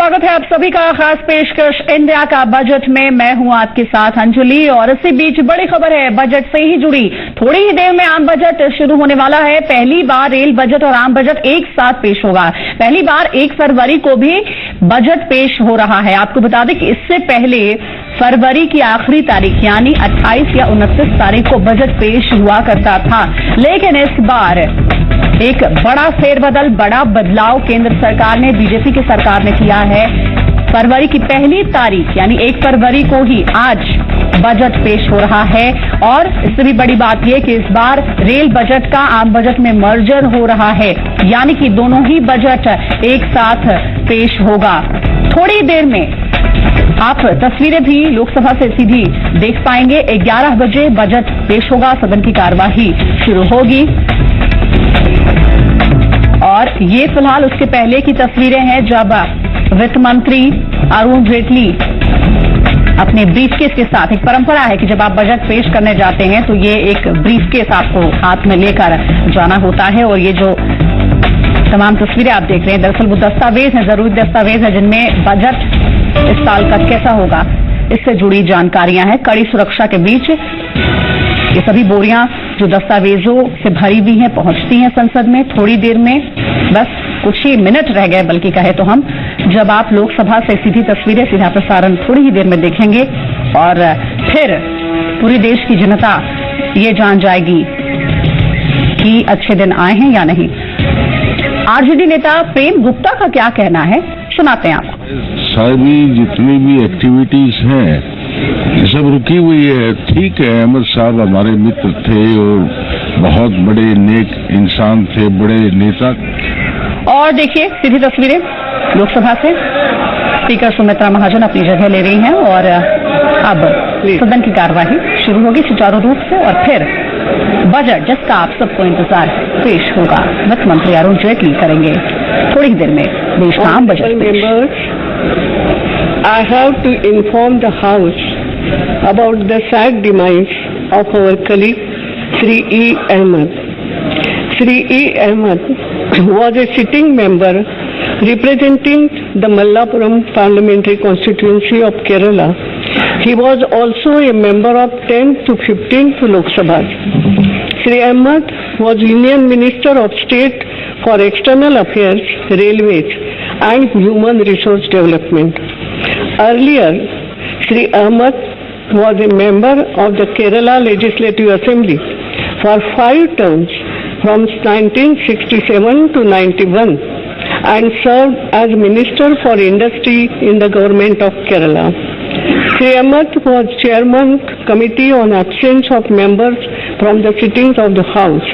स्वागत है आप सभी का। खास पेशकश इंडिया का बजट में मैं हूं आपके साथ अंजलि। और इसी बीच बड़ी खबर है बजट से ही जुड़ी। थोड़ी ही देर में आम बजट शुरू होने वाला है। पहली बार रेल बजट और आम बजट एक साथ पेश होगा। पहली बार 1 फरवरी को भी बजट पेश हो रहा है। आपको बता दें कि इससे पहले फरवरी की आखिरी तारीख यानी 28 या 29 तारीख को बजट पेश हुआ करता था, लेकिन इस बार एक बड़ा फेरबदल, बड़ा बदलाव केंद्र सरकार ने, बीजेपी की सरकार ने किया है। फरवरी की पहली तारीख यानी 1 फरवरी को ही आज बजट पेश हो रहा है। और इससे भी बड़ी बात यह कि इस बार रेल बजट का आम बजट में मर्जर हो रहा है, यानी कि दोनों ही बजट एक साथ पेश होगा। थोड़ी देर में आप तस्वीरें भी लोकसभा से सीधी देख पाएंगे। 11 बजे बजट पेश होगा, सदन की कार्यवाही शुरू होगी। और ये फिलहाल उसके पहले की तस्वीरें हैं जब वित्त मंत्री अरुण जेटली अपने ब्रीफकेस के साथ, एक परंपरा है कि जब आप बजट पेश करने जाते हैं तो ये एक ब्रीफकेस आपको हाथ में लेकर जाना होता है। और ये जो तमाम तस्वीरें आप देख रहे हैं, दरअसल वो दस्तावेज हैं, जरूरी दस्तावेज है जिनमें बजट इस साल का कैसा होगा इससे जुड़ी जानकारियां हैं। कड़ी सुरक्षा के बीच ये सभी बोरियां जो दस्तावेजों से भरी हुई हैं पहुंचती हैं संसद में। थोड़ी देर में, बस कुछ ही मिनट रह गए बल्कि कहे तो हम, जब आप लोकसभा से सीधी तस्वीरें, सीधा प्रसारण थोड़ी ही देर में देखेंगे और फिर पूरी देश की जनता ये जान जाएगी कि अच्छे दिन आए हैं या नहीं। आरजेडी नेता प्रेम गुप्ता का क्या कहना है, सुनाते हैं आपको। सारी जितनी भी एक्टिविटीज हैं ये सब रुकी हुई है। ठीक है, अहमद साहब हमारे मित्र थे और बहुत बड़े नेक इंसान थे, बड़े नेता। और देखिए सीधी तस्वीरें लोकसभा से, स्पीकर सुमित्रा महाजन अपनी जगह ले रही हैं और अब सदन की कार्यवाही शुरू होगी सुचारू रूप से। और फिर बजट जिसका आप सबको इंतजार पेश होगा, वित्त मंत्री अरुण जेटली करेंगे थोड़ी देर में देश का आम budget. I have to inform the House about the sad demise of our colleague Sri E. Ahmed. Sri E. Ahmed was a sitting member representing the Mallapuram parliamentary constituency of Kerala. He was also a member of 10th to 15th Lok Sabha. Sri Ahmed was Union Minister of State for External Affairs, Railways and Human Resource Development. Earlier, Sri Ahmed was a member of the Kerala Legislative Assembly for 5 terms from 1967 to 91 and served as Minister for Industry in the government of Kerala. Sri Ahmed was Chairman Committee on Absence of Members from the sittings of the House,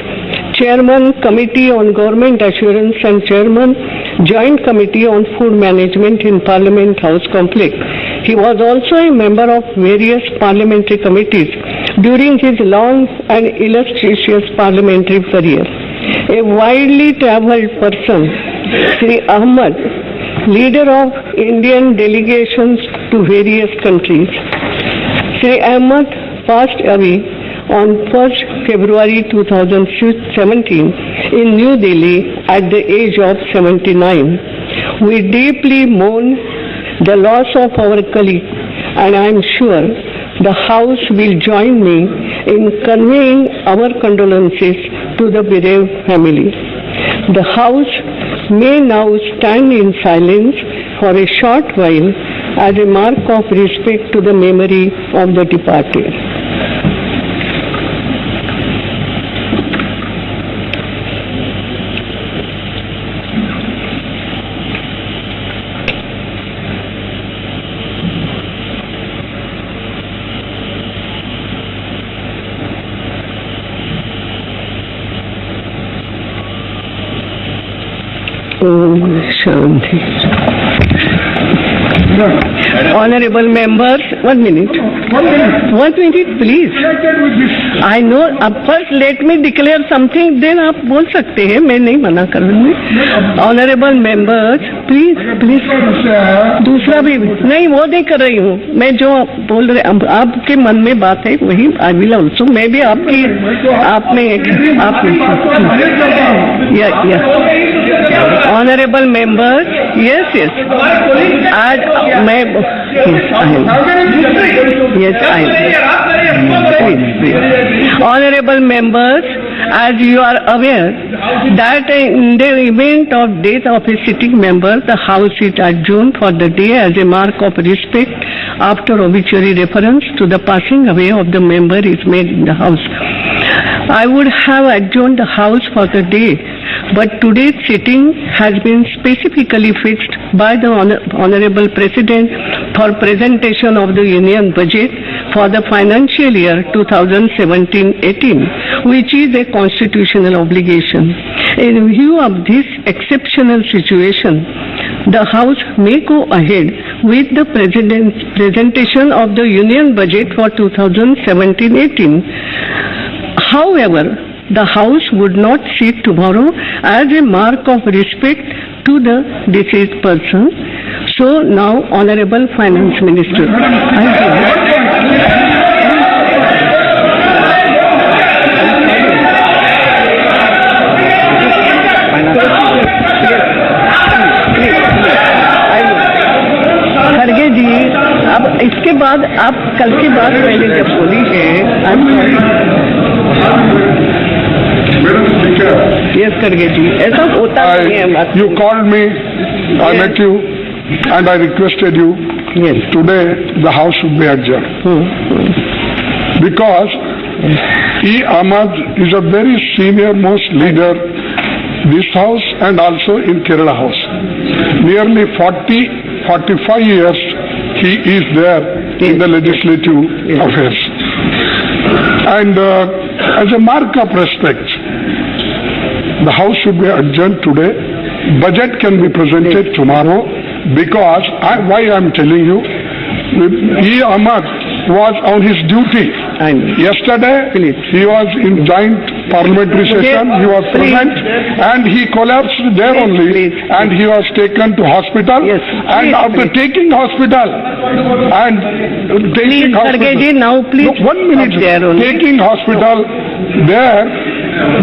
Chairman Committee on Government Assurance and Chairman Joint Committee on Food Management in Parliament House Complex. He was also a member of various parliamentary committees during his long and illustrious parliamentary career. A widely travelled person, Sri Ahmed, leader of Indian delegations to various countries. Sri Ahmed passed away on 1st February 2017 in New Delhi at the age of 79. We deeply mourn the loss of our colleague, and I am sure the House will join me in conveying our condolences to the bereaved family. The House may now stand in silence for a short while as a mark of respect to the memory of the departed. Shanti. Honorable members, 1 minute. 1 minute, please. I know. अब first let me declare something, then आप बोल सकते हैं, मैं नहीं मना कर दूंगी. Honorable members, please. दूसरा भी नहीं, वो नहीं कर रही हूँ मैं. जो बोल रहे आपके मन में बात है वही I will also. मैं भी आपकी आप में या Honorable members, yes. आज मैं Please. Honorable members, as you are aware that in the event of death of a sitting member, the House is adjourned for the day as a mark of respect after obituary reference to the passing away of the member is made in the House. I would have adjourned the House for the day, but today's sitting has been specifically fixed by the Honorable President for presentation of the Union Budget for the financial year 2017-18, which is a constitutional obligation. In view of this exceptional situation, the House may go ahead with the President's presentation of the Union Budget for 2017-18. However, the House would not sit tomorrow as a mark of respect to the deceased person. So now, Honorable Finance Minister, खड़गे जी, अब इसके बाद आप कल की बात मैंने जब बोली है, यस खड़गे जी, ऐसा होता नहीं है। You called me, I met you, and I requested you. Yes. Today the House should be adjourned because E. Ahmad is a very senior most leader this House and also in Kerala House. Nearly 45 years he is there in the legislative affairs. And as a mark of respect, the House should be adjourned today. Budget can be presented tomorrow because why I am telling you, E. Ahmad was on his duty. Yesterday, he was in joint parliamentary session, he was present and he collapsed there only and he was taken to hospital and after taking hospital and taking hospital, now please, no, 1 minute, taking hospital there,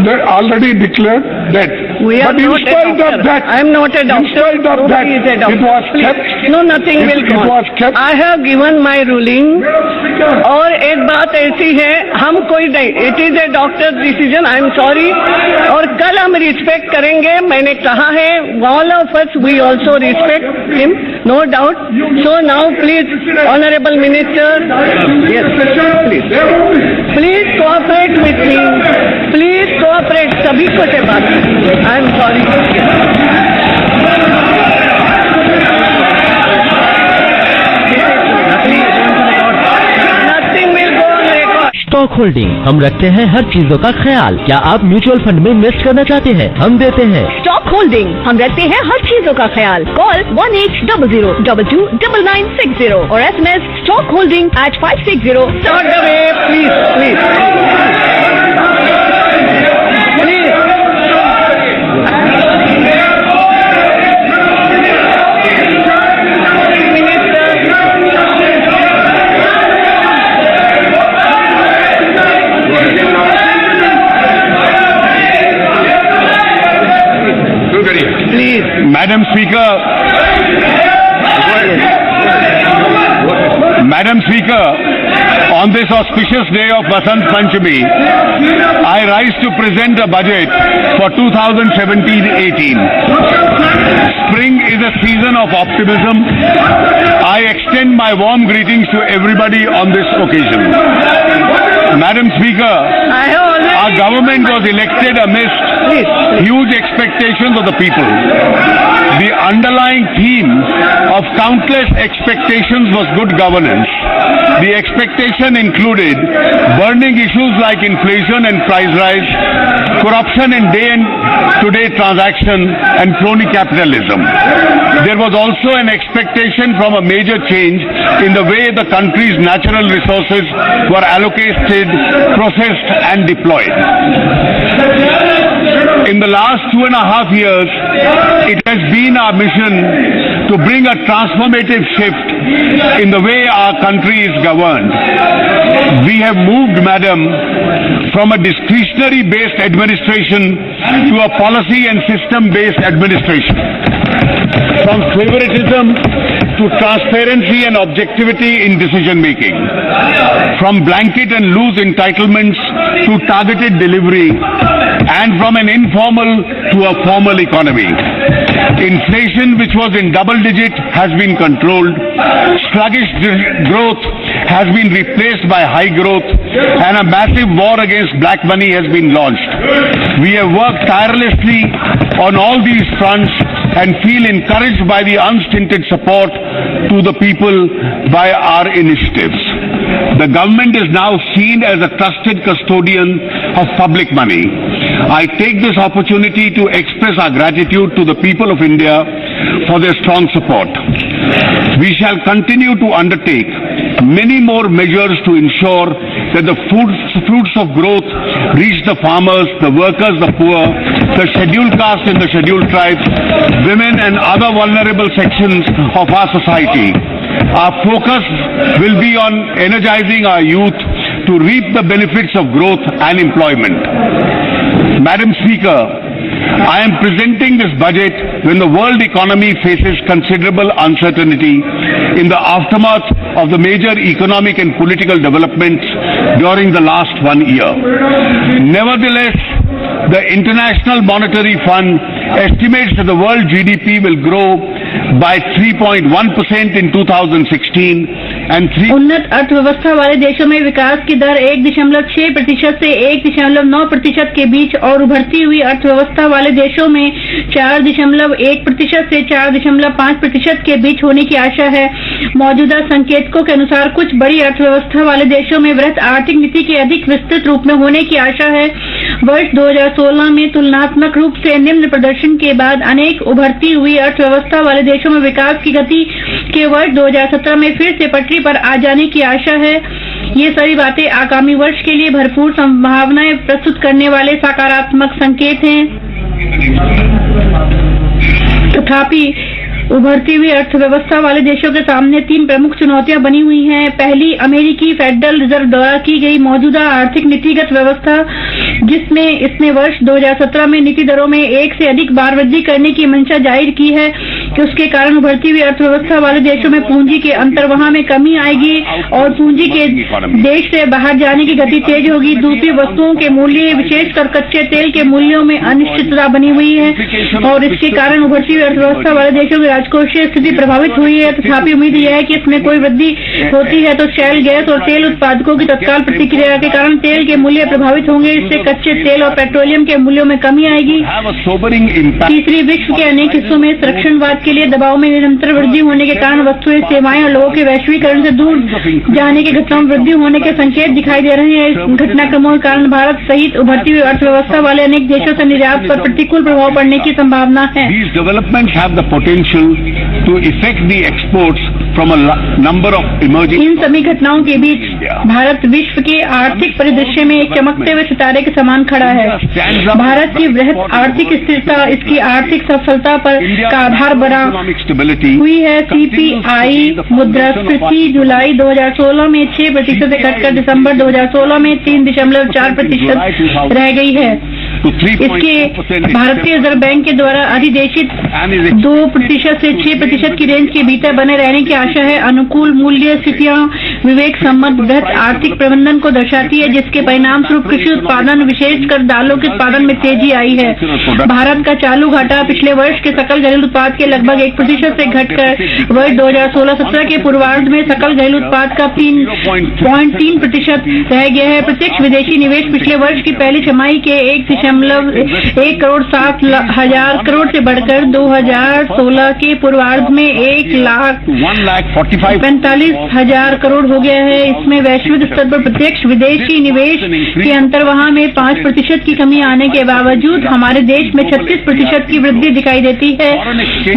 they already declared death. But in spite of that, I am not a doctor. In spite of that, it was kept. No, nothing will go. It was kept. I have given my ruling. और एक बात ऐसी है, हम कोई नहीं, it is a doctor decision, I am sorry, और कल हम रिस्पेक्ट करेंगे, मैंने कहा है, all of us we also respect him, no doubt. So now please honourable minister, please cooperate with me, please cooperate, सभी को से बात, I am sorry. Stock holding, हम रखते हैं हर चीजों का ख्याल. क्या आप म्यूचुअल फंड में इन्वेस्ट करना चाहते हैं? हम देते हैं स्टॉक होल्डिंग, हम रखते हैं हर चीजों का ख्याल. कॉल 1800229960 और SMS stock holding @560. Start the way, please. Madam Speaker, on this auspicious day of Vasant Panchami, I rise to present a budget for 2017-18. Spring is a season of optimism. I extend my warm greetings to everybody on this occasion. Madam Speaker, our government was elected amidst huge expectations of the people. The underlying theme of countless expectations was good governance. The expectation included burning issues like inflation and price rise, corruption in day-to-day transaction, and crony capitalism. There was also an expectation from a major change in the way the country's natural resources were allocated, processed, and deployed. In the last 2.5 years, it has been our mission to bring a transformative shift in the way our country is governed. We have moved, madam, from a discretionary-based administration to a policy and system-based administration. From favoritism to transparency and objectivity in decision-making. From blanket and loose entitlements to targeted delivery, and from an informal to a formal economy. Inflation, which was in double digit, has been controlled. Sluggish growth has been replaced by high growth, and a massive war against black money has been launched. We have worked tirelessly on all these fronts and feel encouraged by the unstinted support to the people by our initiatives. The government is now seen as a trusted custodian of public money. I take this opportunity to express our gratitude to the people of India for their strong support. We shall continue to undertake many more measures to ensure that the fruits of growth reach the farmers, the workers, the poor, the scheduled caste and the scheduled tribes, women and other vulnerable sections of our society. Our focus will be on energizing our youth to reap the benefits of growth and employment. Madam Speaker, I am presenting this budget when the world economy faces considerable uncertainty in the aftermath of the major economic and political developments during the last 1 year. Nevertheless, the International Monetary Fund estimates that the world GDP will grow by 3.1% in 2016 and उन्नत अर्थव्यवस्था वाले देशों में विकास की दर 1.6% से 1.9% के बीच और उभरती हुई अर्थव्यवस्था वाले देशों में 4.1% से 4.5% के बीच होने की आशा है। मौजूदा संकेतकों के अनुसार कुछ बड़ी अर्थव्यवस्था वाले देशों में वृहत आर्थिक नीति के अधिक विस्तृत रूप में होने की आशा है। वर्ष 2016 में तुलनात्मक रूप से निम्न प्रदर्शन के बाद अनेक उभरती हुई अर्थव्यवस्था वाले देशों में विकास की गति के वर्ष 2017 में फिर से पटरी पर आ जाने की आशा है। ये सारी बातें आगामी वर्ष के लिए भरपूर संभावनाएं प्रस्तुत करने वाले सकारात्मक संकेत हैं। तथापि उभरती हुई अर्थव्यवस्था वाले देशों के सामने 3 प्रमुख चुनौतियां बनी हुई हैं। पहली, अमेरिकी फेडरल रिजर्व द्वारा की गई मौजूदा आर्थिक नीतिगत व्यवस्था, जिसमें इसने वर्ष 2017 में नीति दरों में 1 से अधिक बार वृद्धि करने की मंशा जाहिर की है कि उसके कारण उभरती हुई अर्थव्यवस्था वाले देशों में पूंजी के अंतर्वहां में कमी आएगी और पूंजी के देश से बाहर जाने की गति तेज होगी। दूसरी, वस्तुओं के मूल्य, विशेषकर कच्चे तेल के मूल्यों में अनिश्चितता बनी हुई है और इसके कारण उभरती हुई अर्थव्यवस्था वाले देशों में राजकोषीय स्थिति प्रभावित हुई है। तथापि उम्मीद यह है कि इसमें कोई वृद्धि होती है तो शैल गैस और तेल उत्पादकों की तत्काल प्रतिक्रिया के कारण तेल के मूल्य प्रभावित होंगे। इससे कच्चे तेल और पेट्रोलियम के मूल्यों में कमी आएगी। तीसरी, विश्व के अनेक हिस्सों में संरक्षणवाद के लिए दबाव में निरंतर वृद्धि होने के कारण वस्तुएं, सेवाएं और लोगों के वैश्वीकरण से दूर जाने की घटनाओं में वृद्धि होने के संकेत दिखाई दे रहे हैं। इस घटनाक्रमों के कारण भारत सहित उभरती हुई अर्थव्यवस्था वाले अनेक देशों से निर्यात पर प्रतिकूल प्रभाव पड़ने की संभावना है। to affect the exports from a number of emerging. इन सभी घटनाओं के बीच भारत विश्व के आर्थिक परिदृश्य में एक चमकते हुए सितारे के समान खड़ा है। भारत की वृहत आर्थिक स्थिरता इसकी आर्थिक सफलता पर का आधार बना हुई है। सीपीआई मुद्रास्फीति जुलाई 2016 में 6% से घटकर दिसंबर 2016 में 3.4% रह गई है। इसके भारतीय रिजर्व बैंक के द्वारा अधिदेशित 2% से 6% की रेंज के भीतर बने रहने की आशा है। अनुकूल मूल्य स्थितियां विवेक सम्मत वृहत आर्थिक प्रबंधन को दर्शाती है, जिसके परिणाम स्वरूप कृषि उत्पादन, विशेषकर दालों के उत्पादन में तेजी आई है। भारत का चालू घाटा पिछले वर्ष के सकल घरेलू उत्पाद के लगभग 1% से घटकर वर्ष 2016-17 के पूर्वार्ध में सकल घरेलू उत्पाद का 3.3% रह गया है। प्रत्यक्ष विदेशी निवेश पिछले वर्ष की पहली छमाही के 1.7 करोड़ से बढ़कर 2016 के पूर्वार्ध में 1,45,000 करोड़ हो गया है। इसमें वैश्विक स्तर पर प्रत्यक्ष विदेशी निवेश के अंतर्वहां में 5% की कमी आने के बावजूद हमारे देश में 36% की वृद्धि दिखाई देती है।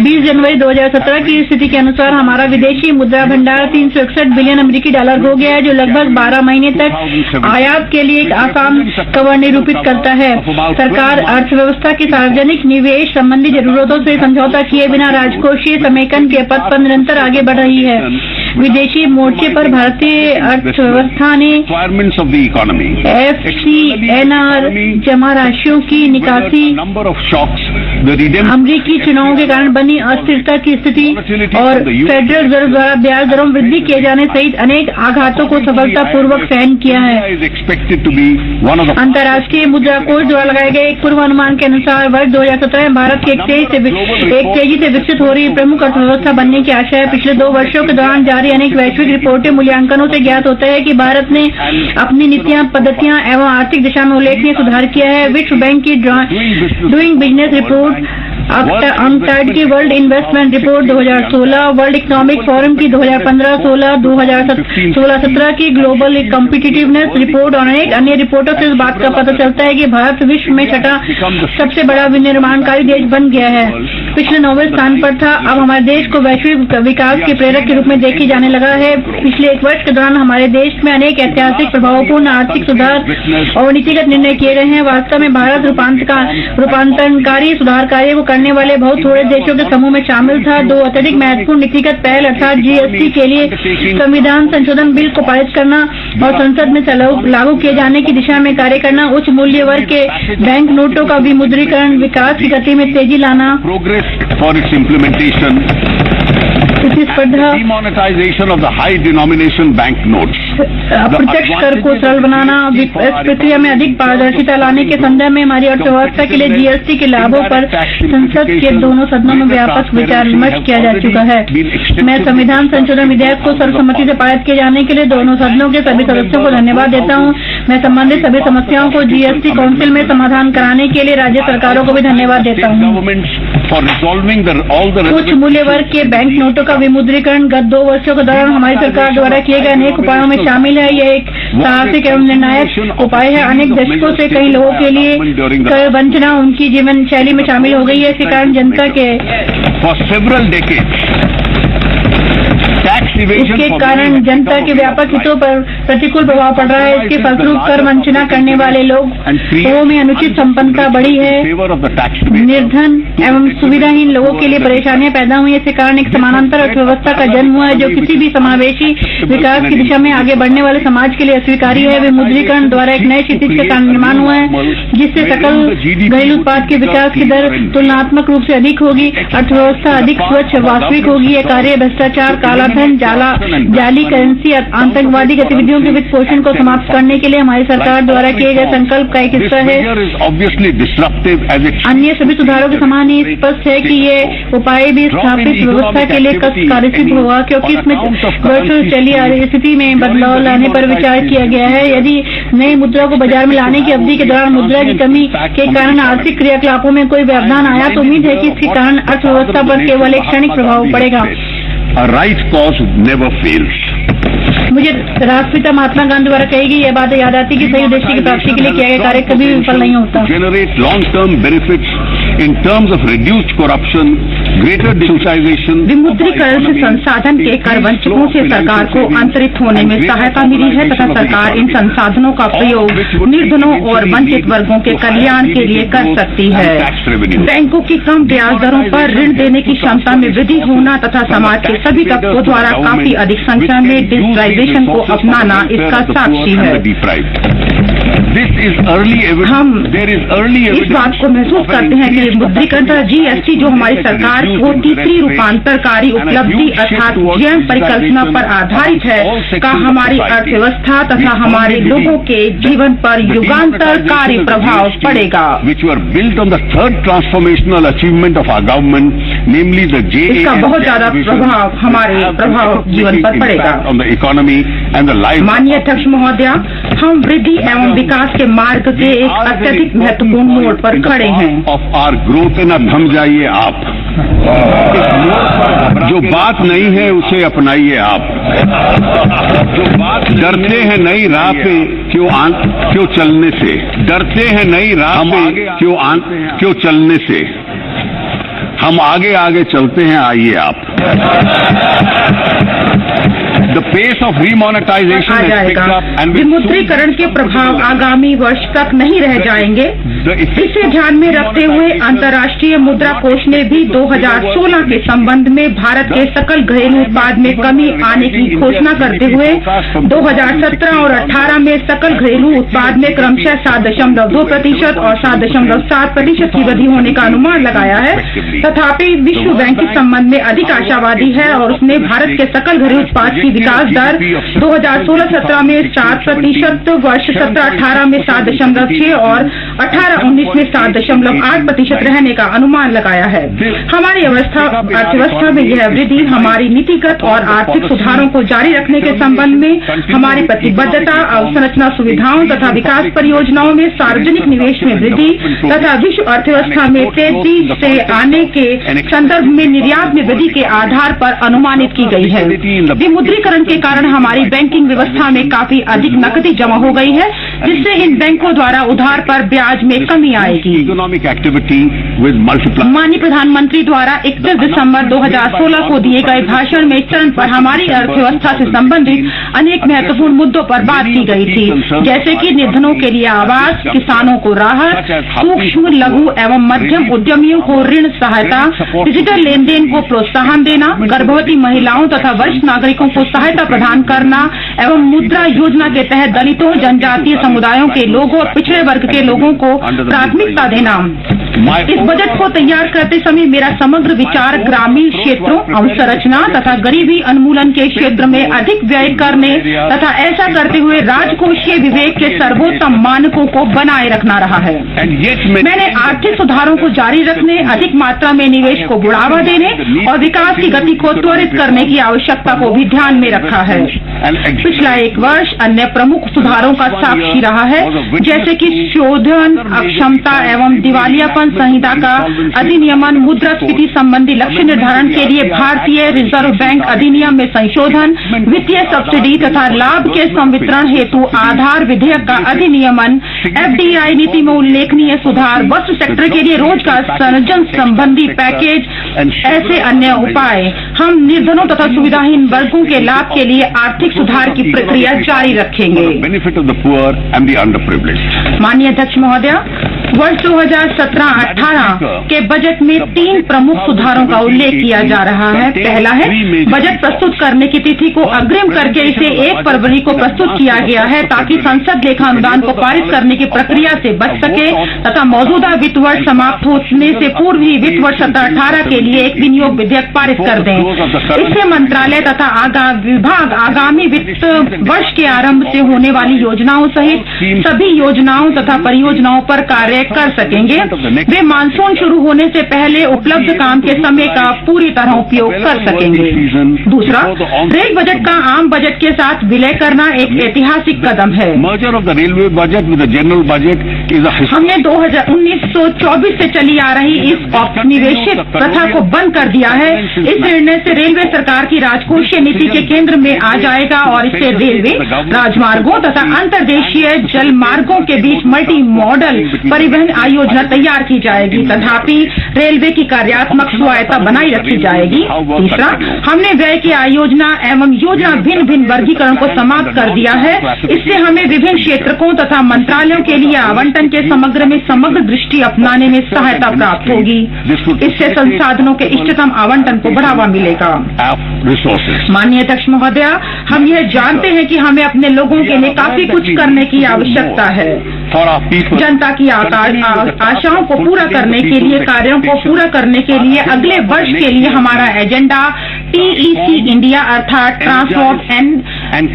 20 जनवरी 2017 की स्थिति के अनुसार हमारा विदेशी मुद्रा भंडार 361 बिलियन अमेरिकी डॉलर हो गया है, जो लगभग 12 महीने तक आयात के लिए एक आसान कवर निरूपित करता है। सरकार अर्थव्यवस्था की सार्वजनिक निवेश संबंधी जरूरतों से समझौता किए बिना राजकोषीय समेकन के पथ पर निरंतर आगे बढ़ रही है। विदेशी मोर्चे पर भारतीय अर्थव्यवस्था ने FCNR जमा राशियों की निकासी, अमरीकी चुनावों के कारण बनी अस्थिरता की स्थिति और फेडरल रिजर्व द्वारा ब्याज दरों में वृद्धि किए जाने सहित अनेक आघातों को सफलतापूर्वक सहन किया है। अंतर्राष्ट्रीय मुद्रा कोष द्वारा लगाए गए एक पूर्वानुमान के अनुसार वर्ष 2017 में भारत की एक तेजी से विकसित हो रही प्रमुख अर्थव्यवस्था बनने की आशा है। पिछले 2 वर्षों के दौरान जारी अनेक वैश्विक रिपोर्टें मूल्यांकनों से ज्ञात होता है कि भारत ने अपनी नीतियां, पद्धतियां एवं आर्थिक दिशा में उल्लेखनीय सुधार किया है। विश्व बैंक की डूइंग बिजनेस रिपोर्ट, UNCTAD की world investment report 2016, world economic forum की 2015-16, 2016-17 की ग्लोबल कॉम्पिटिटिवनेस रिपोर्ट और अनेक अन्य रिपोर्टों से इस बात का पता चलता है कि भारत विश्व में छठा सबसे बड़ा विनिर्माणकारी देश बन गया है। पिछले 9वें स्थान पर था, अब हमारे देश को वैश्विक विकास के प्रेरक के रूप में देखे जाने लगा है। पिछले 1 वर्ष के दौरान हमारे देश में अनेक ऐतिहासिक प्रभावपूर्ण आर्थिक सुधार और नीतिगत निर्णय किए गए हैं। वास्तव में भारत रूपांतरणकारी सुधार कार्य को करने वाले बहुत थोड़े देशों के समूह में शामिल था। 2 अत्यधिक महत्वपूर्ण नीतिगत पहल अर्थात GST के लिए संविधान संशोधन बिल को पारित करना और संसद में लागू किए जाने की दिशा में कार्य करना, उच्च मूल्य वर्ग के बैंक नोटों का विमुद्रीकरण, विकास की गति में तेजी लाना, for its implementation, प्रतिस्पर्धा, demonetization of the high denomination bank notes, अप्रत्यक्ष कर को सरल बनाना, इस प्रक्रिया में अधिक पारदर्शिता लाने के संदर्भ में हमारी अर्थव्यवस्था के लिए GST के लाभों पर संसद के दोनों सदनों में व्यापक विचार विमर्श किया जा चुका है। मैं संविधान संशोधन विधेयक को सर्वसम्मति से पारित किए जाने के लिए दोनों सदनों के सभी सदस्यों को धन्यवाद देता हूँ। मैं संबंधित सभी समस्याओं को GST काउंसिल में समाधान कराने के लिए राज्य सरकारों को भी धन्यवाद देता हूँ। उच्च मूल्य वर्ग के बैंक नोटों का विमुद्रीकरण गत 2 वर्षों के दौरान हमारी सरकार द्वारा किए गए अनेक उपायों में शामिल है। यह एक साहसिक एवं निर्णायक उपाय है। अनेक दशकों से कई लोगों के लिए कर वंचना उनकी जीवन शैली में शामिल हो गई है। इसके कारण जनता के इसके कारण जनता के व्यापक हितों पर प्रतिकूल प्रभाव पड़ रहा है। इसके फलस्वरूप कर वंचना करने वाले लोगों में अनुचित संपन्नता बढ़ी है। निर्धन एवं सुविधाहीन लोगों के लिए परेशानियां पैदा हुई। इसके कारण एक समानांतर अर्थव्यवस्था का जन्म हुआ है जो किसी भी समावेशी विकास की दिशा में आगे बढ़ने वाले समाज के लिए अस्वीकार्य है। विमुद्रीकरण द्वारा एक नए क्षितिज का निर्माण हुआ है जिससे सकल घरेलू उत्पाद के विकास की दर तुलनात्मक रूप से अधिक होगी, अर्थव्यवस्था अधिक स्वच्छ वास्तविक होगी। यह कार्य भ्रष्टाचार, कालाधन, जाली करेंसी, आतंकवादी गतिविधियों के वित्त पोषण को समाप्त करने के लिए हमारी सरकार द्वारा किए गए संकल्प का एक हिस्सा है। अन्य सभी सुधारों के समान ही स्पष्ट है कि ये उपाय भी स्थापित व्यवस्था के लिए कष्टकारी सिद्ध होगा क्योंकि इसमें वर्षों चली आ रही स्थिति में बदलाव लाने पर विचार किया गया है। यदि नई मुद्रा को बाजार में लाने की अवधि के दौरान मुद्रा की कमी के कारण आर्थिक क्रियाकलापों में कोई व्यवधान आया तो उम्मीद है कि इसके कारण अर्थव्यवस्था पर केवल एक क्षणिक प्रभाव पड़ेगा। A right cause never fails. मुझे राष्ट्रपिता महात्मा गांधी द्वारा कही गई यह बात याद आती कि सही उद्देश्य की प्राप्ति के लिए किया गया कार्य कभी विफल नहीं होता। Generate long-term benefits in terms of reduced corruption, greater digitization. विमुद्रीकरण से संसाधन के कर वंचकों से सरकार को अंतरित होने में सहायता मिली है तथा सरकार इन संसाधनों का प्रयोग निर्धनों और वंचित वर्गों के कल्याण के लिए कर सकती है। बैंकों की कम ब्याज दरों पर ऋण देने की क्षमता में वृद्धि होना तथा समाज के सभी तबकों द्वारा काफी अधिक संख्या में डिजिटलाइजेशन को अपनाना इसका साक्षी है। हम इस बात को महसूस करते हैं कि विमुद्रीकरण तथा GST जो हमारी सरकार को तीसरी रूपांतरकारी उपलब्धि अर्थात GM परिकल्पना पर आधारित है का हमारी अर्थव्यवस्था तथा हमारे लोगों के जीवन पर युगांतरकारी प्रभाव पड़ेगा। इसका बहुत ज्यादा प्रभाव हमारे जीवन पर पड़ेगा। माननीय अध्यक्ष महोदया, हम वृद्धि एवं विकास के मार्ग के एक अत्यधिक महत्वपूर्ण मोड़ पर खड़े हैं। थम जाइए आप, जो बात नहीं है उसे अपनाइए आप, डरते हैं नई राह पे क्यों चलने से, डरते हैं नई राह पे क्यों चलने से, हम आगे आगे चलते हैं, आइए आप। The pace of remonetization has picked up and विमुद्रीकरण के प्रभाव आगामी वर्ष तक नहीं रह जाएंगे। इसे ध्यान में रखते हुए अंतर्राष्ट्रीय मुद्रा कोष ने भी 2016 के संबंध में भारत के सकल घरेलू उत्पाद में कमी आने की घोषणा करते हुए 2017 और 18 में सकल घरेलू उत्पाद में क्रमशः 7.2% और 7.7% की वृद्धि होने का अनुमान लगाया है। तथापि विश्व बैंक इस संबंध में अधिक आशावादी है और उसने भारत के सकल घरेलू उत्पाद की विकास दर 2016-17 में 7%, वर्ष 17-18 में 7.6 और 18-19 में 7.8% रहने का अनुमान लगाया है। हमारी अर्थव्यवस्था में यह वृद्धि हमारी नीतिगत और आर्थिक सुधारों को जारी रखने के संबंध में हमारी प्रतिबद्धता, अवसंरचना सुविधाओं तथा विकास परियोजनाओं में सार्वजनिक निवेश में वृद्धि तथा विश्व अर्थव्यवस्था में तेजी से आने के संदर्भ में निर्यात में वृद्धि के आधार पर अनुमानित की गई है। विमुद्रीकरण के कारण हमारी बैंकिंग व्यवस्था में काफी अधिक नकदी जमा हो गई है, जिससे इन बैंकों द्वारा उधार पर ब्याज में कमी आएगी। माननीय प्रधानमंत्री द्वारा 31 दिसंबर 2016 को दिए गए भाषण में इस चरण पर हमारी अर्थव्यवस्था से संबंधित अनेक महत्वपूर्ण मुद्दों पर बात की गई थी, जैसे कि निर्धनों के लिए आवास, किसानों को राहत, सूक्ष्म, लघु एवं मध्यम उद्यमियों को ऋण सहायता, डिजिटल लेन देन को प्रोत्साहन देना, गर्भवती महिलाओं तथा वरिष्ठ नागरिकों को सहायता प्रदान करना एवं मुद्रा योजना के तहत दलितों, जनजातीय समुदायों के लोगों और पिछड़े वर्ग के लोगों को प्राथमिकता देना। इस बजट को तैयार करते समय मेरा समग्र विचार ग्रामीण क्षेत्रों, अवसंरचना तथा गरीबी उन्मूलन के क्षेत्र में अधिक व्यय करने तथा ऐसा करते हुए राजकोषीय विवेक के सर्वोत्तम मानकों को बनाए रखना रहा है। मैंने आर्थिक सुधारों को जारी रखने, अधिक मात्रा में निवेश को बढ़ावा देने और विकास की गति को त्वरित करने की आवश्यकता को भी ध्यान में रखा है। पिछला एक वर्ष अन्य प्रमुख सुधारों का साक्षी रहा है, जैसे कि शोधन, अक्षमता एवं दिवालियापन संहिता का अधिनियमन, मुद्रास्फीति संबंधी लक्ष्य निर्धारण के लिए भारतीय रिजर्व बैंक अधिनियम में संशोधन, वित्तीय सब्सिडी तथा लाभ के संवितरण हेतु आधार विधेयक का अधिनियमन, FDI नीति में उल्लेखनीय सुधार, वस्त्र सेक्टर के लिए रोजगार सृजन संबंधी पैकेज, ऐसे अन्य उपाय। हम निर्धनों तथा सुविधाहीन वर्गों के लाभ के लिए आर्थिक सुधार की प्रक्रिया जारी रखेंगे। माननीय अध्यक्ष महोदय, वर्ष 2017-18 के बजट में 3 प्रमुख सुधारों का उल्लेख किया जा रहा है। पहला है, बजट प्रस्तुत करने की तिथि को अग्रिम करके इसे 1 फरवरी को प्रस्तुत किया गया है, ताकि संसद लेखा अनुदान को पारित करने की प्रक्रिया से बच सके तथा मौजूदा वित्त वर्ष समाप्त होने से पूर्व ही वित्त वर्ष 17-18 के लिए एक विनियोग विधेयक पारित कर दें। इससे मंत्रालय तथा विभाग आगामी वित्त वर्ष के आरंभ से होने वाली योजनाओं सहित सभी योजनाओं तथा परियोजनाओं पर कार्य कर सकेंगे। वे मानसून शुरू होने से पहले उपलब्ध काम के समय का पूरी तरह उपयोग कर सकेंगे। दूसरा, रेल बजट का आम बजट के साथ विलय करना एक ऐतिहासिक कदम है। हमने 1924 से चली आ रही इस औपनिवेशिक प्रथा को बंद कर दिया है। इस निर्णय से रेलवे सरकार की राजकोषीय नीति के केंद्र में आ जाएगा और इससे रेलवे, राजमार्गों तथा अंतर्देशीय जल मार्गों के बीच मल्टी मॉडल परिवहन आयोजना तैयार की जाएगी। तथापि रेलवे की कार्यात्मक स्वायत्ता बनाई रखी जाएगी। तीसरा, हमने व्यय की आयोजना एवं योजना भिन्न भिन्न वर्गीकरण को समाप्त कर दिया है। इससे हमें विभिन्न क्षेत्रकों तथा मंत्रालयों के लिए आवंटन के समग्र दृष्टि अपनाने में सहायता प्राप्त होगी। इससे संसाधनों के इष्टतम आवंटन को बढ़ावा मिलेगा। माननीय अध्यक्ष महोदय, हम यह जानते हैं कि हमें अपने लोगों के लिए काफी कुछ करने की आवश्यकता है। जनता की आशाओं को पूरा करने के लिए, कार्यों को पूरा करने के लिए अगले वर्ष के लिए हमारा एजेंडा TEC इंडिया अर्थात transform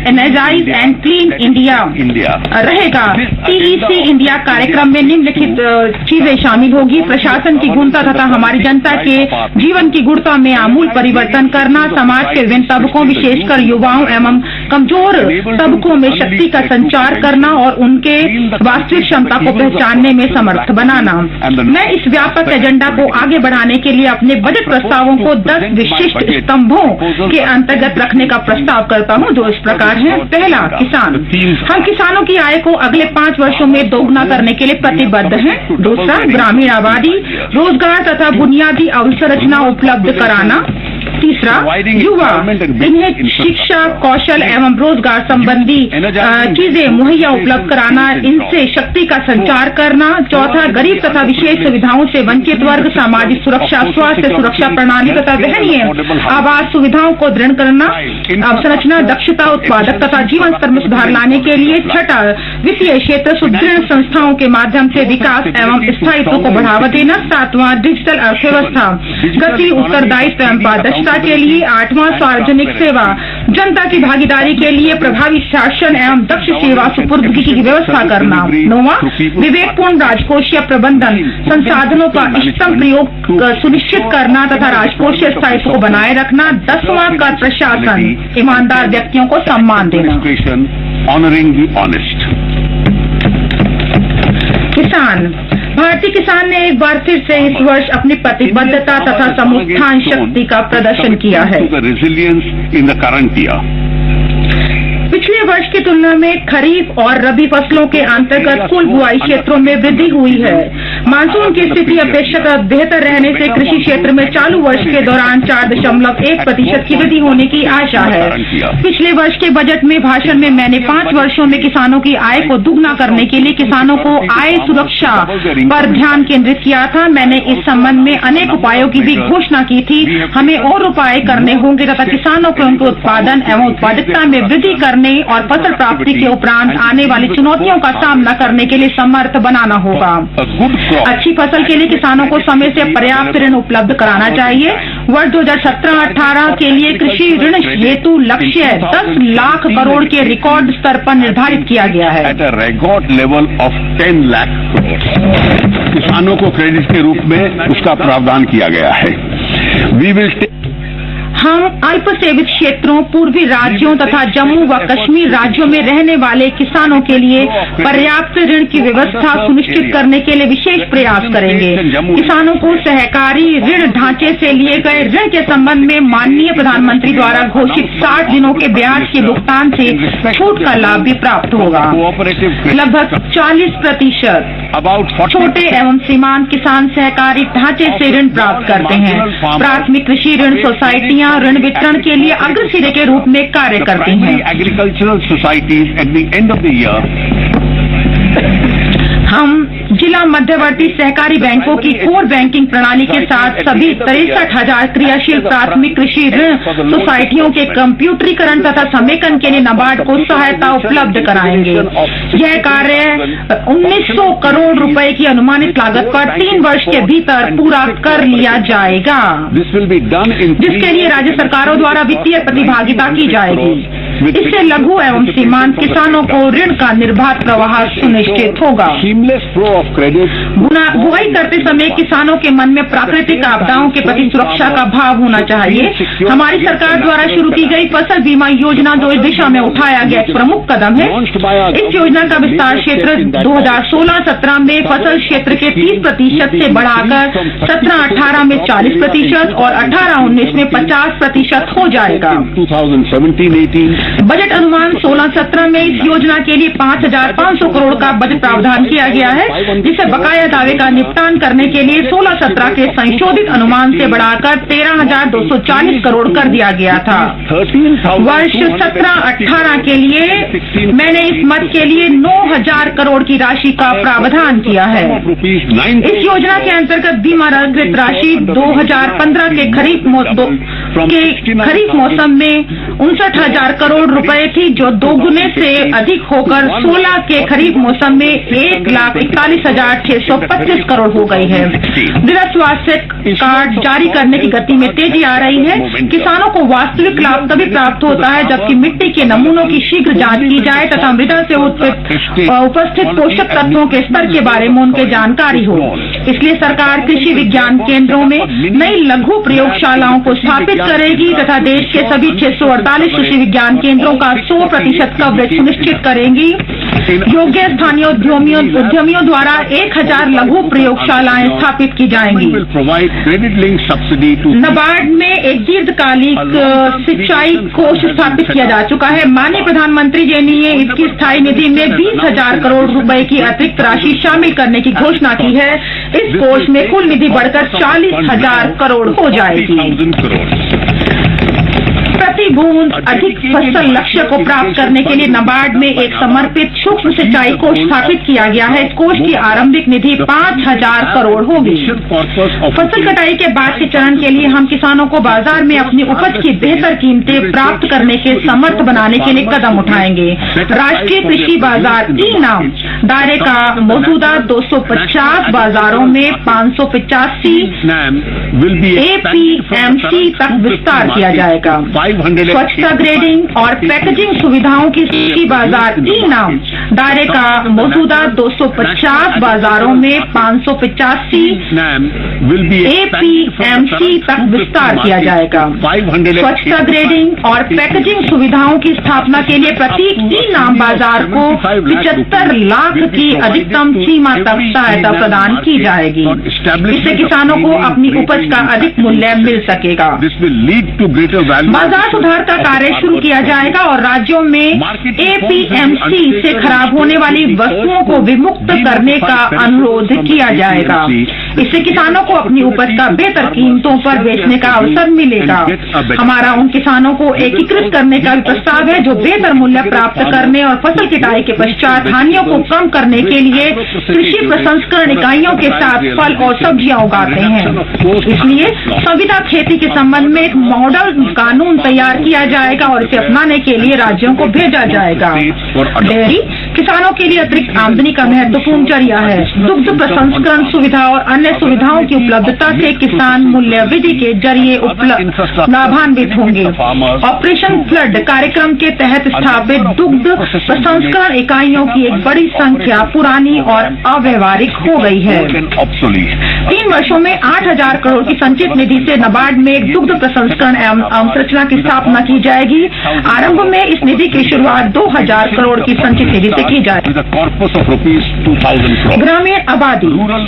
energise and clean India रहेगा। TEC इंडिया कार्यक्रम में निम्नलिखित चीजें शामिल होगी: प्रशासन की गुणवत्ता तथा हमारी जनता के जीवन की गुणवत्ता में आमूल परिवर्तन करना, समाज के विभिन्न तबकों विशेषकर युवाओं एवं कमजोर तबकों में शक्ति का संचार करना और उनके वास्तविक क्षमता को पहचानने में समर्थ बनाना। मैं इस व्यापक एजेंडा को आगे बढ़ाने के लिए अपने बजट प्रस्तावों को 10 विशिष्ट स्तंभों के अंतर्गत रखने का प्रस्ताव करता हूं, जो इस प्रकार है। पहला, किसान। हम किसानों की आय को अगले 5 वर्षों में दोगुना करने के लिए प्रतिबद्ध हैं। दूसरा, ग्रामीण आबादी, रोजगार तथा बुनियादी अवसंरचना उपलब्ध कराना। तीसरा, युवा, इन्हें शिक्षा, कौशल एवं रोजगार संबंधी चीजें मुहैया उपलब्ध कराना, इनसे शक्ति का संचार करना। चौथा, गरीब तथा विशेष सुविधाओं से वंचित वर्ग, सामाजिक सुरक्षा, स्वास्थ्य सुरक्षा प्रणाली तथा वहनीय आवास सुविधाओं को दृढ़ करना। अवसंरचना, दक्षता, उत्पादक तथा जीवन स्तर में सुधार लाने के लिए। छठा, वित्तीय क्षेत्र, सुदृढ़ संस्थाओं के माध्यम से विकास एवं स्थायित्व को बढ़ावा देना। सातवां, डिजिटल अर्थव्यवस्था, गति, उत्तरदायित्व एवं पारदर्शिता के लिए। आठवां, सार्वजनिक सेवा, जनता की भागीदारी के लिए प्रभावी शासन एवं दक्ष सेवा सुपुर्दगी की व्यवस्था करना। नौवां, विवेकपूर्ण राजकोषीय प्रबंधन, संसाधनों का इष्टतम प्रयोग सुनिश्चित करना तथा राजकोषीय स्थायित्व को बनाए रखना। 10वां, कर प्रशासन, ईमानदार व्यक्तियों को सम्मान देना। Honouring the honest. किसान, भारतीय किसान ने एक बार फिर से इस वर्ष अपनी प्रतिबद्धता तथा समुत्थान शक्ति का प्रदर्शन किया है। Resilience in the current year. पिछले वर्ष की तुलना में खरीफ और रबी फसलों के अंतर्गत कुल बुआई क्षेत्रों में वृद्धि हुई है। मानसून की स्थिति अपेक्षाकृत बेहतर रहने से कृषि क्षेत्र में चालू वर्ष के दौरान 4.1% की वृद्धि होने की आशा है। पिछले वर्ष के बजट में भाषण में मैंने 5 वर्षों में किसानों की आय को दुगना करने के लिए किसानों को आय सुरक्षा पर ध्यान केंद्रित किया था। मैंने इस संबंध में अनेक उपायों की भी घोषणा की थी। हमें और उपाय करने होंगे तथा किसानों को उनके उत्पादन एवं उत्पादकता में वृद्धि करने और फसल प्राप्ति के उपरांत आने वाली चुनौतियों का सामना करने के लिए समर्थ बनाना होगा। अच्छी फसल के लिए किसानों को समय से पर्याप्त ऋण उपलब्ध कराना चाहिए। वर्ष 2017-18 के लिए कृषि ऋण हेतु लक्ष्य 10 लाख करोड़ के रिकॉर्ड स्तर पर निर्धारित किया गया है। At a record level of 10 lakh crore किसानों को क्रेडिट के रूप में उसका प्रावधान किया गया है। वी विल हम अल्पसेवित क्षेत्रों, पूर्वी राज्यों तथा जम्मू व कश्मीर राज्यों में रहने वाले किसानों के लिए पर्याप्त ऋण की व्यवस्था सुनिश्चित करने के लिए विशेष प्रयास करेंगे। किसानों को सहकारी ऋण ढांचे से लिए गए ऋण के संबंध में माननीय प्रधानमंत्री द्वारा घोषित 60 दिनों के ब्याज के भुगतान से छूट का लाभ भी प्राप्त होगा। लगभग 40% छोटे एवं सीमांत किसान सहकारी ढांचे से ऋण प्राप्त करते हैं। प्राथमिक कृषि ऋण सोसाइटियां ऋण वितरण के लिए अग्रसिरे के रूप में कार्य करती हैं। Agricultural societies at the end of the year हम जिला मध्यवर्ती सहकारी बैंकों की कोर बैंकिंग प्रणाली के साथ सभी 63,000 क्रियाशील प्राथमिक कृषि ऋण सोसाइटियों के कंप्यूटरीकरण तथा समेकन के लिए नाबार्ड को सहायता उपलब्ध कराएंगे। यह कार्य 1900 करोड़ रुपए की अनुमानित लागत पर 3 वर्ष के भीतर पूरा कर लिया जाएगा, जिसके लिए राज्य सरकारों द्वारा वित्तीय प्रतिभागिता की जाएगी। इससे लघु एवं सीमांत किसानों को ऋण का निर्बाध प्रवाह सुनिश्चित होगा। बुआई करते समय किसानों के मन में प्राकृतिक आपदाओं के प्रति सुरक्षा का भाव होना चाहिए। हमारी सरकार द्वारा शुरू की गई फसल बीमा योजना जो इस दिशा में उठाया गया एक प्रमुख कदम है। इस योजना का विस्तार क्षेत्र 2016-17 में फसल क्षेत्र के 30% से बढ़ाकर 17-18 में 40% और 18-19 में 50% हो जाएगा। 2017-18 बजट अनुमान 16-17 में इस योजना के लिए 5,500 करोड़ का बजट प्रावधान किया गया है, जिसे बकाया दावे का निपटान करने के लिए 16-17 के संशोधित अनुमान से बढ़ाकर 13,240 करोड़ कर दिया गया था। वर्ष 17-18 के लिए मैंने इस मद के लिए 9,000 करोड़ की राशि का प्रावधान किया है। इस योजना के अंतर्गत बीमा रहित राशि 2015 के खरीफ मौसम में 59,000 करोड़ रुपए थी, जो दोगुने से अधिक होकर 16 के खरीफ मौसम में 1,41,625 करोड़ हो गई है। मृदा स्वास्थ्य कार्ड जारी करने की गति में तेजी आ रही है। किसानों को वास्तविक लाभ तभी प्राप्त होता है जबकि मिट्टी के नमूनों की शीघ्र जांच की जाए तथा मृदा से उपस्थित पोषक तत्वों के स्तर के बारे में उनके जानकारी हो। इसलिए सरकार कृषि विज्ञान केंद्रों में नई लघु प्रयोगशालाओं को स्थापित करेगी तथा देश के सभी 648 कृषि विज्ञान केंद्रों का 100% कवरेज सुनिश्चित करेंगी। योग्य स्थानीय उद्यमियों द्वारा 1,000 लघु प्रयोगशालाएं स्थापित की जाएंगी। नाबार्ड में एक दीर्घकालिक सिंचाई कोष स्थापित किया जा चुका है। माननीय प्रधानमंत्री जी ने इसकी स्थायी निधि में 20,000 करोड़ रुपए की अतिरिक्त राशि शामिल करने की घोषणा की है। इस कोष में कुल निधि बढ़कर 40,000 करोड़ हो जाएगी। बूंद अधिक फसल लक्ष्य को प्राप्त करने के लिए नाबार्ड में एक समर्पित सूक्ष्म सिंचाई कोष स्थापित किया गया है। इस कोष की आरंभिक निधि 5,000 करोड़ होगी। फसल कटाई के बाद के चरण के लिए हम किसानों को बाजार में अपनी उपज की बेहतर कीमतें प्राप्त करने के समर्थ बनाने के लिए कदम उठाएंगे। राष्ट्रीय कृषि बाजार ई नाम दायरे का मौजूदा 250 बाजारों में 585 APMC तक विस्तार किया जाएगा। स्वच्छता ग्रेडिंग और पैकेजिंग सुविधाओं की कृषि बाजार ई नाम दायरे का मौजूदा 250 बाजारों में 585 APMC तक विस्तार किया जाएगा। स्वच्छता ग्रेडिंग और पैकेजिंग सुविधाओं की स्थापना के लिए प्रत्येक ई नाम बाजार को 75 लाख की अधिकतम सीमा तक सहायता प्रदान की जाएगी। इससे किसानों को अपनी उपज का अधिक मूल्य मिल सकेगा। बाजार सुधार का कार्य शुरू किया जाएगा और राज्यों में APMC से खराब होने वाली वस्तुओं को विमुक्त करने का अनुरोध किया जाएगा। इससे किसानों को अपनी उपज का बेहतर कीमतों पर बेचने का अवसर मिलेगा। हमारा उन किसानों को एकीकृत करने का भी प्रस्ताव है जो बेहतर मूल्य प्राप्त करने और फसल कटाई के पश्चात हानियों को कम करने के लिए कृषि प्रसंस्करण इकाइयों के साथ फल और सब्जियां उगाते हैं। इसलिए संविदा खेती के संबंध में एक मॉडल कानून तैयार किया जाएगा और इसे अपनाने के लिए राज्यों को भेजा जाएगा। डेयरी किसानों के लिए अतिरिक्त आमदनी का महत्वपूर्ण जरिया है। दुग्ध प्रसंस्करण सुविधा और अन्य सुविधाओं की उपलब्धता से किसान मूल्य वृद्धि के जरिए लाभान्वित होंगे। ऑपरेशन फ्लड कार्यक्रम के तहत स्थापित दुग्ध प्रसंस्करण इकाइयों की एक बड़ी संख्या पुरानी और अव्यवहारिक हो गई है। 3 वर्षों में 8,000 करोड़ की संचित निधि से नाबार्ड में एक दुग्ध प्रसंस्करण एवं अवसंरचना की स्थापना की जाएगी। आरंभ में इस निधि की शुरुआत 2,000 करोड़ की संचित निधि से की जाएगी। ग्रामीण आबादी,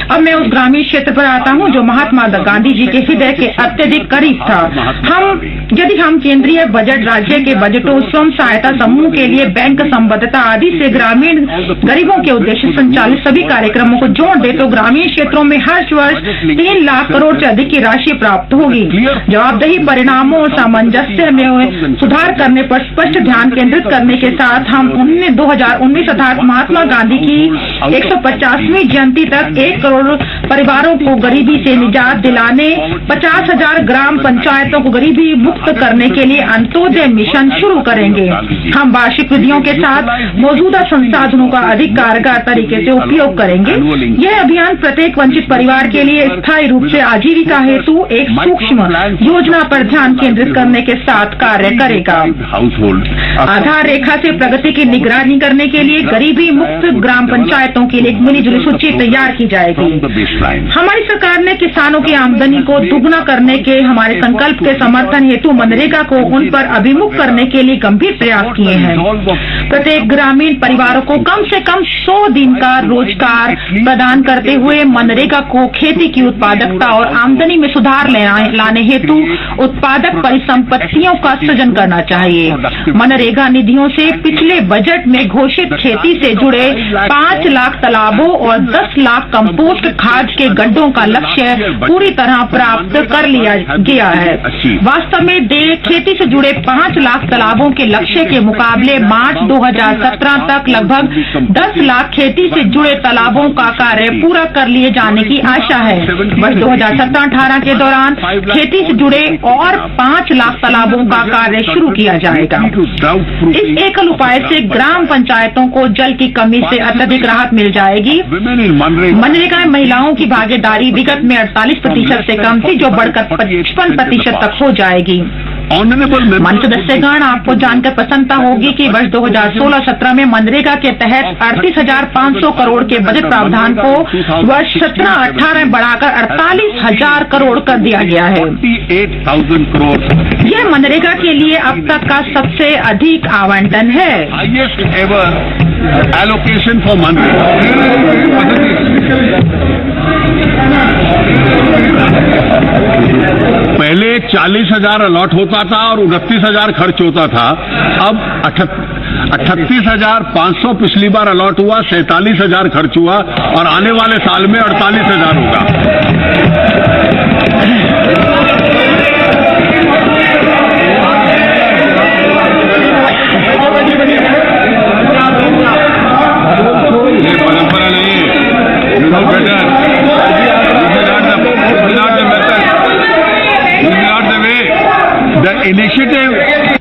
अब मैं उस ग्रामीण क्षेत्र पर आता हूँ जो महात्मा गांधी जी के हृदय के अत्यधिक करीब था। यदि हम केंद्रीय बजट, राज्य के बजटों, स्वयं सहायता समूह के लिए बैंक संबद्धता आदि से ग्रामीण गरीबों के उद्देश्य संचालित सभी कार्यक्रमों को जोड़ दे तो ग्रामीण क्षेत्रों में हर वर्ष 3 लाख करोड़ से अधिक की राशि प्राप्त होगी। जवाबदेही, परिणामों और सामंजस्य में सुधार करने पर स्पष्ट ध्यान केंद्रित करने के साथ हम 2019 अर्थात महात्मा गांधी की 150वीं जयंती तक 1 करोड़ परिवारों को गरीबी से निजात दिलाने, 50,000 ग्राम पंचायतों को गरीबी मुक्त करने के लिए अंत्योदय मिशन शुरू करेंगे। हम वार्षिक विधियों के साथ मौजूदा संसाधनों का अधिक कारगर तरीके से उपयोग करेंगे। यह अभियान प्रत्येक वंचित परिवार के लिए स्थायी रूप से आजीविका हेतु एक सूक्ष्म योजना पर ध्यान केंद्रित करने के साथ कार्य करेगा। आधार रेखा से प्रगति की निगरानी करने के लिए गरीबी मुक्त ग्राम पंचायतों के लिए एक मिलीजुली सूची तैयार की जाएगी। हमारी सरकार ने किसानों की आमदनी को दुगना करने के हमारे संकल्प के समर्थन हेतु मनरेगा को उन पर अभिमुख करने के लिए गंभीर प्रयास किए हैं। प्रत्येक ग्रामीण परिवारों को कम से कम 100 दिन का रोजगार प्रदान करते हुए मनरेगा को खेती की उत्पादकता और आमदनी में सुधार लाने हेतु उत्पादक परिसंपत्तियों का सृजन करना चाहिए। मनरेगा निधियों से पिछले बजट में घोषित खेती से जुड़े 5 लाख तालाबों और 10 लाख कंपोस्ट खाद के गड्ढों का लक्ष्य पूरी तरह प्राप्त कर लिया गया है। वास्तव में खेती से जुड़े 5 लाख तालाबों के लक्ष्य के मुकाबले मार्च 2017 तक लगभग 10 लाख खेती से जुड़े तालाबों का कार्य पूरा कर लिए जाने की आशा है। वर्ष 2017-18 के दौरान खेती से जुड़े और 5 लाख तालाबों का कार्य शुरू किया जाएगा। इस एकल उपाय से ग्राम पंचायतों को जल की कमी से अत्यधिक राहत मिल जाएगी। मनरेगा में महिलाओं की भागीदारी विगत में 48% से कम थी, जो बढ़कर 55% तक हो जाएगी। मंच सदस्यगण, आपको जानकर प्रसन्नता होगी कि वर्ष 2016-17 में मनरेगा के तहत 38,500 करोड़ के बजट प्रावधान को वर्ष 17-18 में बढ़ाकर 48,000 करोड़ कर दिया गया है। यह मनरेगा के लिए अब तक का सबसे अधिक आवंटन है। Allocation for MNREGA. पहले 40,000 अलॉट होता था और 29,000 खर्च होता था। अब 38,500 पिछली बार अलॉट हुआ, 47,000 खर्च हुआ और आने वाले साल में 48,000 होगा। initiative.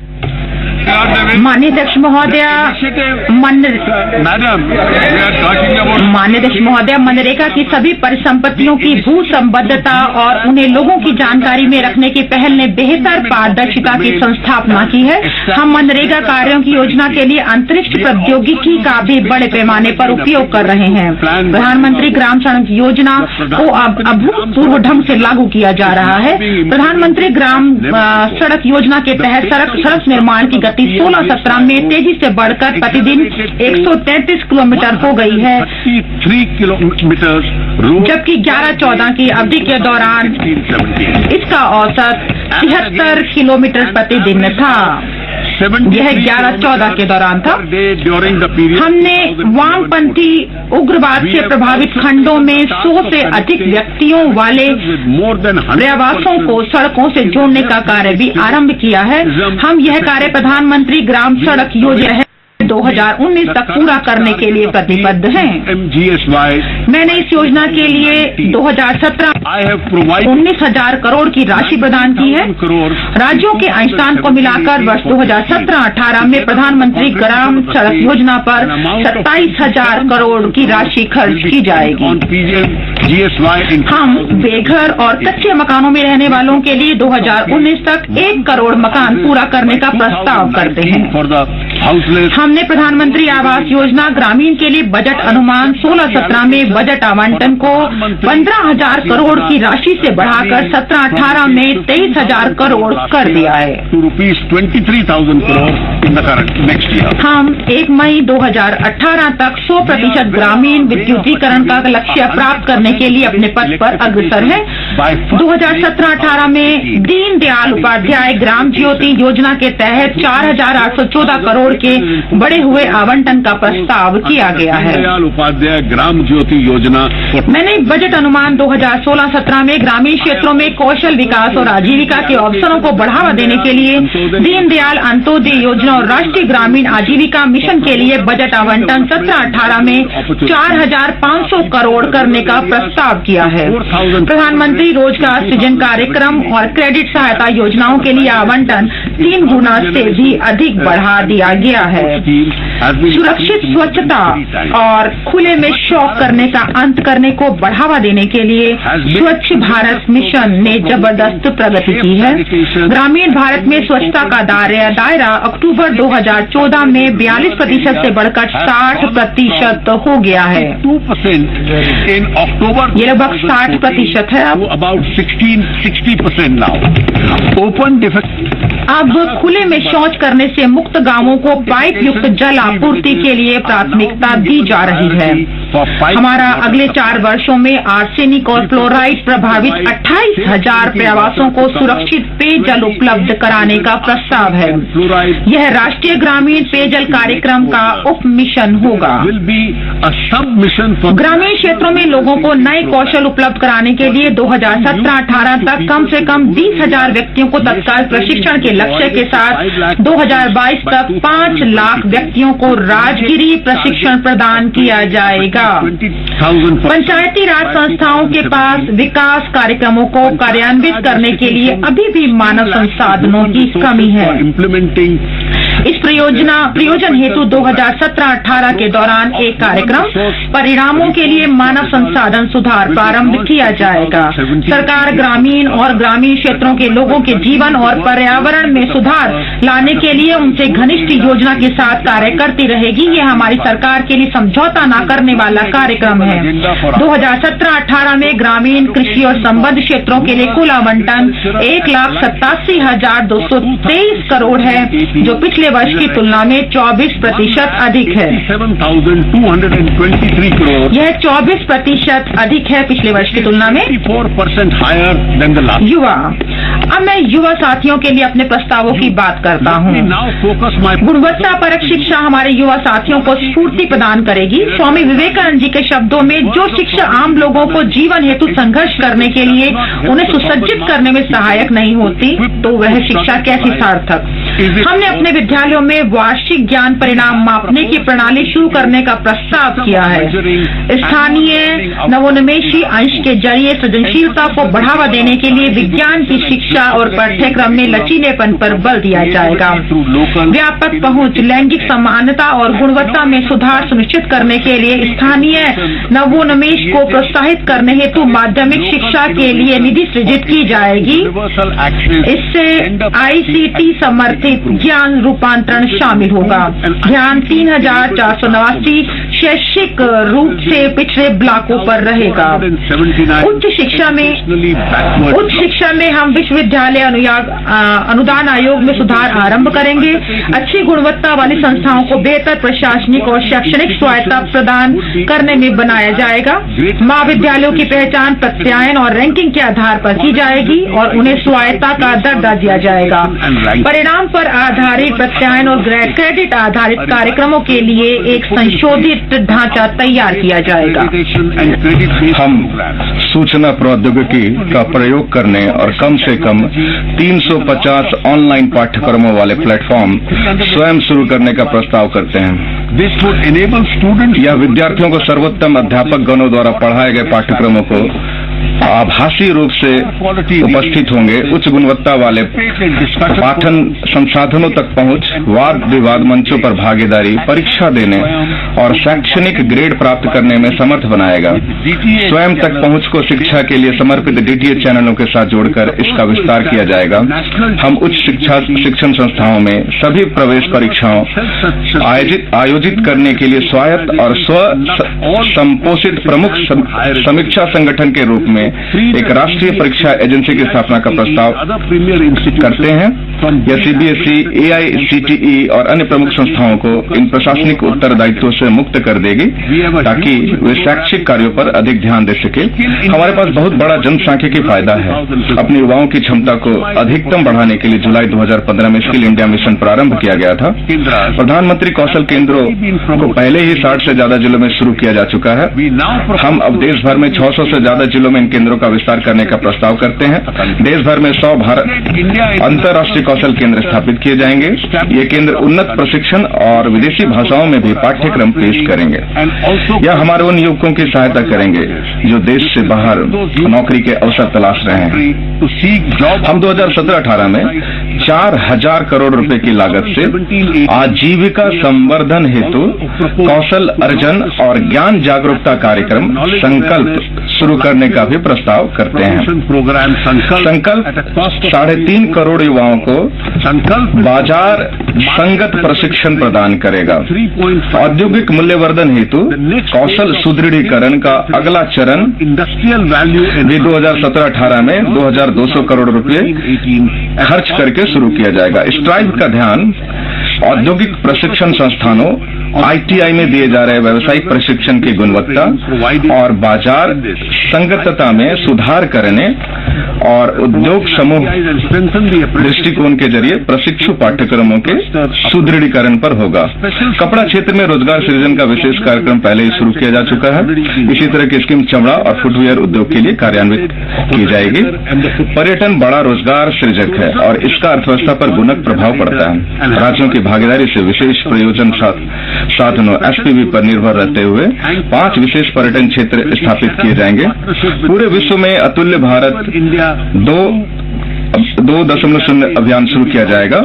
माननीय अध्यक्ष महोदय, Madam, we are talking about. माननीय अध्यक्ष महोदय, मनरेगा की सभी परिसंपत्तियों की भू संबद्धता और उन्हें लोगों की जानकारी में रखने की पहल ने बेहतर पारदर्शिता की संस्थापना की है। हम मनरेगा कार्यों की योजना के लिए अंतरिक्ष प्रौद्योगिकी का भी बड़े पैमाने पर उपयोग कर रहे हैं। प्रधानमंत्री ग्राम सड़क योजना को अब अभूतपूर्व ढंग से लागू किया जा रहा है। प्रधानमंत्री ग्राम सड़क योजना के तहत सड़क निर्माण की गति 16-17 में तेजी से बढ़कर प्रतिदिन 133 किलोमीटर हो गई है, 3 किलोमीटर, जबकि 11-14 की अवधि के दौरान इसका औसत 73 किलोमीटर प्रतिदिन था। यह 11-14 के दौरान था। हमने वामपंथी उग्रवाद से प्रभावित खंडों में 100 से अधिक व्यक्तियों वाले प्रवासों को सड़कों से जोड़ने का कार्य भी आरंभ किया है। हम यह कार्य प्रधानमंत्री ग्राम सड़क योजना 2019 तक पूरा करने के लिए प्रतिबद्ध हैं। मैंने इस योजना के लिए 2017 19,000 करोड़ की राशि प्रदान की है। राज्यों के अंशदान को मिलाकर वर्ष 2017-18 में प्रधानमंत्री ग्राम सड़क योजना पर 27,000 करोड़ की राशि खर्च की जाएगी। हम बेघर और कच्चे मकानों में रहने वालों के लिए 2019 तक 1 करोड़ मकान पूरा करने का प्रस्ताव करते हैं। हमने प्रधानमंत्री आवास योजना ग्रामीण के लिए बजट अनुमान 16-17 में बजट आवंटन को 15,000 करोड़ की राशि से बढ़ाकर 17-18 में 23,000 करोड़ कर दिया है। ₹23,000 crore in the current next year. हम 1 मई 2018 तक 100% ग्रामीण विद्युतीकरण का लक्ष्य प्राप्त करने के लिए अपने पथ पर अग्रसर हैं। 2017-18 में दीनदयाल उपाध्याय ग्राम ज्योति योजना के तहत 4,814 करोड़ के बढ़े हुए आवंटन का प्रस्ताव किया गया है। दीनदयाल उपाध्याय ग्राम ज्योति योजना। मैंने बजट अनुमान 2016-17 में ग्रामीण क्षेत्रों में कौशल विकास और आजीविका के अवसरों को बढ़ावा देने के लिए दीनदयाल अंत्योदय योजना और राष्ट्रीय ग्रामीण आजीविका मिशन के लिए बजट आवंटन 17-18 में 4,500 करोड़ करने का प्रस्ताव किया है। प्रधानमंत्री रोजगार सृजन कार्यक्रम और क्रेडिट सहायता योजनाओं के लिए आवंटन 3 गुना से भी अधिक बढ़ा दिया गया है। सुरक्षित स्वच्छता और खुले में शौच करने का अंत करने को बढ़ावा देने के लिए स्वच्छ भारत मिशन ने जबरदस्त प्रगति की है। ग्रामीण भारत में स्वच्छता का दायरा अक्टूबर 2014 में 42% से बढ़कर 60% हो गया है। 2% in October। ये लगभग 60% है अब। About 60% now। Open अब खुले में शौच करने से मुक्त गांवों को पाइप युक्त जल आपूर्ति के लिए प्राथमिकता दी जा रही है। हमारा अगले 4 वर्षों में आर्सेनिक और फ्लोराइड प्रभावित 28,000 प्रवासों को सुरक्षित पेयजल उपलब्ध कराने का प्रस्ताव है। यह राष्ट्रीय ग्रामीण पेयजल कार्यक्रम का उप मिशन होगा। ग्रामीण क्षेत्रों में लोगों को नए कौशल उपलब्ध कराने के लिए 2017-18 तक कम से कम 20,000 व्यक्तियों को तत्काल प्रशिक्षण के लक्ष्य के साथ 2022 तक 5 लाख व्यक्तियों को राजगिरी प्रशिक्षण प्रदान किया जाएगा। पंचायती राज संस्थाओं के पास विकास कार्यक्रमों को कार्यान्वित करने के लिए अभी भी मानव संसाधनों की कमी है। इस प्रयोजन हेतु 2017-18 के दौरान एक कार्यक्रम परिणामों के लिए मानव संसाधन सुधार प्रारंभ किया जाएगा। सरकार ग्रामीण और ग्रामीण क्षेत्रों के लोगों के जीवन और पर्यावरण में सुधार लाने के लिए उनसे घनिष्ठ योजना के साथ कार्य करती रहेगी। यह हमारी सरकार के लिए समझौता न करने वाला कार्यक्रम है। 2017-18 में ग्रामीण कृषि और संबद्ध क्षेत्रों के लिए कुल आवंटन 1,87,223 करोड़ है, जो पिछले वर्ष की तुलना में 24% अधिक है। 7,223 करोड़। यह 24% अधिक है पिछले वर्ष की तुलना में। 4% हायर देन द लास्ट। युवा, अब मैं युवा साथियों के लिए अपने प्रस्तावों की बात करता हूँ। गुणवत्ता परक शिक्षा हमारे युवा साथियों को स्फूर्ति प्रदान करेगी। स्वामी विवेकानंद जी के शब्दों में, जो शिक्षा आम लोगों को जीवन हेतु संघर्ष करने के लिए उन्हें सुसज्जित करने में सहायक नहीं होती, तो वह शिक्षा कैसी सार्थक। हमने अपने विद्यालयों में वार्षिक ज्ञान परिणाम मापने की प्रणाली शुरू करने का प्रस्ताव किया है। स्थानीय नवोन्मेषी अंश के जरिए सृजनशीलता को बढ़ावा देने के लिए विज्ञान की शिक्षा और पाठ्यक्रम में लचीलेपन पर बल दिया जाएगा। व्यापक पहुंच, लैंगिक समानता और गुणवत्ता में सुधार सुनिश्चित करने के लिए स्थानीय नवोन्मेष को प्रोत्साहित करने हेतु माध्यमिक शिक्षा के लिए निधि सृजित की जाएगी। इससे ICT समर्थित ज्ञान रूपांतरण शामिल होगा। ध्यान 3489 शैक्षिक रूप से पिछड़े ब्लॉकों पर रहेगा। उच्च शिक्षा में हम विश्वविद्यालय अनुदान आयोग में सुधार आरंभ करेंगे। अच्छी गुणवत्ता वाली संस्थाओं को बेहतर प्रशासनिक और शैक्षणिक स्वायत्ता प्रदान करने में बनाया जाएगा। महाविद्यालयों की पहचान प्रत्यायन और रैंकिंग के आधार पर की जाएगी और उन्हें स्वायत्ता का दर्जा दिया जाएगा। परिणाम पर आधारित प्रत्यायन और क्रेडिट आधारित कार्यक्रमों के लिए एक संशोधित ढांचा तैयार किया जाएगा। हम सूचना प्रौद्योगिकी का प्रयोग करने और कम से कम 350 ऑनलाइन पाठ्यक्रमों वाले प्लेटफॉर्म स्वयं शुरू करने का प्रस्ताव करते हैं। यह विद्यार्थियों को सर्वोत्तम अध्यापक गणों द्वारा पढ़ाए गए पाठ्यक्रमों को आभासी रूप से उपस्थित होंगे। उच्च गुणवत्ता वाले पाठन संसाधनों तक पहुंच, वाद विवाद मंचों पर भागीदारी, परीक्षा देने और शैक्षणिक ग्रेड प्राप्त करने में समर्थ बनाएगा। स्वयं तक पहुंच को शिक्षा के लिए समर्पित DTA चैनलों के साथ जोड़कर इसका विस्तार किया जाएगा। हम उच्च शिक्षण संस्थाओं में सभी प्रवेश परीक्षाओं आयोजित करने के लिए स्वायत्त और स्व संपोषित प्रमुख समीक्षा संगठन के रूप में एक राष्ट्रीय परीक्षा एजेंसी की स्थापना का प्रस्ताव करते हैं। यह CBSE, AICTE और अन्य प्रमुख संस्थाओं को इन प्रशासनिक उत्तरदायित्वों से मुक्त कर देगी ताकि वे शैक्षिक कार्यों पर अधिक ध्यान दे सके। हमारे पास बहुत बड़ा जनसांख्यिकी फायदा है। अपने युवाओं की क्षमता को अधिकतम बढ़ाने के लिए जुलाई 2015 में स्किल इंडिया मिशन प्रारंभ किया गया था। प्रधानमंत्री कौशल केंद्रों को पहले ही 60 से ज्यादा जिलों में शुरू किया जा चुका है। हम अब देश भर में 600 से ज्यादा जिलों में इन केंद्रों का विस्तार करने का प्रस्ताव करते हैं। देश भर में 100 अंतर्राष्ट्रीय कौशल केंद्र स्थापित किए जाएंगे। ये केंद्र उन्नत प्रशिक्षण और विदेशी भाषाओं में भी पाठ्यक्रम पेश करेंगे। यह हमारे उन युवकों की सहायता करेंगे जो देश से बाहर नौकरी के अवसर तलाश रहे हैं। हम 2017-18 में 4000 करोड़ रुपए की लागत से आजीविका संवर्धन हेतु कौशल अर्जन और ज्ञान जागरूकता कार्यक्रम संकल्प शुरू करने का भी प्रस्ताव करते हैं। संकल्प 3.5 करोड़ युवाओं को बाजार संगत प्रशिक्षण प्रदान करेगा। औद्योगिक मूल्यवर्धन हेतु कौशल सुदृढ़ीकरण का अगला चरण भी 2017-18 में 2200 करोड़ रुपए खर्च करके शुरू किया जाएगा। स्ट्राइव का ध्यान औद्योगिक प्रशिक्षण संस्थानों ITI में दिए जा रहे व्यावसायिक प्रशिक्षण की गुणवत्ता और बाजार संगतता में सुधार करने और उद्योग समूह दृष्टिकोण के जरिए प्रशिक्षु पाठ्यक्रमों के सुदृढ़ीकरण पर होगा। कपड़ा क्षेत्र में रोजगार सृजन का विशेष कार्यक्रम पहले ही शुरू किया जा चुका है। इसी तरह की स्कीम चमड़ा और फुटवियर उद्योग के लिए कार्यान्वित की जाएगी। पर्यटन बड़ा रोजगार सृजक है और इसका अर्थव्यवस्था पर गुणक प्रभाव पड़ता है। राज्यों की भागीदारी से विशेष प्रयोजन साधनों SPV पर निर्भर रहते हुए 5 विशेष पर्यटन क्षेत्र स्थापित किए जाएंगे। पूरे विश्व में अतुल्य भारत 2.0 अभियान शुरू किया जाएगा।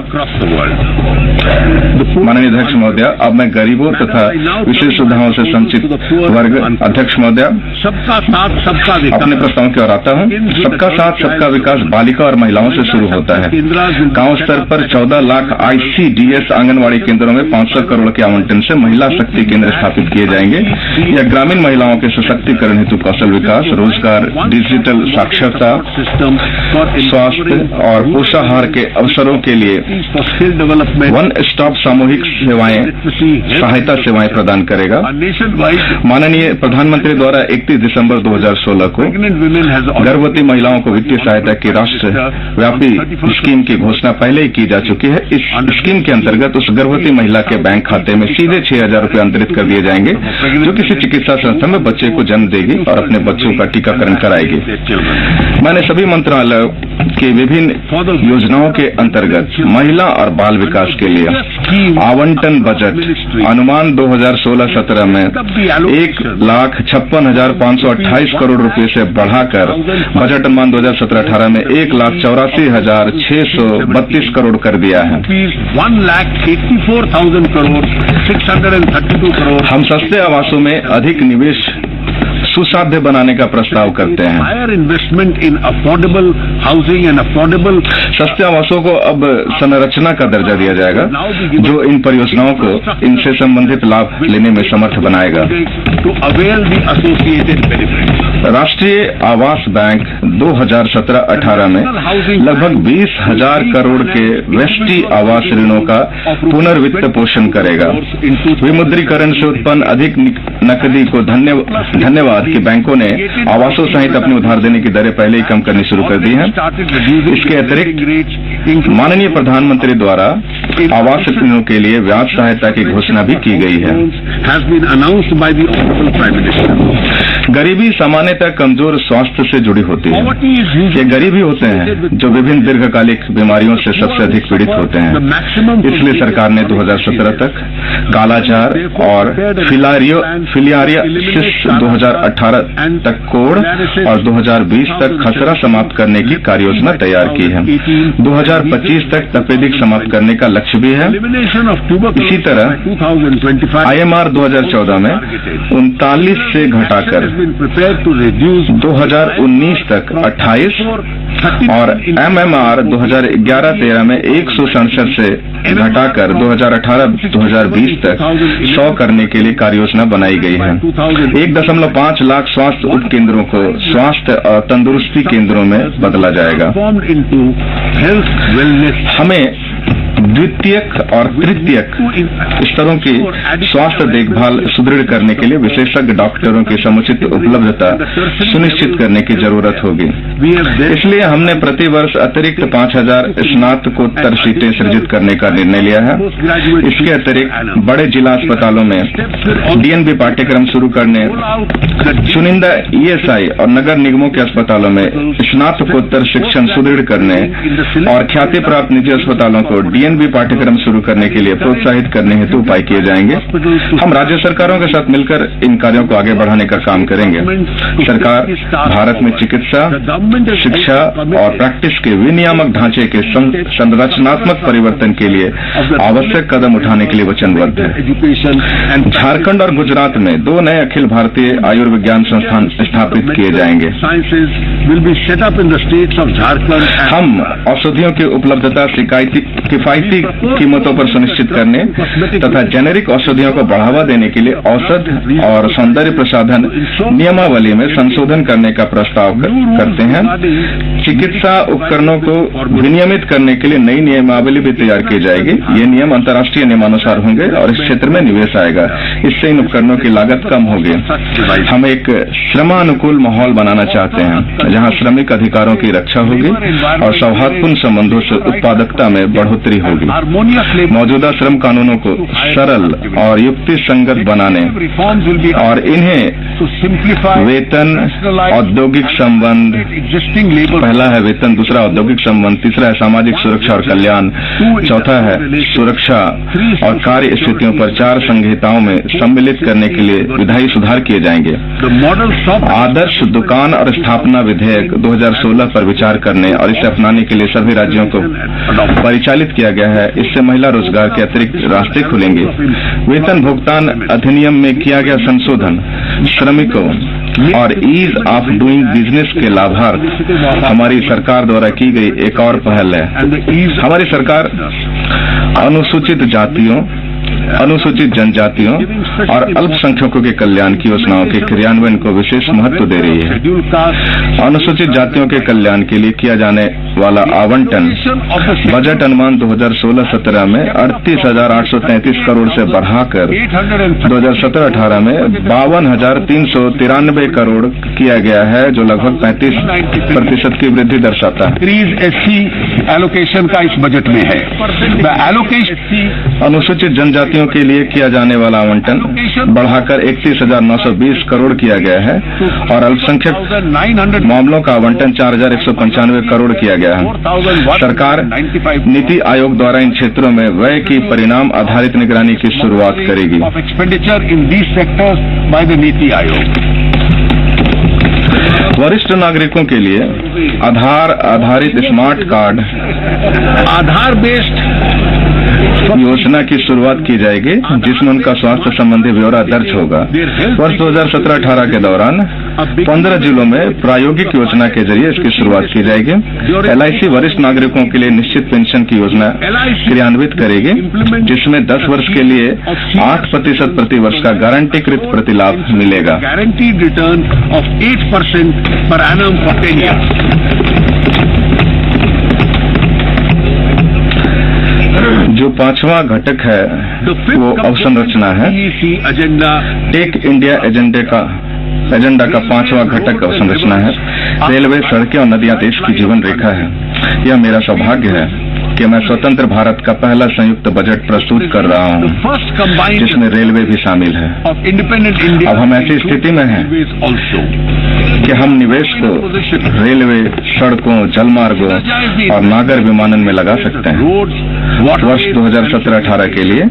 माननीय अध्यक्ष महोदय, अब मैं गरीबों तथा विशेष सुविधाओं से वंचित वर्ग अध्यक्ष महोदय सबका साथ सबका विकास अपने प्रस्ताव की ओर आता हूँ। सबका साथ सबका विकास बालिका और महिलाओं से शुरू होता है। गांव स्तर पर 14 लाख ICDS आंगनवाड़ी केंद्रों में 500 करोड़ के आवंटन से महिला शक्ति केंद्र स्थापित किए जाएंगे। यह ग्रामीण महिलाओं के सशक्तिकरण हेतु कौशल विकास, रोजगार, डिजिटल साक्षरता, स्वास्थ्य और पोषाहार के अवसरों के लिए वन स्टॉप सामूहिक सेवाएं, सहायता सेवाएं प्रदान करेगा। माननीय प्रधानमंत्री द्वारा 31 दिसंबर 2016 को गर्भवती महिलाओं को वित्तीय सहायता की राष्ट्रव्यापी स्कीम की घोषणा पहले ही की जा चुकी है। इस स्कीम के अंतर्गत उस गर्भवती महिला के बैंक खाते में सीधे 6,000 रुपए अंतरित कर दिए जाएंगे जो किसी चिकित्सा संस्था में बच्चे को जन्म देगी और अपने बच्चों का टीकाकरण कराएगी। मैंने सभी मंत्रालयों के विभिन्न योजनाओं के अंतर्गत महिला और बाल विकास के लिए आवंटन बजट अनुमान 2016-17 में 1,56,528 करोड़ रुपए से बढ़ाकर बजट अनुमान 2017-18 में 1,84,632 करोड़ कर दिया है। 1,84,632 करोड़। हम सस्ते आवासों में अधिक निवेश सुसाध्य बनाने का प्रस्ताव करते हैं। Higher investment in affordable housing and affordable. सस्ते आवासों को अब संरचना का दर्जा दिया जाएगा, जो इन परियोजनाओं को इनसे संबंधित लाभ लेने में समर्थ बनाएगा। To avail the associated benefits. राष्ट्रीय आवास बैंक 2017-18 में लगभग 20,000 करोड़ के व्यष्टि आवास ऋणों का पुनर्वित्त पोषण करेगा। विमुद्रीकरण से उत्पन्न अधिक नकदी को धन्यवाद कि बैंकों ने आवासों सहित अपने उधार देने की दरें पहले ही कम करनी शुरू कर दी हैं। इसके अतिरिक्त माननीय प्रधानमंत्री द्वारा आवास ऋणों के लिए ब्याज सहायता की घोषणा भी की गई है। गरीबी सामान्यतः कमजोर स्वास्थ्य से जुड़ी होती है। ये गरीब ही होते हैं जो विभिन्न दीर्घकालिक बीमारियों से सबसे अधिक पीड़ित होते हैं। इसलिए सरकार ने 2017 तक कालाजार और फिलियारियासिस 2018 तक कोढ़ और 2020 तक खसरा समाप्त करने की कार्ययोजना तैयार की है। 2025 तक तपेदिक समाप्त करने का लक्ष्य भी है। इसी तरह IMR 2014 में 39 से घटाकर 2019 तक 28 और MMR 2011-13 में 167 से घटाकर 2018-2020 तक 100 करने के लिए कार्ययोजना बनाई गई है। 1.5 लाख स्वास्थ्य उपकेंद्रों को स्वास्थ्य और तंदुरुस्ती केंद्रों में बदला जाएगा। हमें द्वितीयक और तृतीयक स्तरों की स्वास्थ्य देखभाल सुदृढ़ करने के लिए विशेषज्ञ डॉक्टरों की समुचित उपलब्धता सुनिश्चित करने की जरूरत होगी। इसलिए हमने प्रतिवर्ष अतिरिक्त 5,000 स्नातकोत्तर सीटें सृजित करने का निर्णय लिया है। इसके अतिरिक्त बड़े जिला अस्पतालों में DNB पाठ्यक्रम शुरू करने, चुनिंदा ESI और नगर निगमों के अस्पतालों में स्नातकोत्तर शिक्षण सुदृढ़ करने और ख्याति प्राप्त निजी अस्पतालों को DNB पाठ्यक्रम शुरू करने के लिए प्रोत्साहित करने हेतु उपाय किए जाएंगे। हम राज्य सरकारों के साथ मिलकर इन कार्यों को आगे बढ़ाने का काम करेंगे। सरकार भारत में चिकित्सा, शिक्षा और प्रैक्टिस के विनियामक ढांचे के संरचनात्मक परिवर्तन के लिए आवश्यक कदम उठाने के लिए वचनबद्ध है। झारखंड और गुजरात में 2 नए अखिल भारतीय आयुर्विज्ञान संस्थान स्थापित किए जाएंगे। हम औषधियों की उपलब्धता किफायती कीमतों पर सुनिश्चित करने तथा जेनेरिक औषधियों को बढ़ावा देने के लिए औषध और सौंदर्य प्रसाधन नियमावली में संशोधन करने का प्रस्ताव करते हैं। चिकित्सा उपकरणों को विनियमित करने के लिए नई नियमावली भी तैयार की जाएगी। ये नियम अंतर्राष्ट्रीय नियमानुसार होंगे और इस क्षेत्र में निवेश आएगा। इससे इन उपकरणों की लागत कम होगी। हम एक श्रमानुकूल माहौल बनाना चाहते हैं जहां श्रमिक अधिकारों की रक्षा होगी और सौहार्दपूर्ण संबंधों से उत्पादकता में बढ़ोतरी होगी। मौजूदा श्रम कानूनों को सरल और युक्ति संगत बनाने और इन्हें वेतन, औद्योगिक संबंध, पहला है वेतन, दूसरा औद्योगिक संबंध, तीसरा है सामाजिक सुरक्षा और कल्याण, चौथा है सुरक्षा और कार्य स्थितियों पर 4 संहिताओं में सम्मिलित करने के लिए विधायी सुधार किए जाएंगे। आदर्श दुकान और स्थापना विधेयक 2016 पर विचार करने और इसे अपनाने के लिए सभी राज्यों को परिचालित किया गया है। इससे महिला रोजगार के अतिरिक्त रास्ते खुलेंगे। वेतन भुगतान अधिनियम में किया गया संशोधन श्रमिकों और ईज ऑफ डूइंग बिजनेस के लाभार्थ हमारी सरकार द्वारा की गई एक और पहल है। हमारी सरकार अनुसूचित जातियों, अनुसूचित जनजातियों और अल्पसंख्यकों के कल्याण की योजनाओं के क्रियान्वयन को विशेष महत्व दे रही है। अनुसूचित जातियों के कल्याण के लिए किया जाने वाला आवंटन बजट अनुमान 2016-17 में 38,833 करोड़ से बढ़ाकर 2017-18 में 52,393 करोड़ किया गया है, जो लगभग 35% की वृद्धि दर्शाता है। SC एलोकेशन का इस बजट में है। अनुसूचित जनजातियों नीतियों के लिए किया जाने वाला आवंटन बढ़ाकर 31,920 करोड़ किया गया है और अल्पसंख्यक मामलों का आवंटन 4,195 करोड़ किया गया है। सरकार नीति आयोग द्वारा इन क्षेत्रों में व्यय की परिणाम आधारित निगरानी की शुरुआत करेगी। वरिष्ठ नागरिकों के लिए आधार आधारित स्मार्ट कार्ड आधार बेस्ड योजना की शुरुआत की जाएगी, जिसमें उनका स्वास्थ्य संबंधी ब्यौरा दर्ज होगा। वर्ष 2017-18 के दौरान 15 जिलों में प्रायोगिक योजना के जरिए इसकी शुरुआत की जाएगी। LIC वरिष्ठ नागरिकों के लिए निश्चित पेंशन की योजना क्रियान्वित करेगी, जिसमें 10 वर्ष के लिए 8% प्रति वर्ष का गारंटीकृत प्रतिलाभ मिलेगा। guaranteed return of 8% per annum for 10 years. जो पांचवा घटक है वो अवसंरचना है। टेक इंडिया एजेंडा का पांचवा घटक अवसंरचना है। रेलवे, सड़कें और नदियां देश की जीवन रेखा है। यह मेरा सौभाग्य है कि मैं स्वतंत्र भारत का पहला संयुक्त बजट प्रस्तुत कर रहा हूं, जिसमें रेलवे भी शामिल है। अब हम ऐसी स्थिति में हैं कि हम निवेश को रेलवे, सड़कों, जलमार्गों और नागर विमानन में लगा सकते हैं। वर्ष 2017-18 के लिए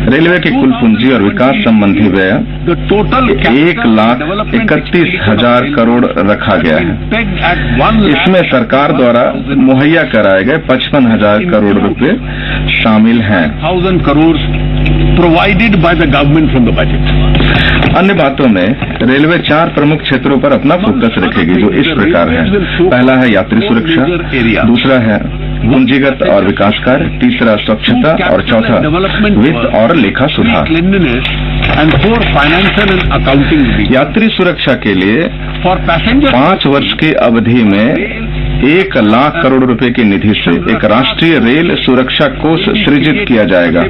रेलवे की कुल पूंजी और विकास संबंधी व्यय 1,31,000 करोड़ रखा गया है। इसमें सरकार द्वारा मुहैया कराए गए 55,000 करोड़ रुपए शामिल हैं। 1,000 crore provided by the government from the budget. अन्य बातों में रेलवे 4 प्रमुख क्षेत्रों पर अपना फोकस रखेगी, जो इस प्रकार है। पहला है यात्री सुरक्षा, दूसरा है पूंजीगत और विकास कार्य, तीसरा स्वच्छता और चौथा वित्त और लेखा सुधार। यात्री सुरक्षा के लिए 5 वर्ष की अवधि में 1 लाख करोड़ रुपए की निधि से एक राष्ट्रीय रेल सुरक्षा कोष सृजित किया जाएगा।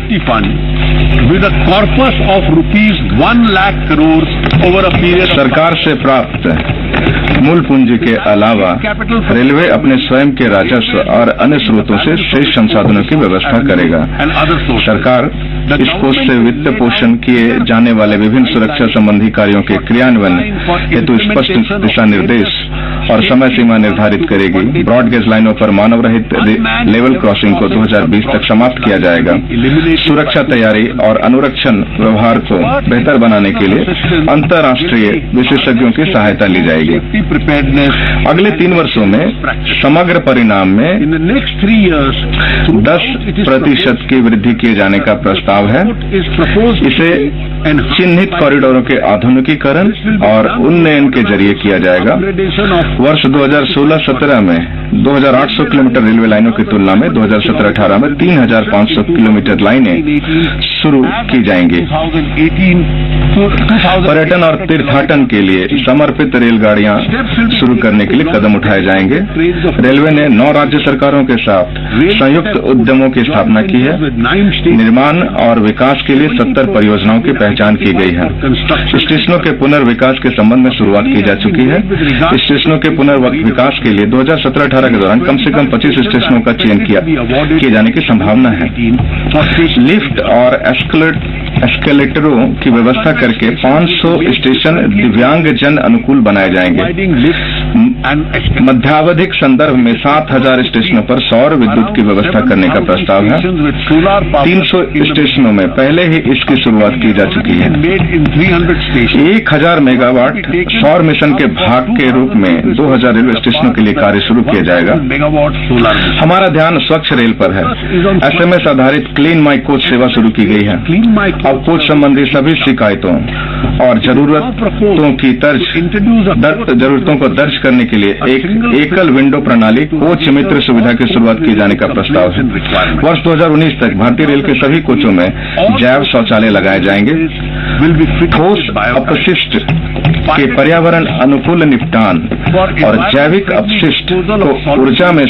With a corpus of rupees 1 lakh crore over a period. सरकार से प्राप्त मूल पूंजी के अलावा रेलवे अपने स्वयं के राजस्व और अन्य स्रोतों से शेष संसाधनों की व्यवस्था करेगा। सरकार इस कोष से वित्त पोषण किए जाने वाले विभिन्न सुरक्षा संबंधी कार्यों के क्रियान्वयन हेतु स्पष्ट दिशा निर्देश और समय सीमा निर्धारित करेगी। ब्रॉडगेज लाइनों पर मानव रहित लेवल क्रॉसिंग को 2020 तक समाप्त किया जाएगा। सुरक्षा तैयारी और अनुरक्षण व्यवहार को बेहतर बनाने के लिए अंतर्राष्ट्रीय विशेषज्ञों की सहायता ली जाएगी। अगले 3 वर्षों में समग्र परिणाम में 10% की वृद्धि किए जाने का प्रस्ताव है। इसे चिन्हित कॉरिडोरों के आधुनिकीकरण और उन्नयन के जरिए किया जाएगा। वर्ष 2016-17 में 2,800 किलोमीटर रेलवे लाइनों की तुलना में 2017-18 में 3,500 किलोमीटर लाइनें शुरू की जाएंगी। पर्यटन और तीर्थाटन के लिए समर्पित रेलगाड़ियां शुरू करने के लिए कदम उठाए जाएंगे। रेलवे ने 9 राज्य सरकारों के साथ संयुक्त उद्यमों की स्थापना की है। निर्माण और विकास के लिए 70 परियोजनाओं की पहचान की गई है। स्टेशनों के पुनर्विकास के संबंध में शुरुआत की जा चुकी है। स्टेशनों के पुनर्विकास के लिए 2017-18 के दौरान कम से कम 25 स्टेशनों का चयन किए जाने की संभावना है। लिफ्ट और एस्केलेटरों की व्यवस्था करके 500 स्टेशन दिव्यांग जन अनुकूल बनाए जाएंगे। मध्यावधिक संदर्भ में 7,000 स्टेशनों पर सौर विद्युत की व्यवस्था करने का प्रस्ताव है। 300 स्टेशनों में पहले ही इसकी शुरुआत की जा चुकी है। 1,000 मेगावाट सौर मिशन के भाग के रूप में 2,000 रेलवे स्टेशनों के लिए कार्य शुरू किया जाएगा। हमारा ध्यान स्वच्छ रेल पर है। SMS आधारित क्लीन माई कोच सेवा शुरू की गई है। अब कोच संबंधी सभी शिकायतों और जरूरतों को दर्ज करने के लिए एक एकल विंडो प्रणाली कोच मित्र सुविधा की शुरुआत किए जाने का प्रस्ताव है। वर्ष 2019 तक भारतीय रेल के सभी कोचों में जैव शौचालय लगाए जाएंगे। ठोस अपशिष्ट के पर्यावरण अनुकूल निपटान और जैविक अपशिष्ट को ऊर्जा में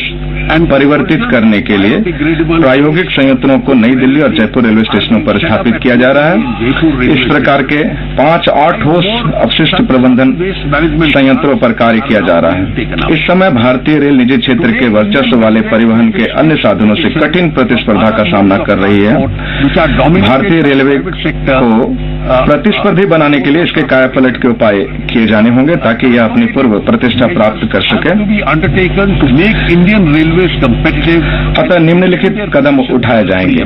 परिवर्तित करने के लिए प्रायोगिक संयंत्रों को नई दिल्ली और जयपुर रेलवे स्टेशनों पर स्थापित किया जा रहा है। इस प्रकार के 5 और ठोस अपशिष्ट प्रबंधन संयंत्रों पर कार्य किया जा रहा है। इस समय भारतीय रेल निजी क्षेत्र के वर्चस्व वाले परिवहन के अन्य साधनों से कठिन प्रतिस्पर्धा का सामना कर रही है। भारतीय रेलवे को प्रतिस्पर्धी बनाने के लिए इसके कायापलट के उपाय किए जाने होंगे ताकि यह अपनी पूर्व प्रतिष्ठा प्राप्त कर सके। अतः निम्नलिखित कदम उठाए जाएंगे।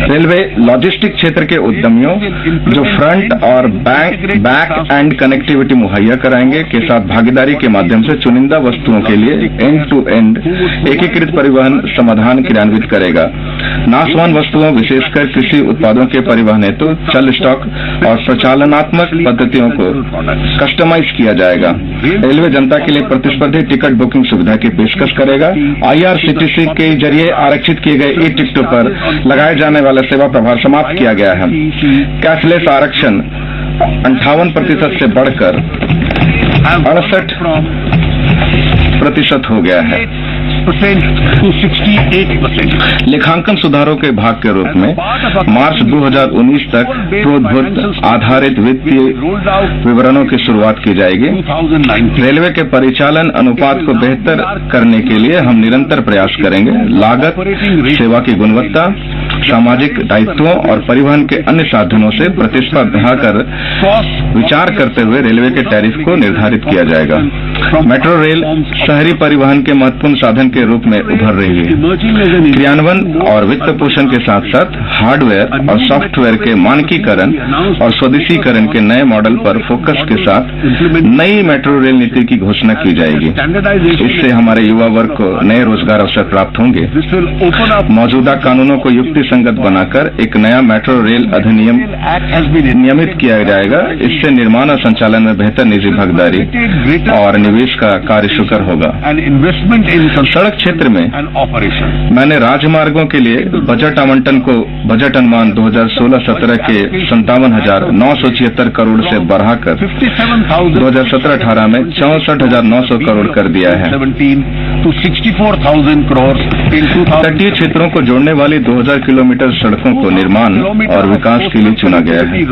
रेलवे लॉजिस्टिक क्षेत्र के उद्यमियों जो फ्रंट और बैक एंड कनेक्टिविटी मुहैया कराएंगे के साथ भागीदारी के माध्यम से चुनिंदा वस्तुओं के लिए एंड टू एंड एकीकृत परिवहन समाधान क्रियान्वित करेगा। नाशवान वस्तुओं विशेषकर कृषि उत्पादों के परिवहन हेतु चल स्टॉक और प्रचालनात्मक पद्धतियों को कस्टमाइज किया जाएगा। रेलवे जनता के लिए प्रतिस्पर्धी टिकट बुकिंग सुविधा की पेशकश करेगा। IRCTC के जरिए आरक्षित किए गए ई टिकटों पर लगाए जाने वाला सेवा प्रभार समाप्त किया गया है। कैशलेस आरक्षण 58% से बढ़कर 68% हो गया है। लेखांकन सुधारों के भाग के रूप में मार्च 2019 तक प्रोद्भूत आधारित वित्तीय विवरणों की शुरुआत की जाएगी। रेलवे के परिचालन अनुपात को बेहतर करने के लिए हम निरंतर प्रयास करेंगे। लागत, सेवा की गुणवत्ता, सामाजिक दायित्वों और परिवहन के अन्य साधनों से प्रतिस्पर्धा कर विचार करते हुए रेलवे के टैरिफ को निर्धारित किया जाएगा। मेट्रो रेल शहरी परिवहन के महत्वपूर्ण साधन के रूप में उभर रही है। क्रियान्वयन और वित्त पोषण के साथ साथ हार्डवेयर और सॉफ्टवेयर के मानकीकरण और स्वदेशीकरण के नए मॉडल पर फोकस के साथ नई मेट्रो रेल नीति की घोषणा की जाएगी। इससे हमारे युवा वर्ग को नए रोजगार अवसर प्राप्त होंगे। मौजूदा कानूनों को युक्ति संगत बनाकर एक नया मेट्रो रेल अधिनियम नियमित किया जाएगा। इससे निर्माण और संचालन में बेहतर निजी भागीदारी और निवेश का कार्य सुकर होगा। सड़क क्षेत्र में मैंने राजमार्गों के लिए बजट आवंटन को बजट अनुमान 2016-17 के 57,976 करोड़ से बढ़ाकर 2017-18 में 64,900 करोड़ कर दिया है। तटीय क्षेत्रों को जोड़ने वाली 2000 किलोमीटर सड़कों को निर्माण और विकास के लिए चुना गया है।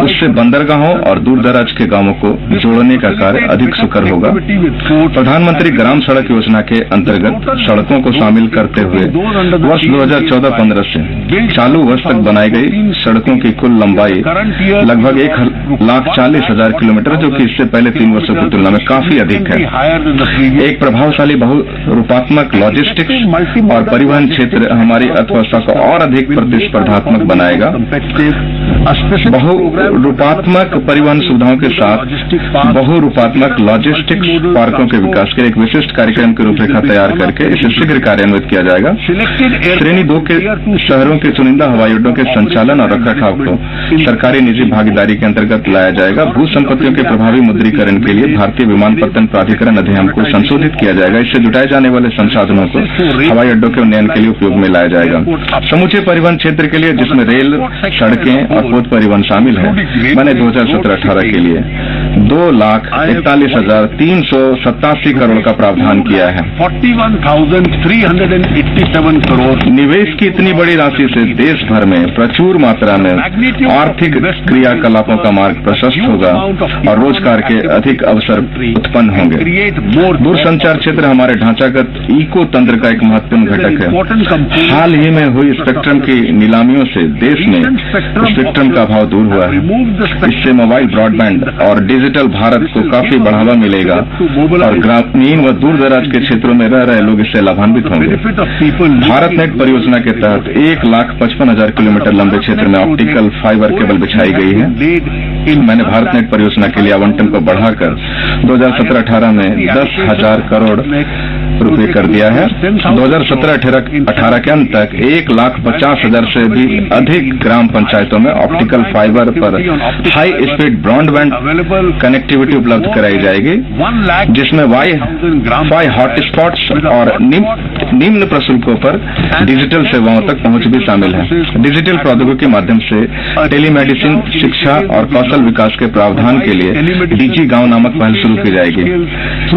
उससे बंदरगाहों और दूर दराज के गांवों को जोड़ने का कार्य अधिक सुकर होगा। प्रधानमंत्री ग्राम सड़क योजना के अंतर्गत सड़कों को शामिल करते हुए वर्ष 2014-15 से चालू वर्ष तक बनाई गई सड़कों की कुल लंबाई लगभग 1,40,000 किलोमीटर, जो कि इससे पहले 3 वर्षों की तुलना में काफी अधिक है। एक प्रभावशाली बहुरूपात्मक लॉजिस्टिक्स और परिवहन क्षेत्र हमारी अर्थव्यवस्था को और अधिक प्रतिस्पर्धात्मक बनाएगा। बहुरूपात्मक परिवहन सुविधाओं के साथ बहुरूपात्मक लॉजिस्टिक्स पार्कों के विकास के एक विशिष्ट कार्यक्रम की रूपरेखा तैयार करके इसे शीघ्र कार्यान्वित किया जाएगा। श्रेणी 2 के शहरों के चुनिंदा हवाई अड्डों के संचालन और रखरखाव को सरकारी निजी भागीदारी के अंतर्गत लाया जाएगा। भू संपत्तियों के प्रभावी मुद्रीकरण के लिए भारतीय विमानपत्तन प्राधिकरण अधिनियम को संशोधित किया जाएगा। इससे जुटाए जाने वाले संसाधनों को हवाई अड्डों के उन्नयन के लिए उपयोग में लाया जाएगा। समूचे परिवहन क्षेत्र के लिए, जिसमें रेल, सड़कें और पोत परिवहन शामिल है, मैंने 2017-18 के लिए 2,41,387 करोड़ का प्रावधान किया है। 41,387 करोड़ निवेश की इतनी बड़ी राशि से देश भर में प्रचुर मात्रा में आर्थिक क्रियाकलापों का मार्ग प्रशस्त होगा और रोजगार के अधिक अवसर उत्पन्न होंगे। दूरसंचार क्षेत्र हमारे ढांचागत इको तंत्र का एक महत्वपूर्ण घटक है। हाल ही में हुई स्पेक्ट्रम की नीलामियों से देश में स्पेक्ट्रम का अभाव दूर हुआ है। इससे मोबाइल ब्रॉडबैंड और डिजिटल भारत को काफी बढ़ावा मिलेगा और ग्रामीण व दूर दराज के क्षेत्रों में रह रहे लोग इससे लाभान्वित होंगे। भारत नेट परियोजना के तहत 1,55,000 किलोमीटर लंबे क्षेत्र में ऑप्टिकल फाइबर केबल बिछाई गई है। मैंने भारत नेट परियोजना के लिए आवंटन को बढ़ाकर 2017-18 में 10,000 करोड़ रुपए कर दिया है। 2017-18 के अंत तक 1,50,000 से भी अधिक ग्राम पंचायतों में ऑप्टिकल फाइबर पर हाई स्पीड ब्रॉडबैंड कनेक्टिविटी उपलब्ध कराई जाएगी, जिसमें वाई हॉटस्पॉट्स और निम्न प्रशुल्कों पर डिजिटल सेवाओं तक पहुंच भी शामिल है। डिजिटल प्रौद्योगिकी के माध्यम से टेलीमेडिसिन, शिक्षा और कौशल विकास के प्रावधान के लिए डीजी गांव नामक पहल शुरू की जाएगी।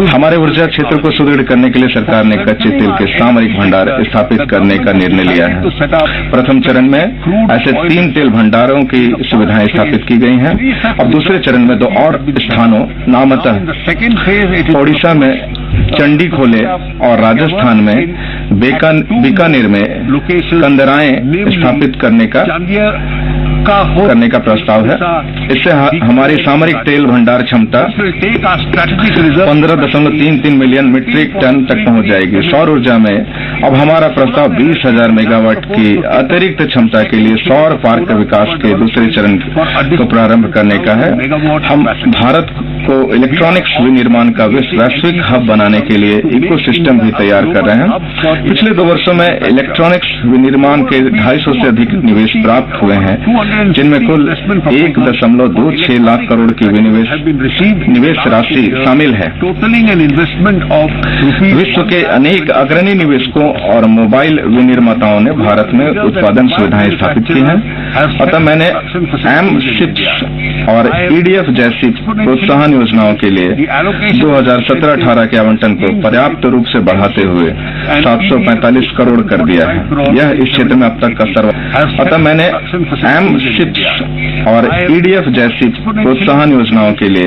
हमारे ऊर्जा क्षेत्र को सुदृढ़ करने के लिए सरकार ने कच्चे तेल के सामरिक भंडार स्थापित करने का निर्णय लिया है। प्रथम चरण में ऐसे 3 तेल भंडारों की सुविधाएं स्थापित की गई हैं। अब दूसरे चरण में 2 और स्थानों नामतः ओडिशा में चंडीखोले और राजस्थान में बीकानेर में कंदराएं स्थापित करने का प्रस्ताव है। इससे हमारी सामरिक तेल भंडार क्षमता 15.33 मिलियन मीट्रिक टन तक पहुंच जाएगी। सौर ऊर्जा में अब हमारा प्रस्ताव 20,000 मेगावाट की अतिरिक्त क्षमता के लिए सौर पार्क के विकास के दूसरे चरण को प्रारंभ करने का है। हम भारत को इलेक्ट्रॉनिक्स विनिर्माण का वैश्विक हब बनाने के लिए इकोसिस्टम भी तैयार कर रहे हैं। पिछले 2 वर्षों में इलेक्ट्रॉनिक्स विनिर्माण के 250 से अधिक निवेश प्राप्त हुए हैं, जिनमें कुल 1.26 लाख करोड़ की निवेश राशि शामिल है। विश्व के अनेक अग्रणी निवेशकों और मोबाइल विनिर्माताओं ने भारत में उत्पादन सुविधाएं स्थापित की हैं। अतः मैंने M6 और EDF जैसी प्रोत्साहन योजनाओं के लिए 2017-18 के आवंटन को पर्याप्त रूप से बढ़ाते हुए 745 करोड़ कर दिया है। यह इस क्षेत्र में अब तक का अतः मैंने M6 और EDF जैसी प्रोत्साहन योजनाओं के लिए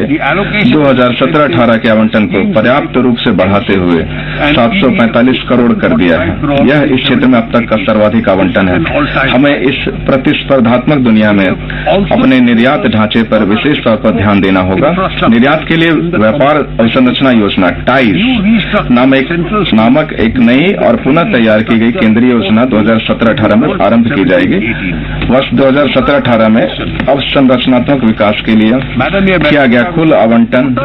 2017-18 के आवंटन को पर्याप्त रूप से बढ़ाते हुए 745 करोड़ कर दिया है। यह इस क्षेत्र में अब तक का सर्वाधिक आवंटन है। हमें इस प्रतिस्पर्धात्मक दुनिया में अपने निर्यात ढांचे पर विशेष तौर पर ध्यान देना होगा। निर्यात के लिए व्यापार अवसंरचना योजना टाइज नामक एक नई और पुनः तैयार की गई केंद्रीय योजना 2017-18 में आरंभ की जाएगी। वर्ष 2017-18 में अवसंरचनात्मक विकास के लिए किया गया कुल आवंटन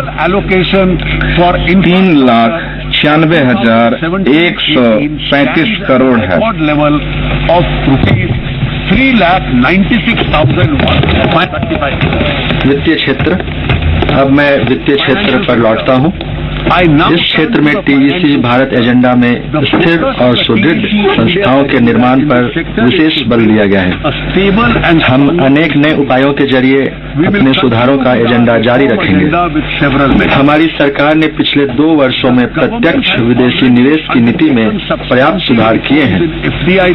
3,96,135 करोड़ है। 3,96,135। वित्तीय क्षेत्र। अब मैं वित्तीय क्षेत्र पर लौटता हूँ। इस क्षेत्र में TEC भारत एजेंडा में स्थिर और सुदृढ़ संस्थाओं के निर्माण पर विशेष बल दिया गया है। हम अनेक नए उपायों के जरिए अपने सुधारों का एजेंडा जारी रखेंगे। हमारी सरकार ने पिछले 2 वर्षों में प्रत्यक्ष विदेशी निवेश की नीति में पर्याप्त सुधार किए हैं।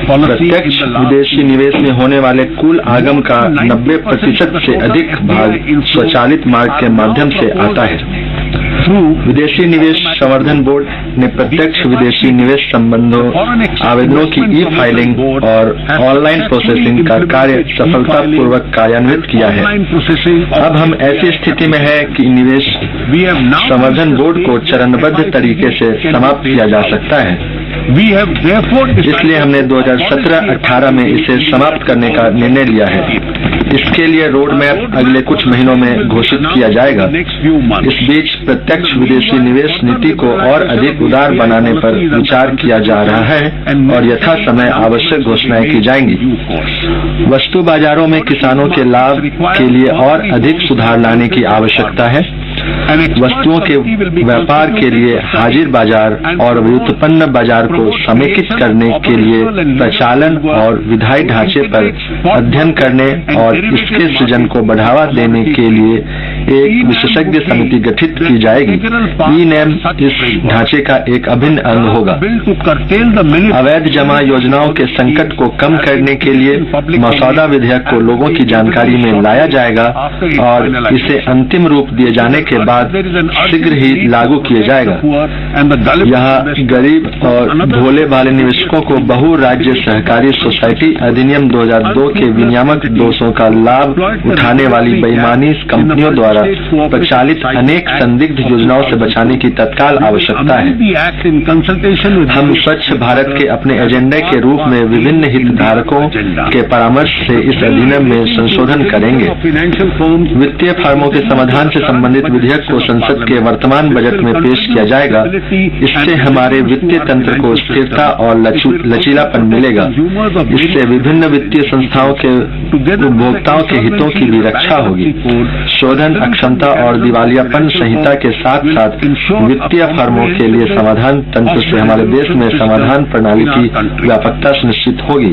प्रत्यक्ष विदेशी निवेश में होने वाले कुल आगम का 90% से अधिक भाग स्वचालित मार्ग के माध्यम से आता है। विदेशी निवेश संवर्धन बोर्ड ने प्रत्यक्ष विदेशी निवेश संबंधों आवेदनों की ई-फाइलिंग और ऑनलाइन प्रोसेसिंग का कार्य सफलतापूर्वक कार्यान्वित किया है। अब हम ऐसी स्थिति में है कि निवेश संवर्धन बोर्ड को चरणबद्ध तरीके से समाप्त किया जा सकता है। इसलिए हमने 2017-18 में इसे समाप्त करने का निर्णय लिया है। इसके लिए रोड मैप अगले कुछ महीनों में घोषित किया जाएगा। इस बीच प्रत्यक्ष विदेशी निवेश नीति को और अधिक उदार बनाने पर विचार किया जा रहा है और यथा समय आवश्यक घोषणाएं की जाएंगी। वस्तु बाजारों में किसानों के लाभ के लिए और अधिक सुधार लाने की आवश्यकता है। वस्तुओं के व्यापार के लिए हाजिर बाजार और व्युत्पन्न बाजार को समेकित करने के लिए प्रचालन और विधायी ढांचे पर अध्ययन करने और इसके सृजन को बढ़ावा देने के लिए एक विशेषज्ञ समिति गठित की जाएगी। ई-नैम इस ढांचे का एक अभिन्न अंग होगा। अवैध जमा योजनाओं के संकट को कम करने के लिए मसौदा विधेयक को लोगों की जानकारी में लाया जाएगा और इसे अंतिम रूप दिए जाने के बाद शीघ्र ही लागू किया जाएगा। यहाँ गरीब और भोले भाले निवेशकों को बहु राज्य सहकारी सोसाइटी अधिनियम 2002 के विनियामक दोषों का लाभ उठाने वाली बेईमानी कंपनियों द्वारा प्रचालित अनेक संदिग्ध योजनाओं से बचाने की तत्काल आवश्यकता है। हम स्वच्छ भारत के अपने एजेंडे के रूप में विभिन्न हितधारकों के परामर्श से इस अधिनियम में संशोधन करेंगे। वित्तीय फर्मों के समाधान से संबंधित विधेयक को संसद के वर्तमान बजट में पेश किया जाएगा। इससे हमारे वित्तीय तंत्र को स्थिरता और लचीलापन मिलेगा। इससे विभिन्न वित्तीय संस्थाओं के उपभोक्ताओं के हितों की भी रक्षा होगी। शोधन अक्षमता और दिवालियापन संहिता के साथ साथ वित्तीय फर्मों के लिए समाधान तंत्र से हमारे देश में समाधान प्रणाली की व्यापकता सुनिश्चित होगी।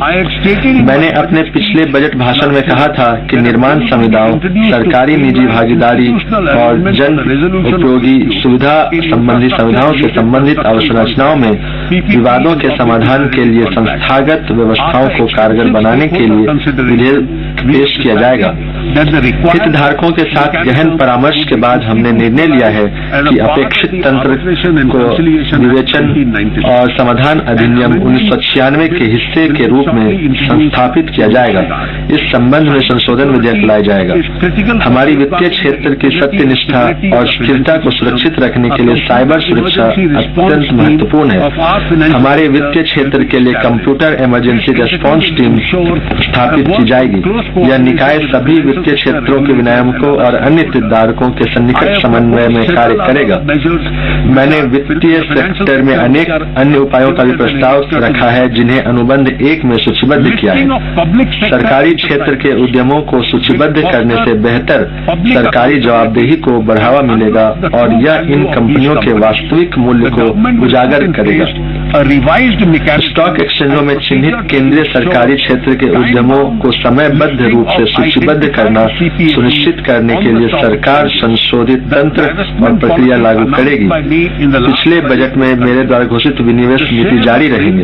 मैंने अपने पिछले बजट भाषण में कहा था कि निर्माण समुदायों, सरकारी निजी भागीदारी और जन उपयोगी सुविधा संबंधी सुविधाओं से संबंधित अवसंरचनाओं में विवादों के समाधान के लिए संस्थागत व्यवस्थाओं को कारगर बनाने के लिए विधेयक पेश किया जाएगा। हितधारकों के साथ गहन परामर्श के बाद हमने निर्णय लिया है कि अपेक्षित तंत्र को विवेचन और समाधान अधिनियम 1996 के हिस्से के रूप में संस्थापित किया जाएगा। इस संबंध में संशोधन विधेयक लाया जाएगा। हमारी वित्तीय क्षेत्र की सत्यनिष्ठा और स्थिरता को सुरक्षित रखने के लिए साइबर सुरक्षा अत्यंत महत्वपूर्ण है। हमारे वित्तीय क्षेत्र के लिए कंप्यूटर इमरजेंसी रेस्पॉन्स टीम स्थापित की जाएगी। यह निकाय सभी वित्तीय क्षेत्रों के विनियामकों और अन्य हितधारकों के सन्निकट समन्वय में कार्य करेगा। मैंने वित्तीय सेक्टर में अनेक अन्य उपायों का भी प्रस्ताव रखा है जिन्हें अनुबंध 1 में सूचीबद्ध किया है। सरकारी क्षेत्र के उद्यमों को सूचीबद्ध करने से बेहतर सरकारी जवाबदेही को बढ़ावा मिलेगा और यह इन कंपनियों के वास्तविक मूल्य को उजागर करेगा। स्टॉक एक्सचेंजों में चिन्हित केंद्रीय सरकारी क्षेत्र के उद्यमों को समयबद्ध रूप से सूचीबद्ध करना सुनिश्चित करने के लिए सरकार संशोधित तंत्र और प्रक्रिया लागू करेगी। पिछले बजट में मेरे द्वारा घोषित विनिवेश नीति जारी रहेंगे।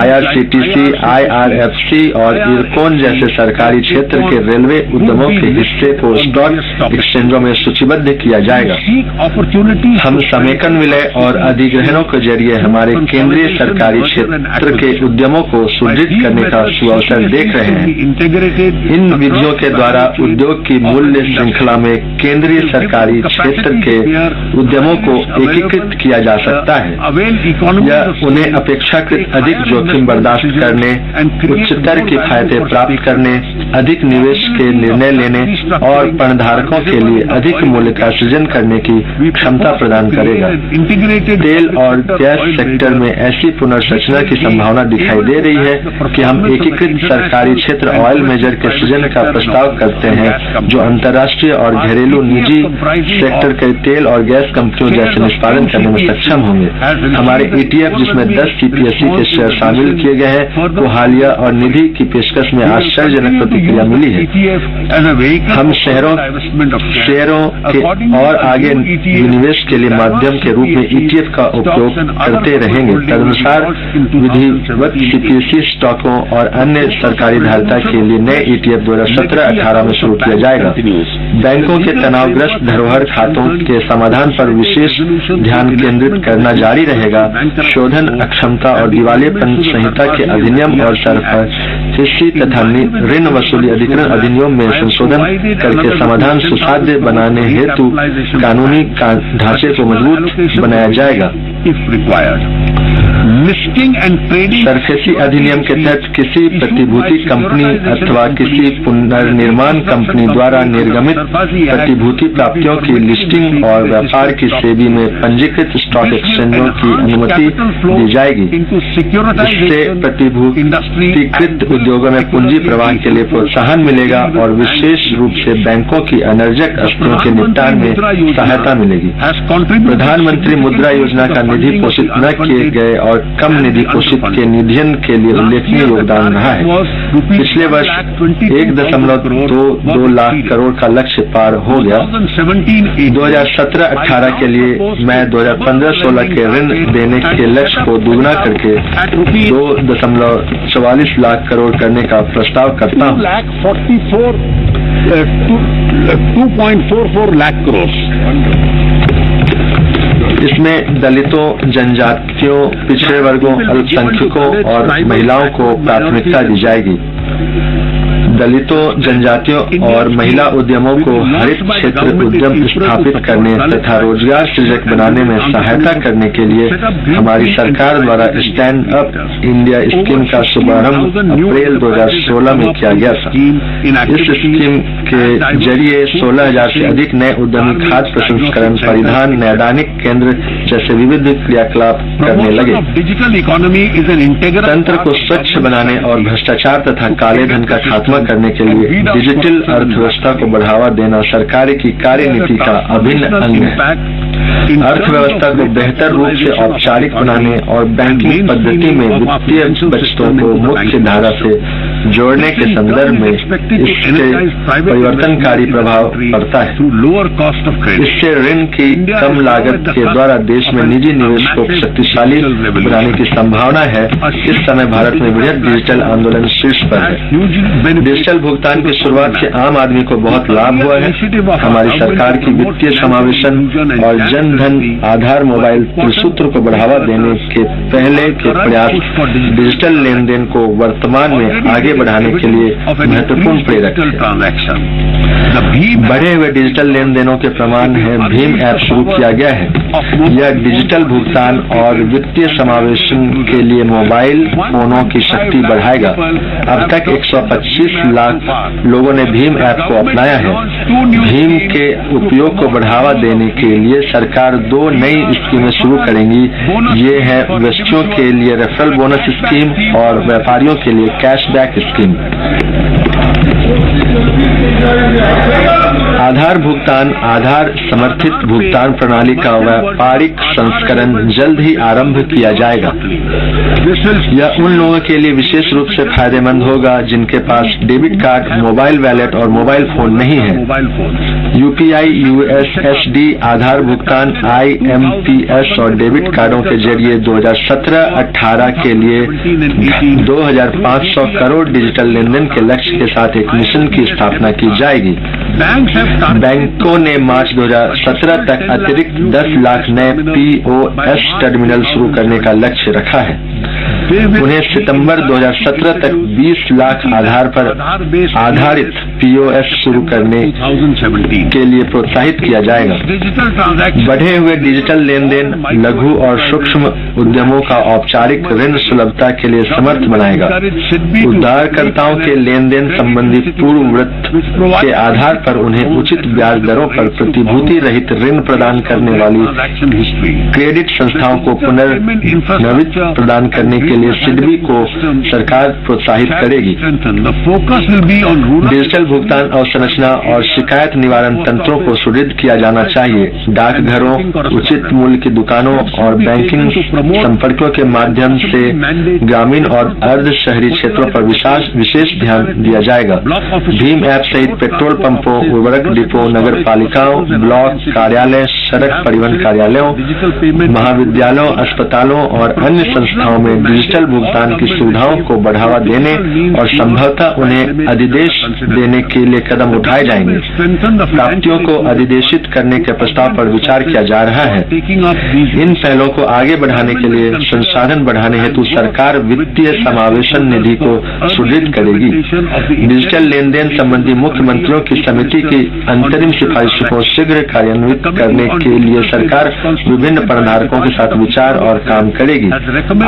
IRCTC, IRFC और इरकॉन जैसे सरकारी क्षेत्र के रेलवे उद्यमों के हिस्से को स्टॉक एक्सचेंजों में सूचीबद्ध किया जाएगा। हम समेकन विलय और अधिग्रहणों के जरिए हमारे केंद्रीय सरकारी क्षेत्र के उद्यमों को सुदृढ़ करने का सुअवसर देख रहे हैं। इन विधियों के द्वारा उद्योग की मूल्य श्रृंखला में केंद्रीय सरकारी क्षेत्र के उद्यमों को एकीकृत किया जा सकता है। यह उन्हें अपेक्षाकृत अधिक जोखिम बर्दाश्त करने, उच्चतर किफायतें प्राप्त करने, अधिक निवेश के निर्णय लेने और पणधारकों के लिए अधिक मूल्य का सृजन करने की क्षमता प्रदान करेगा। तेल और गैस सेक्टर में ऐसी पुनर्संरचना की संभावना दिखाई दे रही है कि हम एकीकृत सरकारी क्षेत्र ऑयल मेजर के सृजन का प्रस्ताव करते हैं जो अंतर्राष्ट्रीय और घरेलू निजी सेक्टर के तेल और गैस कंपनियों जैसे निष्पादन करने में सक्षम होंगे। हमारे ETF जिसमें 10 CPSE के शेयर शामिल किए गए हैं को हालिया और निधि की पेशकश में आश्चर्यजनक प्रतिक्रिया मिली है। हम शेयरों के और आगे विनिवेश के लिए माध्यम के रूप में ETF का उपयोग करते रहेंगे। तदनुसार विधिवत CPSE स्टॉकों और अन्य सरकारी धारिता के लिए नए ETF 2017-18 में शुरू किया जाएगा। बैंकों के तनावग्रस्त धरोहर खातों के समाधान पर विशेष ध्यान केंद्रित करना जारी रहेगा। शोधन अक्षमता और दिवालियापन संहिता के अधिनियम और सरफराजी तथा ऋण वसूली अधिकरण अधिनियम में संशोधन करके समाधान सुसाध्य बनाने हेतु कानूनी ढांचे को मजबूत बनाया जाएगा। सरफेसी अधिनियम के तहत किसी प्रतिभूति कंपनी अथवा किसी पुनर्निर्माण कंपनी द्वारा निर्गमित प्रतिभूति प्राप्तियों की लिस्टिंग और व्यापार की सेबी में पंजीकृत स्टॉक एक्सचेंजों की अनुमति दी जाएगी। इससे प्रतिभूतिकृत उद्योगों में पूंजी प्रवाह के लिए प्रोत्साहन मिलेगा और विशेष रूप से बैंकों की अनर्जक अस्तियों के निपटान में सहायता मिलेगी। प्रधानमंत्री मुद्रा योजना का निधि पोषित न किए गए और कम निधि पोषित के निधियन के लिए उल्लेखनीय योगदान रहा है। पिछले वर्ष 1.22 लाख करोड़ का लक्ष्य पार हो गया। 2017-18 के लिए मैं 2015-16 के ऋण देने के लक्ष्य को दुगना करके 2.44 लाख करोड़ करने का प्रस्ताव करता हूँ। 2.44 लाख करोड़। इसमें दलितों, जनजातियों, पिछड़े वर्गों, अल्पसंख्यकों और महिलाओं को प्राथमिकता दी जाएगी। दलितों, जनजातियों और महिला उद्यमों को हरित क्षेत्र उद्यम स्थापित करने तथा रोजगार सृजक बनाने में सहायता करने के लिए हमारी सरकार द्वारा स्टैंड अप इंडिया स्कीम का शुभारंभ अप्रैल 2016 में किया गया था। इस स्कीम के जरिए 16,000 से अधिक नए उद्यमी खाद्य प्रसंस्करण, परिधान, नैदानिक केंद्र जैसे विविध क्रियाकलाप करने लगे। तंत्र को स्वच्छ बनाने और भ्रष्टाचार तथा काले धन का खात्मा करने के लिए डिजिटल अर्थव्यवस्था को बढ़ावा देना सरकार की कार्यनीति का अभिन्न अंग है। अर्थव्यवस्था को बेहतर रूप से औपचारिक बनाने और बैंकिंग पद्धति में वित्तीय बचतों को मुख्य धारा से जोड़ने के संदर्भ में इससे परिवर्तनकारी प्रभाव पड़ता है। इससे ऋण की कम लागत के द्वारा देश में निजी निवेश को शक्तिशाली बनाने की संभावना है। इस समय भारत में बृहद डिजिटल आंदोलन शीर्ष पर है। डिजिटल भुगतान की शुरुआत से आम आदमी को बहुत लाभ हुआ है। हमारी सरकार की वित्तीय समावेशन और जन धन आधार मोबाइल त्रिसूत्र को बढ़ावा देने के पहले के प्रयास डिजिटल लेन देन को वर्तमान में आगे बढ़ाने के लिए महत्वपूर्ण प्रेरक है। बढ़े हुए डिजिटल लेन देनों के प्रमाण है भीम ऐप शुरू किया गया है। यह डिजिटल भुगतान और वित्तीय समावेशन के लिए मोबाइल फोनों की शक्ति बढ़ाएगा। अब तक 125 लाख लोगों ने भीम ऐप को अपनाया है। भीम के उपयोग को बढ़ावा देने के लिए सरकार 2 नई स्कीमें शुरू करेंगी। ये है व्यक्तियों के लिए रेफरल बोनस स्कीम और व्यापारियों के लिए कैशबैक स्कीम। आधार भुगतान, आधार समर्थित भुगतान प्रणाली का व्यापारिक संस्करण जल्द ही आरंभ किया जाएगा। यह उन लोगों के लिए विशेष रूप से फायदेमंद होगा जिनके पास डेबिट कार्ड, मोबाइल वैलेट और मोबाइल फोन नहीं है। यूपीआई, यूएसएसडी, आधार भुगतान, IMPS और डेबिट कार्डों के जरिए 2017-18 के लिए 2,500 करोड़ डिजिटल लेनदेन के लक्ष्य के साथ एक मिशन की स्थापना की जाएगी। बैंकों ने मार्च 2017 तक अतिरिक्त 10 लाख नए POS टर्मिनल शुरू करने का लक्ष्य रखा है। उन्हें सितंबर 2017 तक 20 लाख आधार पर आधारित POS शुरू करने के लिए प्रोत्साहित किया जाएगा। बढ़े हुए डिजिटल लेन देन लघु और सूक्ष्म उद्यमों का औपचारिक ऋण सुलभता के लिए समर्थ बनाएगा। उधारकर्ताओं के लेन देन संबंधी पूर्ववृत्त के आधार पर उन्हें उचित ब्याज दरों पर प्रतिभूति रहित ऋण प्रदान करने वाली क्रेडिट संस्थाओं को पुनर्नवित प्रदान करने के लिए सिडबी को सरकार प्रोत्साहित करेगी। डिजिटल भुगतान अवसंरचना और शिकायत निवारण तंत्रों को सुदृढ़ किया जाना चाहिए। डाकघरों, उचित मूल्य की दुकानों और बैंकिंग संपर्कों के माध्यम से ग्रामीण और अर्ध शहरी क्षेत्रों पर विशेष ध्यान दिया जाएगा। भीम ऐप सहित पेट्रोल पंपों, उर्वरक डिपो, नगर पालिकाओं, ब्लॉक कार्यालय, सड़क परिवहन कार्यालयों, महाविद्यालयों, अस्पतालों और अन्य संस्थाओं में डिजिटल भुगतान की सुविधाओं को बढ़ावा देने और संभवतः उन्हें अधिदेश देने के लिए कदम उठाए जाएंगे। प्राप्तियों को अधिदेशित करने के प्रस्ताव पर विचार किया जा रहा है। इन पहलों को आगे बढ़ाने के लिए संसाधन बढ़ाने हेतु सरकार वित्तीय समावेशन निधि को सुदृढ़ करेगी। डिजिटल लेन देन संबंधी मुख्यमंत्रियों की समिति की अंतरिम सिफारिशों को शीघ्र कार्यान्वित करने के लिए सरकार विभिन्न प्रधारकों के साथ विचार और काम करेगी।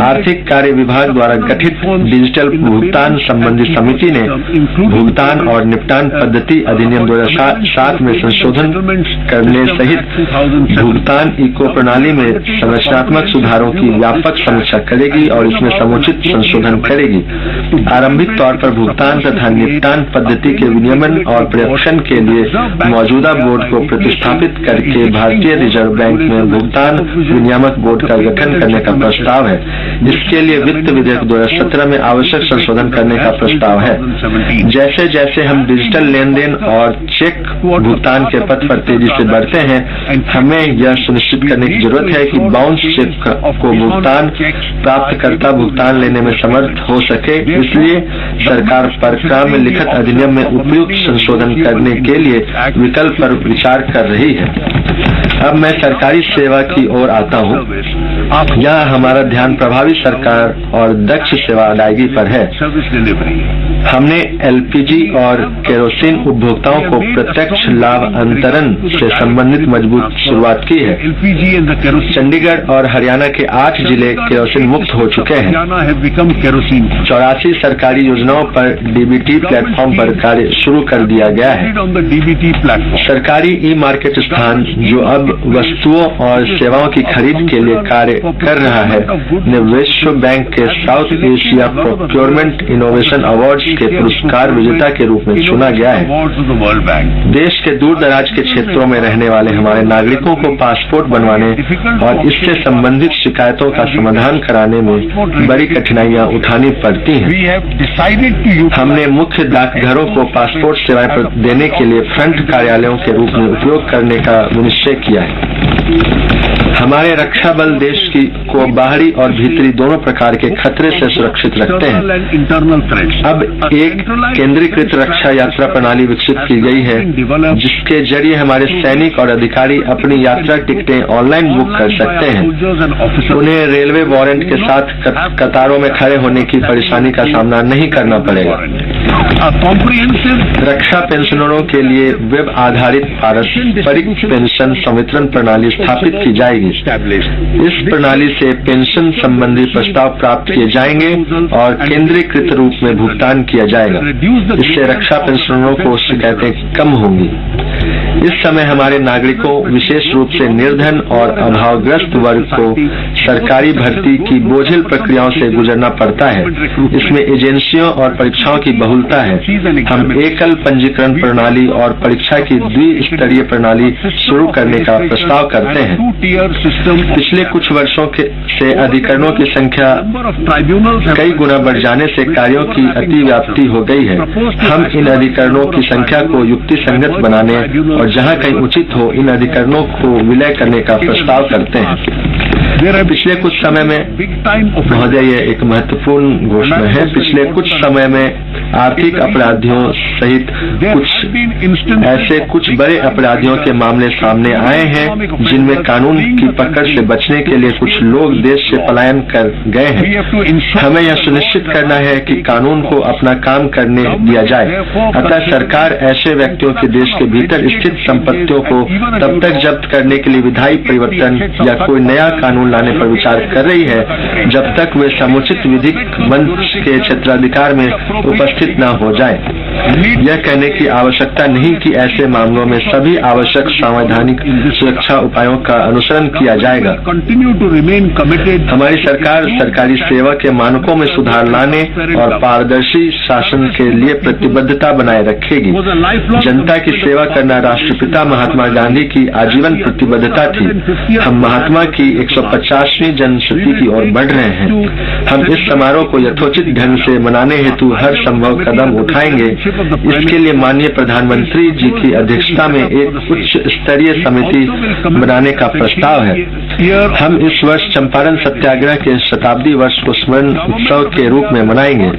आर्थिक कार्य विभाग द्वारा गठित डिजिटल भुगतान संबंधी समिति ने भुगतान और निपटान पद्धति अधिनियम 2007 में संशोधन करने सहित भुगतान इको प्रणाली में संरचनात्मक सुधारों की व्यापक समीक्षा करेगी और इसमें समुचित संशोधन करेगी। आरंभिक तौर पर भुगतान तथा निपटान पद्धति के विनियमन और पर्यवेक्षण के लिए मौजूदा बोर्ड को प्रतिस्थापित करके भारतीय रिजर्व बैंक में भुगतान विनियामक बोर्ड का गठन करने का प्रस्ताव है। इसके लिए वित्त विधेयक 2017 में आवश्यक संशोधन करने का प्रस्ताव है। जैसे जैसे हम डिजिटल लेन देन और चेक भुगतान के पथ पर तेजी से बढ़ते हैं, हमें यह सुनिश्चित करने की जरूरत है कि बाउंस चेक को भुगतान प्राप्तकर्ता भुगतान लेने में समर्थ हो सके। इसलिए सरकार परक्राम में लिखित अधिनियम में उपयुक्त संशोधन करने के लिए विकल्प पर विचार कर रही है। अब मैं सरकारी सेवा की ओर आता हूँ। यहाँ हमारा ध्यान प्रभावी सरकार और दक्ष सेवा अदायगी पर है। हमने एलपीजी और केरोसिन उपभोक्ताओं को प्रत्यक्ष लाभ अंतरण से संबंधित मजबूत शुरुआत की है। चंडीगढ़ और हरियाणा के 8 जिले केरोसिन मुक्त हो चुके हैं। 84 सरकारी योजनाओं पर डीबीटी प्लेटफॉर्म पर कार्य शुरू कर दिया गया है। सरकारी ई मार्केट स्थान जो अब वस्तुओं और सेवाओं की खरीद के लिए कार्य कर रहा है ने विश्व बैंक के south Asia procurement innovation awards के पुरस्कार विजेता के रूप में चुना गया है। देश के दूर दराज के क्षेत्रों में रहने वाले हमारे नागरिकों को पासपोर्ट बनवाने और इससे संबंधित शिकायतों का समाधान कराने में बड़ी कठिनाइयां उठानी पड़ती हैं। हमने मुख्य डाकघरों को पासपोर्ट सेवाएं देने के लिए फ्रंट कार्यालयों के रूप में उपयोग करने का निश्चय किया है। हमारे रक्षा बल देश को बाहरी और भीतरी दोनों प्रकार के खतरे से सुरक्षित रखते हैं। अब एक केंद्रीकृत रक्षा यात्रा प्रणाली विकसित की गई है जिसके जरिए हमारे सैनिक और अधिकारी अपनी यात्रा टिकटें ऑनलाइन बुक कर सकते हैं। उन्हें रेलवे वारंट के साथ कतारों में खड़े होने की परेशानी का सामना नहीं करना पड़ेगा। रक्षा पेंशनरों के लिए वेब आधारित पारस्परिक पेंशन संवितरण प्रणाली स्थापित की जाएगी। इस प्रणाली से पेंशन संबंधी प्रस्ताव प्राप्त किए जाएंगे और केंद्रीकृत रूप में भुगतान किया जाएगा। इससे रक्षा पेंशनरों को शिकायतें कम होंगी। इस समय हमारे नागरिकों, विशेष रूप से निर्धन और अभावग्रस्त वर्ग को सरकारी भर्ती की बोझिल प्रक्रियाओं से गुजरना पड़ता है। इसमें एजेंसियों और परीक्षाओं की बहुलता है। हम एकल पंजीकरण प्रणाली और परीक्षा की द्विस्तरीय प्रणाली शुरू करने का प्रस्ताव करते हैं। पिछले कुछ वर्षों से अधिकरणों की संख्या कई गुना बढ़ जाने से कार्यों की अतिव्याप्ति हो गई है। हम इन अधिकरणों की संख्या को युक्ति संगत बनाने और जहां कहीं उचित हो इन अधिकरणों को विलय करने का प्रस्ताव करते हैं। पिछले कुछ समय में महोदय, ये एक महत्वपूर्ण घोषणा है। पिछले कुछ समय में आर्थिक अपराधियों सहित कुछ बड़े अपराधियों के मामले सामने आए हैं जिनमें कानून की पकड़ से बचने के लिए कुछ लोग देश से पलायन कर गए हैं। हमें यह सुनिश्चित करना है कि कानून को अपना काम करने दिया जाए। अतः सरकार ऐसे व्यक्तियों के देश के भीतर स्थित संपत्तियों को तब तक जब्त करने के लिए विधायी परिवर्तन या कोई नया कानून लाने पर विचार कर रही है जब तक वे समुचित विधिक मंच के क्षेत्राधिकार में उपस्थित न हो जाए। यह कहने की आवश्यकता नहीं कि ऐसे मामलों में सभी आवश्यक संवैधानिक सुरक्षा उपायों का अनुसरण किया जाएगा। हमारी सरकार सरकारी सेवा के मानकों में सुधार लाने और पारदर्शी शासन के लिए प्रतिबद्धता बनाए रखेगी। जनता की सेवा करना राष्ट्रपिता महात्मा गांधी की आजीवन प्रतिबद्धता थी। हम महात्मा की 150वीं जन्मशती की ओर बढ़ रहे हैं। हम इस समारोह को यथोचित ढंग से मनाने हेतु हर संभव कदम उठाएंगे। इसके लिए माननीय प्रधानमंत्री जी की अध्यक्षता में एक उच्च स्तरीय समिति बनाने का प्रस्ताव है। हम इस वर्ष चंपारण सत्याग्रह के शताब्दी वर्ष को स्मरण उत्सव के रूप में मनाएंगे।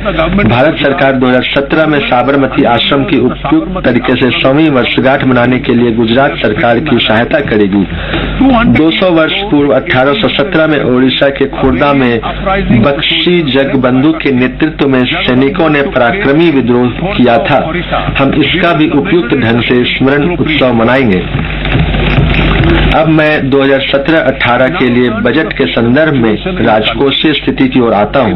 भारत सरकार 2017 में साबरमती आश्रम की उपयुक्त तरीके से 100वीं वर्षगांठ मनाने के लिए गुजरात सरकार की सहायता करेगी। 200 वर्ष पूर्व 1817 में ओडिशा के खुर्दा में बख्शी जगबंधु के नेतृत्व में सैनिकों ने पराक्रमी विद्रोह किया था। हम इसका भी उपयुक्त ढंग से स्मरण उत्सव मनाएंगे। अब मैं 2017-18 के लिए बजट के संदर्भ में राजकोषीय स्थिति की ओर आता हूँ।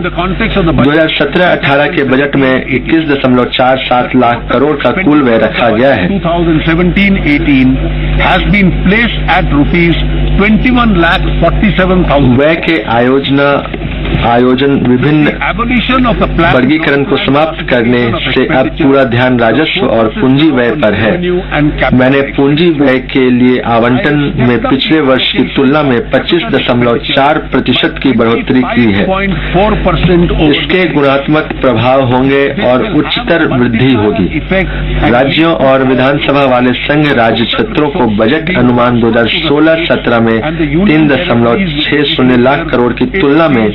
2017-18 के बजट में 21.47 लाख करोड़ का कुल व्यय रखा गया है। 2017-18 has been placed at rupees 21,47,000. व्यय के आयोजन विभिन्न वर्गीकरण को समाप्त करने से अब पूरा ध्यान राजस्व और पूंजी व्यय पर है। मैंने पूंजी व्यय के लिए आवंटन में पिछले वर्ष की तुलना में 25.4% की बढ़ोतरी की है। इसके गुणात्मक प्रभाव होंगे और उच्चतर वृद्धि होगी। राज्यों और विधानसभा वाले संघ राज्य क्षेत्रों को बजट अनुमान 2016-17 में 3.60 लाख करोड़ की तुलना में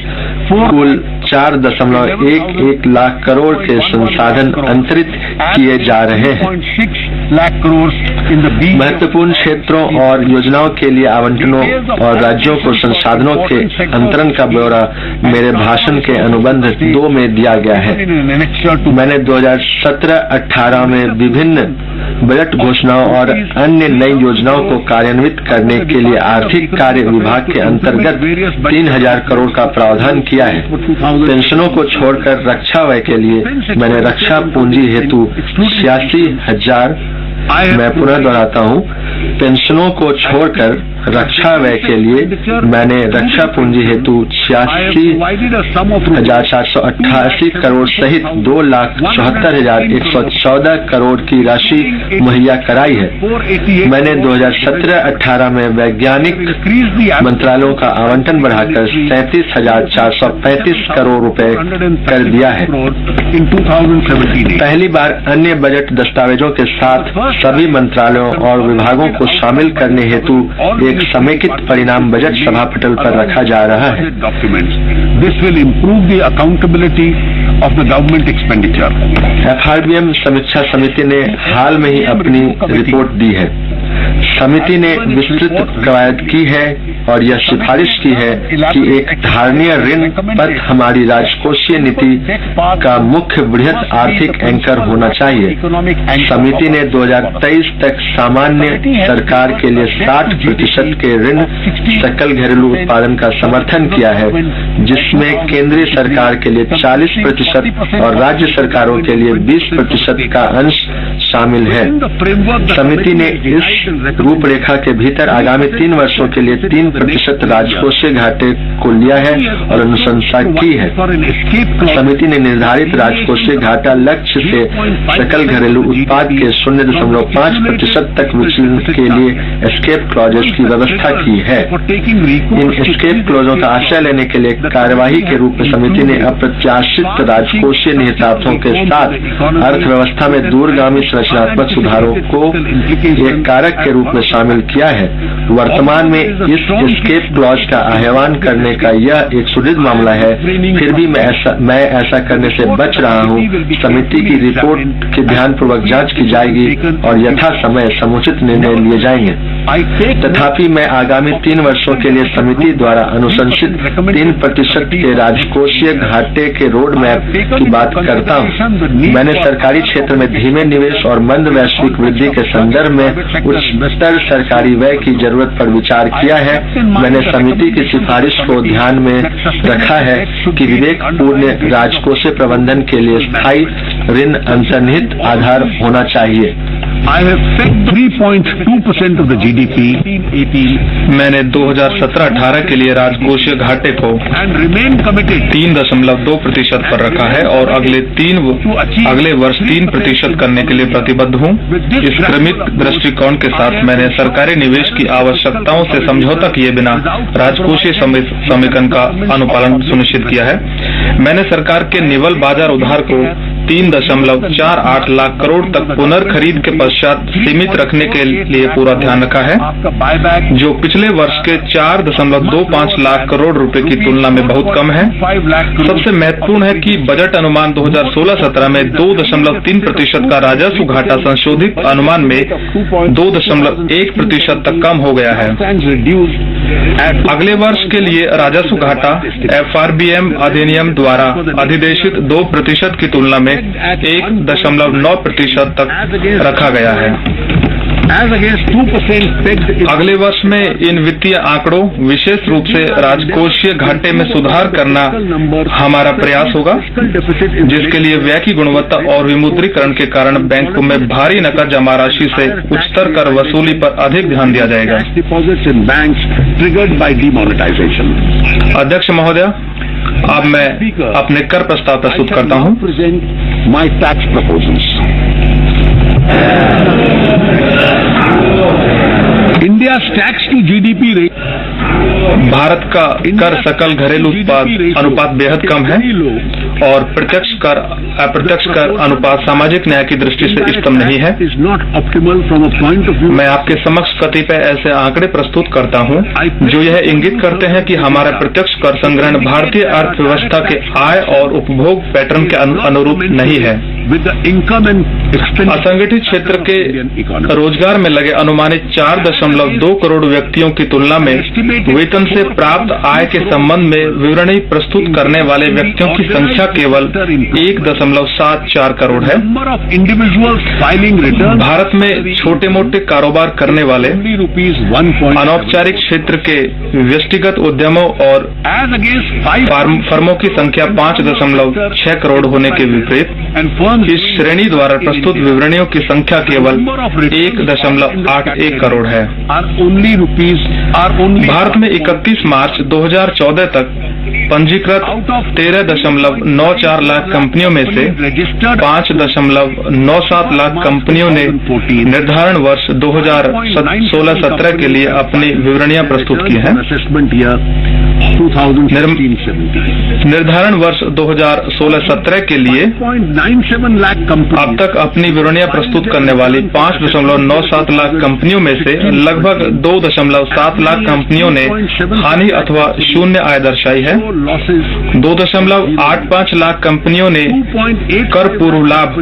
कुल 4.11 लाख करोड़ के संसाधन अंतरित किए जा रहे हैं। lakh crores in the B. महत्वपूर्ण क्षेत्रों और योजनाओं के लिए आवंटनों और राज्यों को संसाधनों के अंतरण का ब्यौरा मेरे भाषण के अनुबंध 2 में दिया गया है। मैंने 2017-18 में विभिन्न बजट घोषणाओं और अन्य नई योजनाओं को कार्यान्वित करने के लिए आर्थिक कार्य विभाग के अंतर्गत 3000 करोड़ का प्रावधान किया है। पेंशनों को छोड़कर रक्षा व्यय के लिए मैंने रक्षा पूंजी हेतु 86,000 मैं पुनः दोहराता हूँ, पेंशनों को छोड़कर रक्षा व्यय के लिए मैंने रक्षा पूंजी हेतु 86,488 करोड़ सहित 2,74,114 करोड़ की राशि मुहैया कराई है। मैंने 2017-18 में वैज्ञानिक मंत्रालयों का आवंटन बढ़ाकर 37,435 करोड़ रुपए कर दिया है। पहली बार अन्य बजट दस्तावेजों के साथ सभी मंत्रालयों और विभागों को शामिल करने हेतु एक समेकित परिणाम बजट सभा पटल पर रखा जा रहा है। This will improve the accountability of the government expenditure. FRBM समीक्षा समिति ने हाल में ही अपनी रिपोर्ट दी है। समिति ने विस्तृत कवायद की है और यह सिफारिश की है कि एक धारणीय ऋण पथ हमारी राजकोषीय नीति का मुख्य बृहत आर्थिक एंकर होना चाहिए। समिति ने 2023 तक सामान्य सरकार के लिए 60% के ऋण सकल घरेलू उत्पादन का समर्थन किया है, जिसमें केंद्रीय सरकार के लिए 40% और राज्य सरकारों के लिए 20% का अंश शामिल है। समिति ने इस रूपरेखा के भीतर आगामी 3 वर्षों के लिए 3% राजकोषीय घाटे को लिया है और अनुशंसा की है। समिति ने निर्धारित राजकोषीय घाटा लक्ष्य से सकल घरेलू उत्पाद के 0.5% तक विचलन के लिए एस्केप क्लॉजेस की व्यवस्था की है। इन एस्केप क्लॉजों का आश्रय लेने के लिए कार्यवाही के रूप में समिति ने अप्रत्याशित राजकोषीय निहितार्थों के साथ अर्थव्यवस्था में दूरगामी संरचनात्मक सुधारों को एक कारक के रूप में शामिल किया है। वर्तमान में इस एस्केप क्लॉज का आह्वान करने का यह एक सुदृढ़ मामला है, फिर भी मैं ऐसा करने से बच रहा हूँ। समिति की रिपोर्ट की ध्यानपूर्वक जांच की जाएगी और यथा समय समुचित निर्णय लिए जाएंगे। तथापि मैं आगामी 3 वर्षों के लिए समिति द्वारा अनुशंसित 3% के राजकोषीय घाटे के रोड मैप की बात करता हूँ। मैंने सरकारी क्षेत्र में धीमे निवेश और मंद वैश्विक वृद्धि के संदर्भ में उच्चतर सरकारी व्यय की जरूरत पर विचार किया है। मैंने समिति की सिफारिश को ध्यान में रखा है कि विवेकपूर्ण राजकोषीय प्रबंधन के लिए स्थायी ऋण अंतर्निहित आधार होना चाहिए। I have set 3.2% of the GDP. मैंने 2017-18 के लिए राजकोषीय घाटे को 3.2% पर रखा है और अगले वर्ष 3% करने के लिए प्रतिबद्ध हूँ। इस क्रमिक दृष्टिकोण के साथ मैंने सरकारी निवेश की आवश्यकताओं से समझौता किए बिना राजकोषीय समेकन का अनुपालन सुनिश्चित किया है। मैंने सरकार के निवल बाजार उधार को 3.48 लाख करोड़ तक पुनर्खरीद के पश्चात सीमित रखने के लिए पूरा ध्यान रखा है, जो पिछले वर्ष के 4.25 लाख करोड़ रुपए की तुलना में बहुत कम है। सबसे महत्वपूर्ण है कि बजट अनुमान 2016-17 में 2.3% का राजस्व घाटा संशोधित अनुमान में 2.1% तक कम हो गया है। अगले वर्ष के लिए राजस्व घाटा FRBM अधिनियम द्वारा अधिदेशित 2% की तुलना में 1.9% तक रखा गया है। अगले वर्ष में इन वित्तीय आंकड़ों, विशेष रूप से राजकोषीय घाटे में सुधार करना हमारा प्रयास होगा, जिसके लिए व्यय की गुणवत्ता और विमुद्रीकरण के कारण बैंकों में भारी नकद जमा राशि से उच्चतर कर वसूली पर अधिक ध्यान दिया जाएगा। अध्यक्ष महोदय, अब मैं अपने कर प्रस्ताव प्रस्तुत करता हूँ। India's tax to GDP rate. Bharat का कर सकल घरेलू उत्पाद अनुपात बेहद कम है और प्रत्यक्ष कर अप्रत्यक्ष कर अनुपात सामाजिक न्याय की दृष्टि से इष्टतम नहीं है। मैं आपके समक्ष कतिपय ऐसे आंकड़े प्रस्तुत करता हूं जो यह इंगित करते हैं कि हमारा प्रत्यक्ष कर संग्रहण भारतीय अर्थव्यवस्था के आय और उपभोग पैटर्न के अनुरूप नहीं है। with the income and expenditure असंगठित क्षेत्र के रोजगार में लगे अनुमानित 4.2 करोड़ व्यक्तियों की तुलना में वेतन से प्राप्त आय के संबंध में विवरणी प्रस्तुत करने वाले व्यक्तियों की संख्या केवल 1.74 करोड़ है। भारत में छोटे मोटे कारोबार करने वाले अनौपचारिक क्षेत्र के व्यक्तिगत उद्यमों और फर्मों की संख्या 5.6 करोड़ होने के विपरीत इस श्रेणी द्वारा प्रस्तुत विवरणियों की संख्या केवल 1.81 करोड़ है। भारत में 31 मार्च 2014 तक पंजीकृत 13.94 लाख कंपनियों में से 5.97 लाख कंपनियों ने निर्धारण वर्ष 2016-17 के लिए अपनी विवरणियां प्रस्तुत की हैं। निर्धारण वर्ष 2016-17 के लिए अब तक अपनी विवरणियां प्रस्तुत करने वाली 5.97 लाख कंपनियों में से लगभग 2.7 लाख कंपनियों ने हानि अथवा शून्य आय दर्शाई है। 2.85 लाख कंपनियों ने कर पूर्व लाभ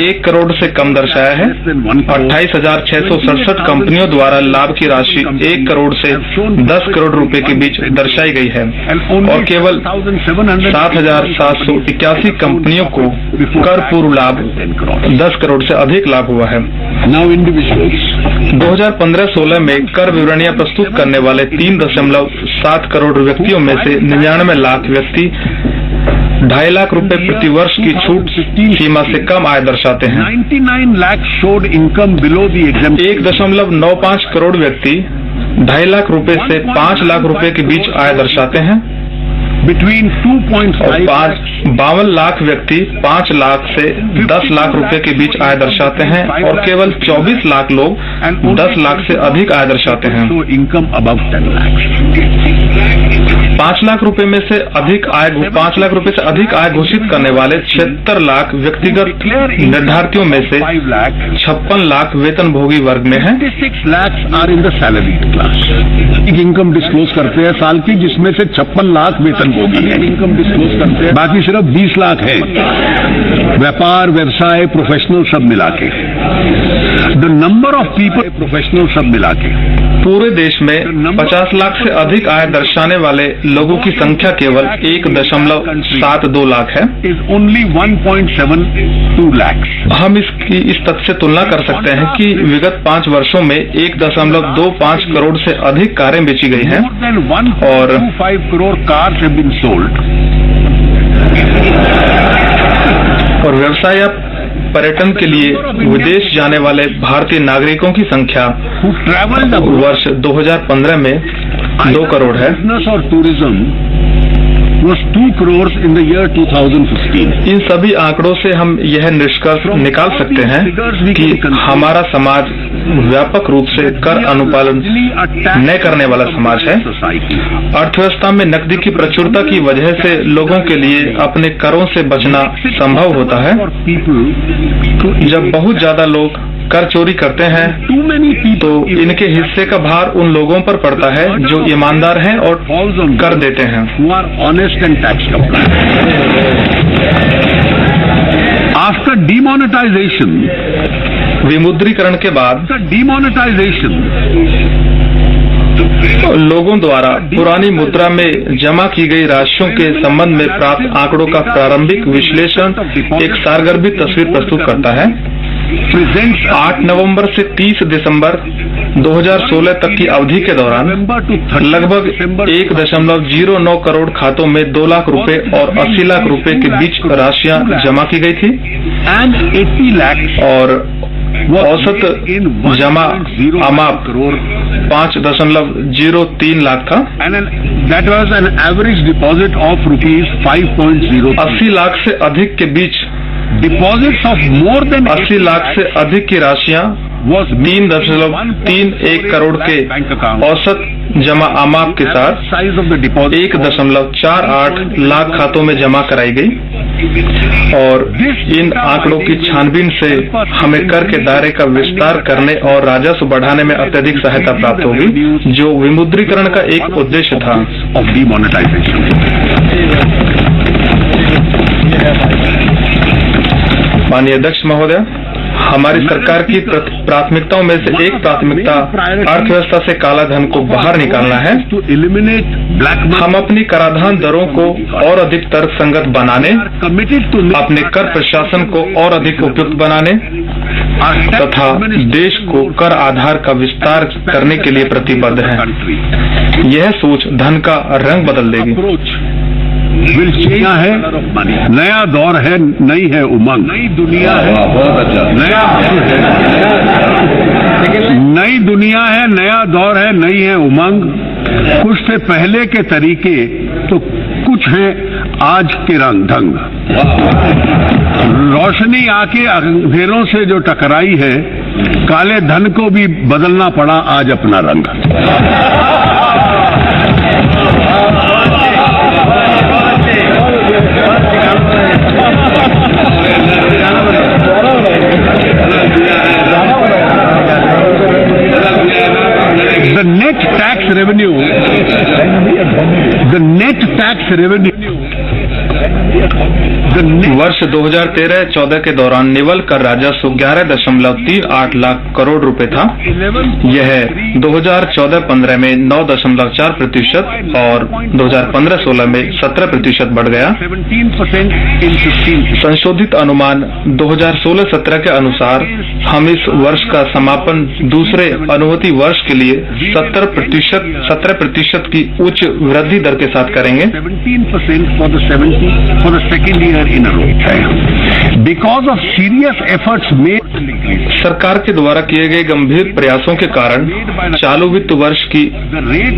1 करोड़ से कम दर्शाया है। 28,667 कंपनियों द्वारा लाभ की राशि 1 करोड़ से 10 करोड़ रुपए के बीच दर्शाई गई है और केवल 7,781 कंपनियों को कर पूर्व लाभ 10 करोड़ से अधिक लाभ हुआ है। 2015-16 में कर विवरणियां प्रस्तुत करने वाले 3.7 करोड़ व्यक्तियों में से 99 लाख व्यक्ति 2.5 लाख रुपए प्रति वर्ष की छूट सीमा से कम आय दर्शाते हैं। 1.95 करोड़ व्यक्ति 2.5 लाख रुपए से 5 लाख रुपए के बीच आय दर्शाते हैं। 52 लाख व्यक्ति 5 लाख से 10 लाख रुपए के बीच आय दर्शाते हैं और केवल 24 लाख लोग 10 लाख से अधिक आय दर्शाते हैं। 5 लाख रुपए में से अधिक आय 5 लाख रुपए से अधिक आय घोषित करने वाले 76 लाख व्यक्तिगत निर्धारतियों में से 56 लाख वेतन भोगी वर्ग में हैं। 26 lakh are in the salaried class. Income disclose करते हैं साल की, जिसमें से 56 लाख वेतन भोगी है। इनकम डिस्क्लोज करते हैं, बाकी सिर्फ 20 लाख है व्यापार व्यवसाय प्रोफेशनल सब मिला के। The number of people professional सब मिला के पूरे देश में 50 लाख से अधिक आय दर्शाने वाले लोगों की संख्या केवल 1.72 लाख है। ओनली 1.72 लाख। हम इस तथ्य से तुलना कर सकते हैं कि विगत 5 वर्षों में 1.25 करोड़ से अधिक कारें बेची गई हैं और 5 crore cars have been sold. और व्यवसाय या पर्यटन के लिए विदेश जाने वाले भारतीय नागरिकों की संख्या वर्ष 2015 में 2 करोड़ है। और tourism was 2 crores in the year 2015. इन सभी आंकड़ों से हम यह निष्कर्ष निकाल सकते हैं कि हमारा समाज व्यापक रूप से कर अनुपालन न करने वाला समाज है। अर्थव्यवस्था में नकदी की प्रचुरता की वजह से लोगों के लिए अपने करों से बचना संभव होता है। जब बहुत ज्यादा लोग कर चोरी करते हैं तो इनके हिस्से का भार उन लोगों पर पड़ता है जो ईमानदार हैं और कर देते हैं। आफ्टर डिमोनेटाइजेशन, विमुद्रीकरण के बाद लोगों द्वारा पुरानी मुद्रा में जमा की गई राशियों के संबंध में प्राप्त आंकड़ों का प्रारंभिक विश्लेषण एक सारगर्भित तस्वीर प्रस्तुत करता है। 8 नवंबर से 30 दिसंबर 2016 तक की अवधि के दौरान लगभग 1.09 करोड़ खातों में 2 लाख रुपए और 80 लाख रुपए के बीच राशियां जमा की गई थी और औसत जमा अमाप 5.03 लाख था। That was an average deposit of rupees 5.0. 80 lakh से अधिक के बीच Deposits of more than 80 lakh से अधिक की राशियां 3.31 करोड़ के औसत जमा अमाप के साथ 1.48 लाख खातों में जमा कराई गई और इन आंकड़ों की छानबीन से हमें कर के दायरे का विस्तार करने और राजस्व बढ़ाने में अत्यधिक सहायता प्राप्त होगी, जो विमुद्रीकरण का एक उद्देश्य था। माननीय अध्यक्ष महोदय, हमारी सरकार की प्राथमिकताओं में से एक प्राथमिकता अर्थव्यवस्था से काला धन को बाहर निकालना है। हम अपनी कराधान दरों को और अधिक तर्कसंगत बनाने, अपने कर प्रशासन को और अधिक उपयुक्त बनाने तथा देश को कर आधार का विस्तार करने के लिए प्रतिबद्ध है। यह सोच धन का रंग बदल देगी। है नया दौर है, नई है उमंग, नई दुनिया है, नई दुनिया है, नया दौर है, नई है उमंग। कुछ थे पहले के तरीके तो कुछ है आज के रंग ढंग। रोशनी आके अंधेरों से जो टकराई है, काले धन को भी बदलना पड़ा आज अपना रंग। The net tax revenue वर्ष 2013-14 के दौरान निवल कर राजस्व 11.38 लाख करोड़ रुपए था। यह 2014-15 में 9.4% और 2015-16 में 17% बढ़ गया। संशोधित अनुमान 2016-17 के अनुसार हम इस वर्ष का समापन दूसरे अनुवर्ती वर्ष के लिए 17% की उच्च वृद्धि दर के साथ करेंगे। 17% for the second year in a row. Because of serious efforts made, सरकार के द्वारा किए गए गंभीर प्रयासों के कारण चालू वित्त वर्ष की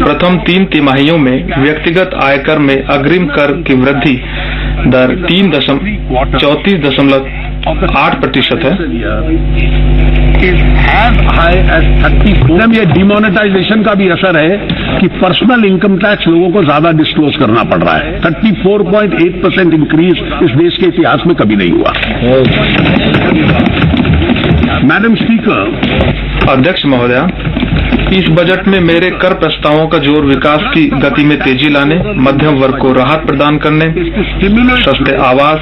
प्रथम 3 तिमाहियों में व्यक्तिगत आयकर में अग्रिम कर की वृद्धि दर 34.8% है। ये डिमोनेटाइजेशन का भी असर है कि पर्सनल इनकम टैक्स लोगों को ज्यादा डिस्क्लोज करना पड़ रहा है। 34.8% इंक्रीज इस देश के इतिहास में कभी नहीं हुआ। मैडम स्पीकर, अध्यक्ष महोदया, इस बजट में मेरे कर प्रस्तावों का जोर विकास की गति में तेजी लाने, मध्यम वर्ग को राहत प्रदान करने, सस्ते आवास,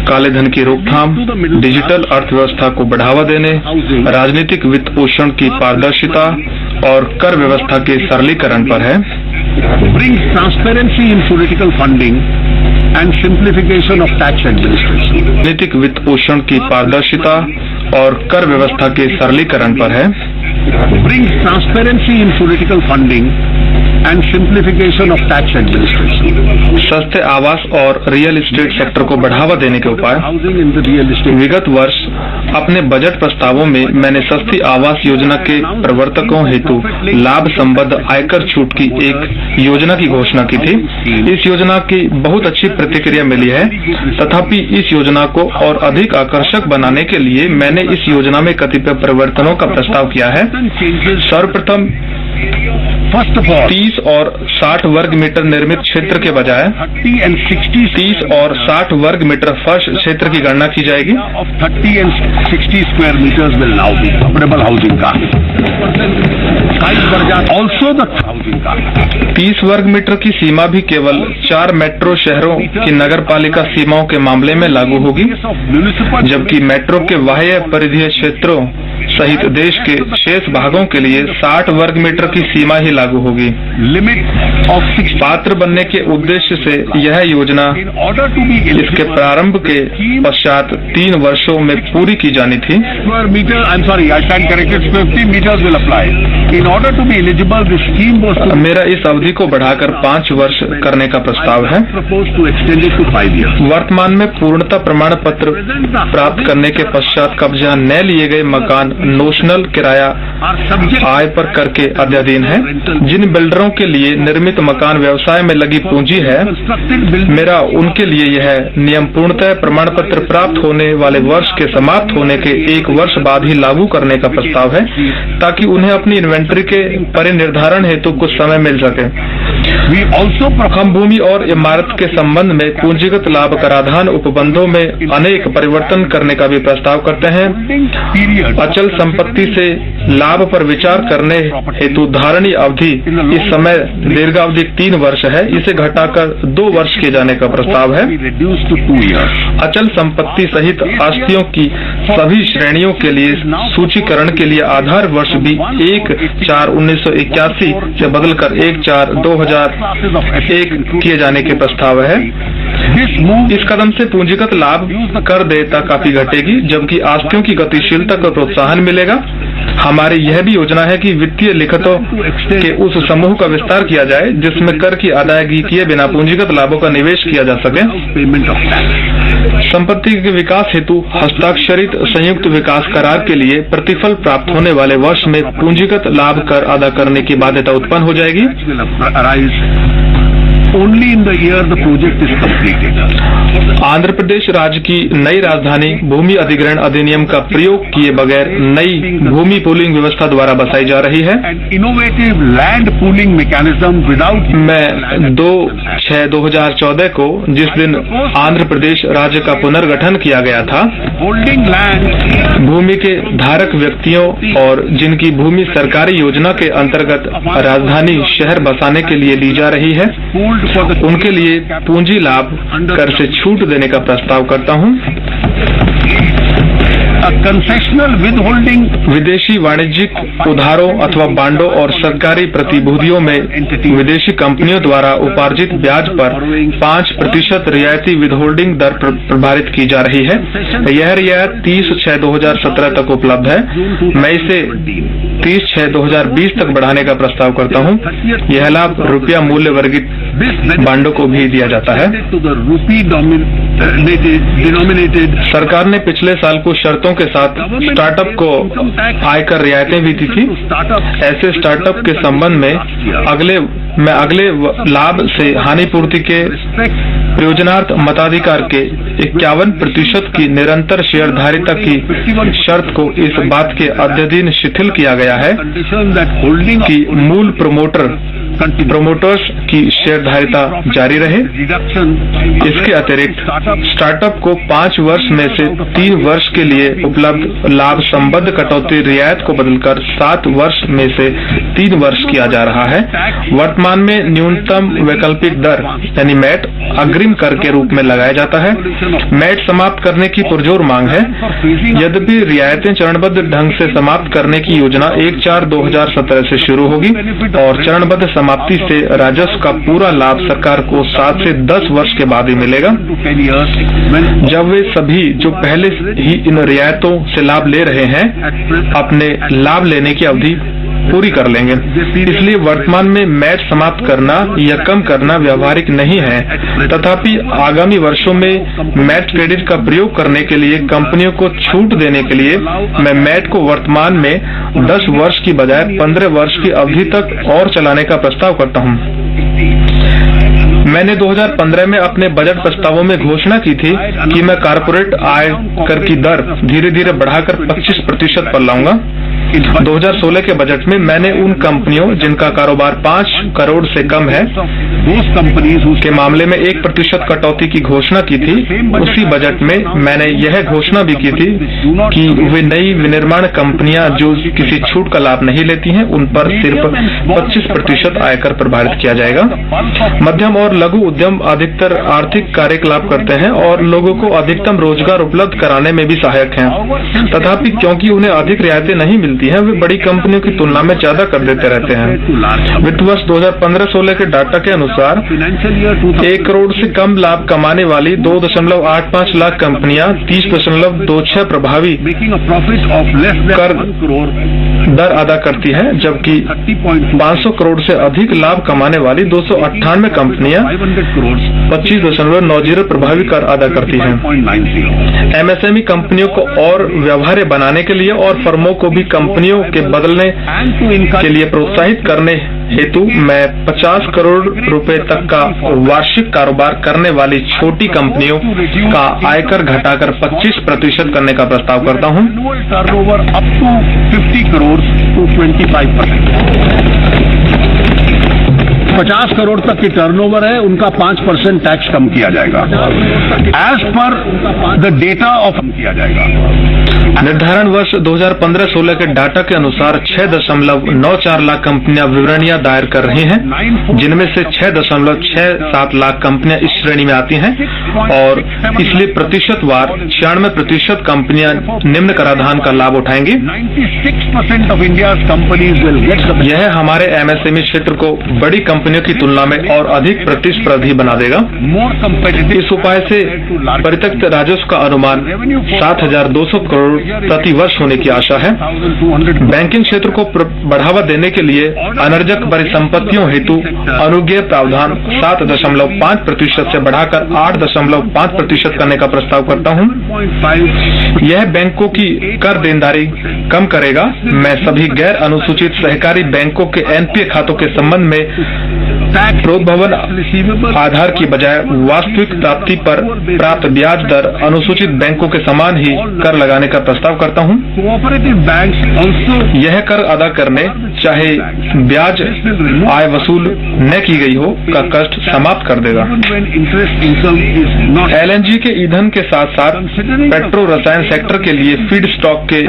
काले धन की रोकथाम, डिजिटल अर्थव्यवस्था को बढ़ावा देने, राजनीतिक वित्त पोषण की पारदर्शिता और कर व्यवस्था के सरलीकरण पर है। brings transparency in political funding and simplification of tax administration. राजनीतिक वित्त पोषण की पारदर्शिता और कर व्यवस्था के सरलीकरण पर है। brings transparency in political funding and simplification of tax administration. सस्ते आवास और रियल एस्टेट सेक्टर को बढ़ावा देने के उपाय। विगत वर्ष अपने बजट प्रस्तावों में मैंने सस्ती आवास योजना के प्रवर्तकों हेतु लाभ संबद्ध आयकर छूट की एक योजना की घोषणा की थी। इस योजना की बहुत अच्छी प्रतिक्रिया मिली है। तथापि इस योजना को और अधिक आकर्षक बनाने के लिए मैंने इस योजना में कतिपय परिवर्तनों का प्रस्ताव किया है। सर्वप्रथम 30 और 60 वर्ग मीटर निर्मित क्षेत्र के बजाय 30 और 60 वर्ग मीटर फर्श क्षेत्र की गणना की जाएगी। 30 and 60 square meters will now be affordable housing का। Also the housing का 30 वर्ग मीटर की सीमा भी केवल 4 मेट्रो शहरों की नगर पालिका सीमाओं के मामले में लागू होगी, जबकि मेट्रो के बाह्य परिधीय क्षेत्रों सहित देश के शेष भागों के लिए 60 वर्ग मीटर की सीमा ही लागू होगी। पात्र बनने के उद्देश्य से यह योजना इसके प्रारंभ के पश्चात 3 वर्षों में पूरी की जानी थी। मेरा इस अवधि को बढ़ाकर 5 वर्ष करने का प्रस्ताव है। वर्तमान में पूर्णता प्रमाण पत्र प्राप्त करने के पश्चात कब्जा न लिए गए मकान नोशनल किराया आय पर कर के अध्याधीन है। जिन बिल्डरों के लिए निर्मित मकान व्यवसाय में लगी पूंजी है, मेरा उनके लिए यह नियम पूर्णतः प्रमाण पत्र प्राप्त होने वाले वर्ष के समाप्त होने के 1 वर्ष बाद ही लागू करने का प्रस्ताव है, ताकि उन्हें अपनी इन्वेंट्री के परिनिर्धारण हेतु कुछ समय मिल सके। हम भूमि और इमारत के संबंध में पूंजीगत लाभ कराधान उपबंधों में अनेक परिवर्तन करने का भी प्रस्ताव करते हैं। अचल संपत्ति से लाभ पर विचार करने हेतु धारणी अवधि इस समय दीर्घावधि 3 वर्ष है, इसे घटाकर 2 वर्ष किए जाने का प्रस्ताव है। अचल संपत्ति सहित आस्तियों की सभी श्रेणियों के लिए सूचीकरण के लिए आधार वर्ष भी 1/4/1981 से बदलकर 1/4/2001 किए जाने के प्रस्ताव है। इस कदम से पूंजीगत लाभ कर देयता काफी घटेगी, जबकि आस्तियों की गतिशीलता को प्रोत्साहन मिलेगा। हमारी यह भी योजना है कि वित्तीय लिखतों के उस समूह का विस्तार किया जाए जिसमें कर की अदायगी किए बिना पूंजीगत लाभों का निवेश किया जा सके। संपत्ति के विकास हेतु हस्ताक्षरित संयुक्त विकास करार के लिए प्रतिफल प्राप्त होने वाले वर्ष में पूंजीगत लाभ कर अदा करने की बाध्यता उत्पन्न हो जाएगी। Only in the year the project is completed. Andhra Pradesh राज्य की नई राजधानी भूमि अधिग्रहण अधिनियम का प्रयोग किए बगैर नई भूमि पूलिंग व्यवस्था द्वारा बसाई जा रही है। An innovative land pooling mechanism without मैं 2/6/2014 को जिस दिन आंध्र प्रदेश राज्य का पुनर्गठन किया गया था, holding land भूमि के धारक व्यक्तियों और जिनकी भूमि सरकारी योजना के अंतर्गत राजधानी शहर बसाने के लिए ली जा रही है, उनके लिए पूंजी लाभ कर से छूट देने का प्रस्ताव करता हूं। concessional withholding विदेशी वाणिज्यिक उधारों अथवा बांडों और सरकारी प्रतिभूतियों में विदेशी कंपनियों द्वारा उपार्जित ब्याज पर 5% रियायती विथहोल्डिंग दर प्रभावित की जा रही है। यह रियायत 30/6/2017 तक उपलब्ध है। मैं इसे 30/6/2020 तक बढ़ाने का प्रस्ताव करता हूं। यह लाभ रुपया मूल्य वर्गित बांडों को भी दिया जाता है। सरकार ने पिछले साल कुछ शर्तों के साथ स्टार्टअप को आयकर रियायतें भी दी थी। ऐसे स्टार्टअप के संबंध में अगले लाभ से हानिपूर्ति के प्रयोजनार्थ मताधिकार के 51% की निरंतर शेयरधारिता की शर्त को इस बात के अध्ययन शिथिल किया गया है कि मूल प्रोमोटर्स की शेयरधारिता जारी रहे। इसके अतिरिक्त स्टार्टअप को 5 वर्ष में से 3 वर्ष के लिए उपलब्ध लाभ संबद्ध कटौती रियायत को बदलकर 7 वर्ष में से 3 वर्ष किया जा रहा है। वर्तमान में न्यूनतम वैकल्पिक दर यानी मैट अग्रिम कर के रूप में लगाया जाता है। मैट समाप्त करने की पुरजोर मांग है। यद्यपि रियायतें चरणबद्ध ढंग से समाप्त करने की योजना 1/4/2017 से शुरू होगी और चरणबद्ध समाप्ति से राजस्व का पूरा लाभ सरकार को 7 से 10 वर्ष के बाद ही मिलेगा, जब वे सभी जो पहले ही इन रियायतों से लाभ ले रहे हैं अपने लाभ लेने की अवधि पूरी कर लेंगे। इसलिए वर्तमान में मैट समाप्त करना या कम करना व्यावहारिक नहीं है। तथापि आगामी वर्षों में मैट क्रेडिट का प्रयोग करने के लिए कंपनियों को छूट देने के लिए मैं मैट को वर्तमान में 10 वर्ष की बजाय 15 वर्ष की अवधि तक और चलाने का प्रस्ताव करता हूं। मैंने 2015 में अपने बजट प्रस्तावों में घोषणा की थी कि मैं कारपोरेट आय कर की दर धीरे धीरे बढ़ाकर 25% पर लाऊंगा। 2016 के बजट में मैंने उन कंपनियों जिनका कारोबार 5 करोड़ से कम है के मामले में 1% कटौती की घोषणा की थी। उसी बजट में मैंने यह घोषणा भी की थी कि वे नई विनिर्माण कंपनियां जो किसी छूट का लाभ नहीं लेती हैं उन पर सिर्फ 25% आयकर प्रभावित किया जाएगा। मध्यम और लघु उद्यम अधिकतर आर्थिक कार्यकलाप करते हैं और लोगों को अधिकतम रोजगार उपलब्ध कराने में भी सहायक हैं। तथापि क्योंकि उन्हें अधिक रियायतें नहीं मिलती हैं, वे बड़ी कंपनियों की तुलना में ज्यादा कर देते रहते हैं। वित्त वर्ष 2015-16 के डाटा के अनुसार 1 करोड़ से कम लाभ कमाने वाली 2.85 लाख कंपनियां 30.26 प्रभावी कर दर अदा करती हैं, जबकि 500 करोड़ से अधिक लाभ कमाने वाली 298 कंपनियां 25.90 प्रभावी कर अदा करती हैं। एमएसएमई कंपनियों को और व्यवहार्य बनाने के लिए और फर्मों को भी कंपनियों के बदलने के लिए प्रोत्साहित करने हेतु मैं 50 करोड़ रुपए तक का वार्षिक कारोबार करने वाली छोटी कंपनियों का आयकर घटाकर 25% करने का प्रस्ताव करता हूं। turnover up to 50 crores to 25%. 50 crore तक की टर्नओवर है उनका 5% टैक्स कम किया जाएगा as per the data of किया जाएगा। निर्धारण वर्ष 2015-16 के डाटा के अनुसार 6.94 लाख कंपनियां विवरणियां दायर कर रही हैं, जिनमें से 6.67 लाख कंपनियां इस श्रेणी में आती हैं और इसलिए प्रतिशतवार 96% कंपनियां निम्न कराधान का लाभ उठाएंगी। 96% of India's companies will get. यह हमारे एमएसएमई क्षेत्र को बड़ी कंपनियों की तुलना में और अधिक प्रतिस्पर्धी बना देगा। इस उपाय से परित्यक्त राजस्व का अनुमान 7,200 करोड़ प्रति वर्ष होने की आशा है। बैंकिंग क्षेत्र को बढ़ावा देने के लिए अनर्जक परिसंपत्तियों हेतु अनुज्ञेय प्रावधान 7.5% से बढ़ाकर 8.5% करने का प्रस्ताव करता हूं। यह बैंकों की कर देनदारी कम करेगा। मैं सभी गैर अनुसूचित सहकारी बैंकों के एनपीए खातों के संबंध में प्रोद्भवन आधार की बजाय वास्तविक प्राप्ति पर प्राप्त ब्याज दर अनुसूचित बैंकों के समान ही कर लगाने का प्रस्ताव करता हूं। यह कर अदा करने चाहे ब्याज आय वसूल न की गई हो का कष्ट समाप्त कर देगा। एलएनजी के ईंधन के साथ साथ पेट्रो रसायन सेक्टर के लिए फीड स्टॉक के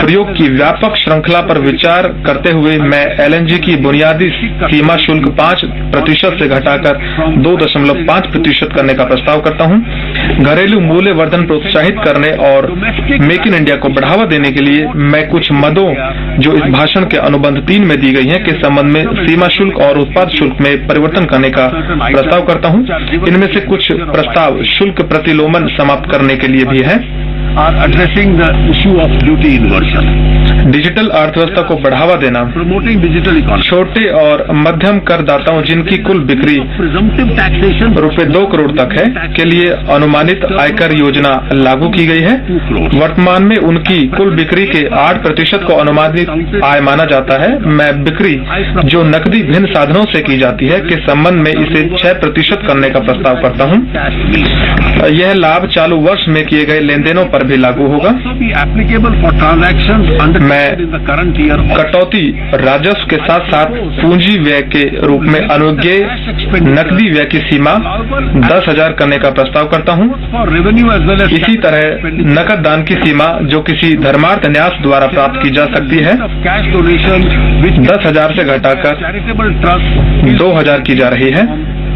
प्रयोग की व्यापक श्रृंखला पर विचार करते हुए मैं एलएनजी की बुनियादी सीमा शुल्क 5% से घटाकर 2.5% करने का प्रस्ताव करता हूं। घरेलू मूल्य वर्धन प्रोत्साहित करने और मेक इन इंडिया को बढ़ावा देने के लिए मैं कुछ मदों जो इस भाषण के अनुबंध 3 में दी गई हैं के संबंध में सीमा शुल्क और उत्पाद शुल्क में परिवर्तन करने का प्रस्ताव करता हूं। इनमें से कुछ प्रस्ताव शुल्क प्रतिलोमन समाप्त करने के लिए भी है। are addressing the issue of duty inversion. Digital अर्थव्यवस्था को बढ़ावा देना, Promoting digital economy. छोटे और मध्यम करदाताओं जिनकी कुल बिक्री Presumptive taxation रुपए 2 करोड़ तक है के लिए अनुमानित आयकर योजना लागू की गई है। वर्तमान में उनकी कुल बिक्री के 8% को अनुमानित आय माना जाता है। मैं बिक्री जो नकदी भिन्न साधनों से की जाती है के संबंध में इसे 6% करने का प्रस्ताव करता हूँ। यह लाभ चालू वर्ष में किए गए लेन देनों पर भी लागू होगा। मैं कटौती राजस्व के साथ साथ पूंजी व्यय के रूप में अनुज्ञेय नकदी व्यय की सीमा 10,000 करने का प्रस्ताव करता हूं। इसी तरह नकद दान की सीमा जो किसी धर्मार्थ न्यास द्वारा प्राप्त की जा सकती है 10,000 से घटाकर 2,000 की जा रही है।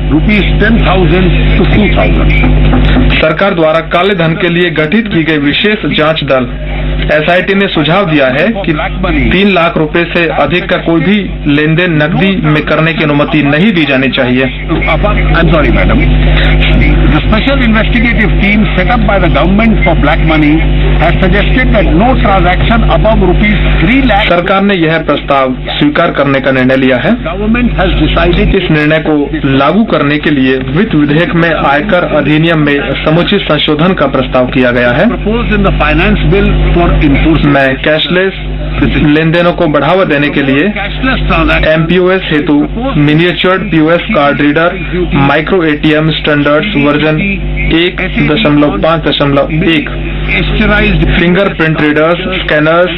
₹10,000 to 2,000। सरकार द्वारा काले धन के लिए गठित की गई विशेष जांच दल एसआईटी ने सुझाव दिया है कि 3 लाख रुपए से अधिक का कोई भी लेन देन नकदी में करने की अनुमति नहीं दी जानी चाहिए। I'm sorry, madam. The special investigative team set up by the government for black money has suggested that no transaction above ₹3 lakh. सरकार ने यह प्रस्ताव स्वीकार करने का निर्णय लिया है। Government has decided इस निर्णय को लागू करने के लिए वित्त विधेयक में आयकर अधिनियम में समुचित संशोधन का प्रस्ताव किया गया है। proposed in the finance bill for enforcement. मैं कैशलेस लेन देनों को बढ़ावा देने के लिए Cashless transaction. एमपीओएस हेतु miniaturised POS card reader micro ATM standards version 1.5.1 fingerprint readers, scanners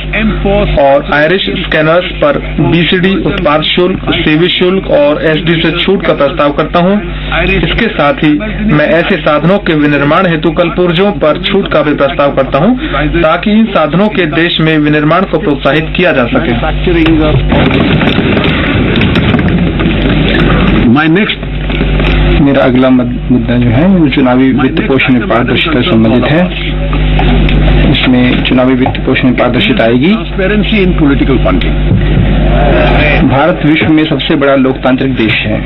और आयरिश स्कैनर्स पर बीसीडी उत्पाद शुल्क, सेवी शुल्क और एसडी से छूट का प्रस्ताव करता हूं। इसके साथ ही मैं ऐसे साधनों के विनिर्माण हेतु कलपुर्जों पर छूट का भी प्रस्ताव करता हूं ताकि इन साधनों के देश में विनिर्माण को प्रोत्साहित किया जा सके। मेरा अगला मुद्दा जो है वो चुनावी वित्त पोषण में पारदर्शिता से संबंधित है। इसमें चुनावी वित्त पोषण में पारदर्शिता आएगी। Transparency in political funding. Bharat विश्व में सबसे बड़ा लोकतांत्रिक देश है।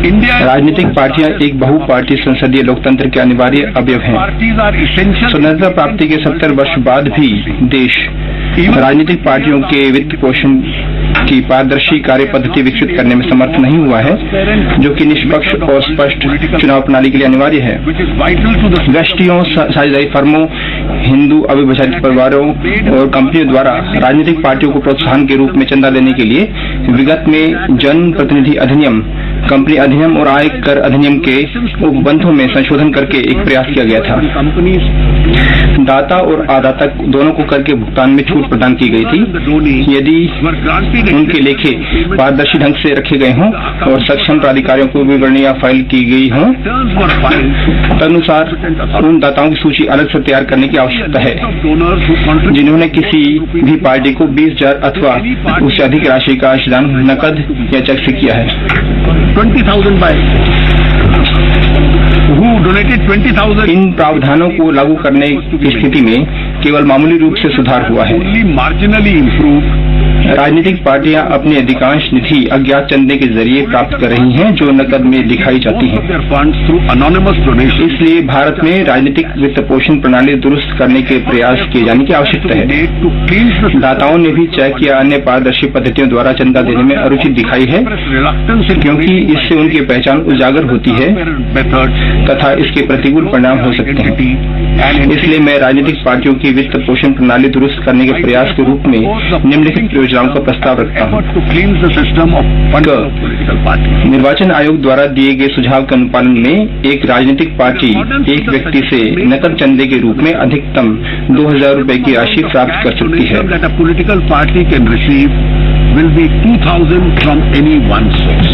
India राजनीतिक पार्टियां एक बहुपार्टी संसदीय लोकतंत्र के अनिवार्य अवयव हैं। parties are essential. स्वतंत्रता प्राप्ति के 70 वर्ष बाद भी देश राजनीतिक पार्टियों के वित्त पोषण की पारदर्शी कार्य पद्धति विकसित करने में समर्थ नहीं हुआ है, जो कि निष्पक्ष और स्पष्ट चुनाव प्रणाली के लिए अनिवार्य है। व्यक्तियों, साझेदारी फर्मों, हिंदू अविभाजित परिवारों और कंपनियों द्वारा राजनीतिक पार्टियों को प्रोत्साहन के रूप में चंदा देने के लिए विगत में जन प्रतिनिधि अधिनियम कंपनी अधिनियम और आयकर अधिनियम के उपबंधों में संशोधन करके एक प्रयास किया गया था। दाता और आदाता दोनों को कर के भुगतान में छूट प्रदान की गई थी यदि उनके लेखे पारदर्शी ढंग से रखे गए हों और सक्षम प्राधिकारियों को विवरणियां फाइल की गई हों। तदनुसार उन दाताओं की सूची अलग से तैयार करने की आवश्यकता है जिन्होंने किसी भी पार्टी को 20,000 अथवा उससे अधिक राशि का अंशदान नकद या चेक से किया है। 20,000 इन प्रावधानों को लागू करने की स्थिति में केवल मामूली रूप से सुधार हुआ है। राजनीतिक पार्टियां अपनी अधिकांश निधि अज्ञात चंदे के जरिए प्राप्त कर रही हैं जो नकद में दिखाई जाती हैं। इसलिए भारत में राजनीतिक वित्त पोषण प्रणाली दुरुस्त करने के प्रयास किए जाने की आवश्यकता है। दाताओं ने भी चेक या अन्य पारदर्शी पद्धतियों द्वारा चंदा देने में अरुचि दिखाई है क्योंकि इससे उनकी पहचान उजागर होती है तथा इसके प्रतिकूल परिणाम हो सकते हैं। इसलिए मैं राजनीतिक पार्टियों की वित्त पोषण प्रणाली दुरुस्त करने के प्रयास के रूप में निम्नलिखित योजनाओं का प्रस्ताव रखता हूँ। निर्वाचन आयोग द्वारा दिए गए सुझाव के अनुपालन में एक राजनीतिक पार्टी एक व्यक्ति से नकद चंदे के रूप में अधिकतम 2,000 रुपए की राशि प्राप्त कर सकती है। political party can receive will be 2,000 from any one source.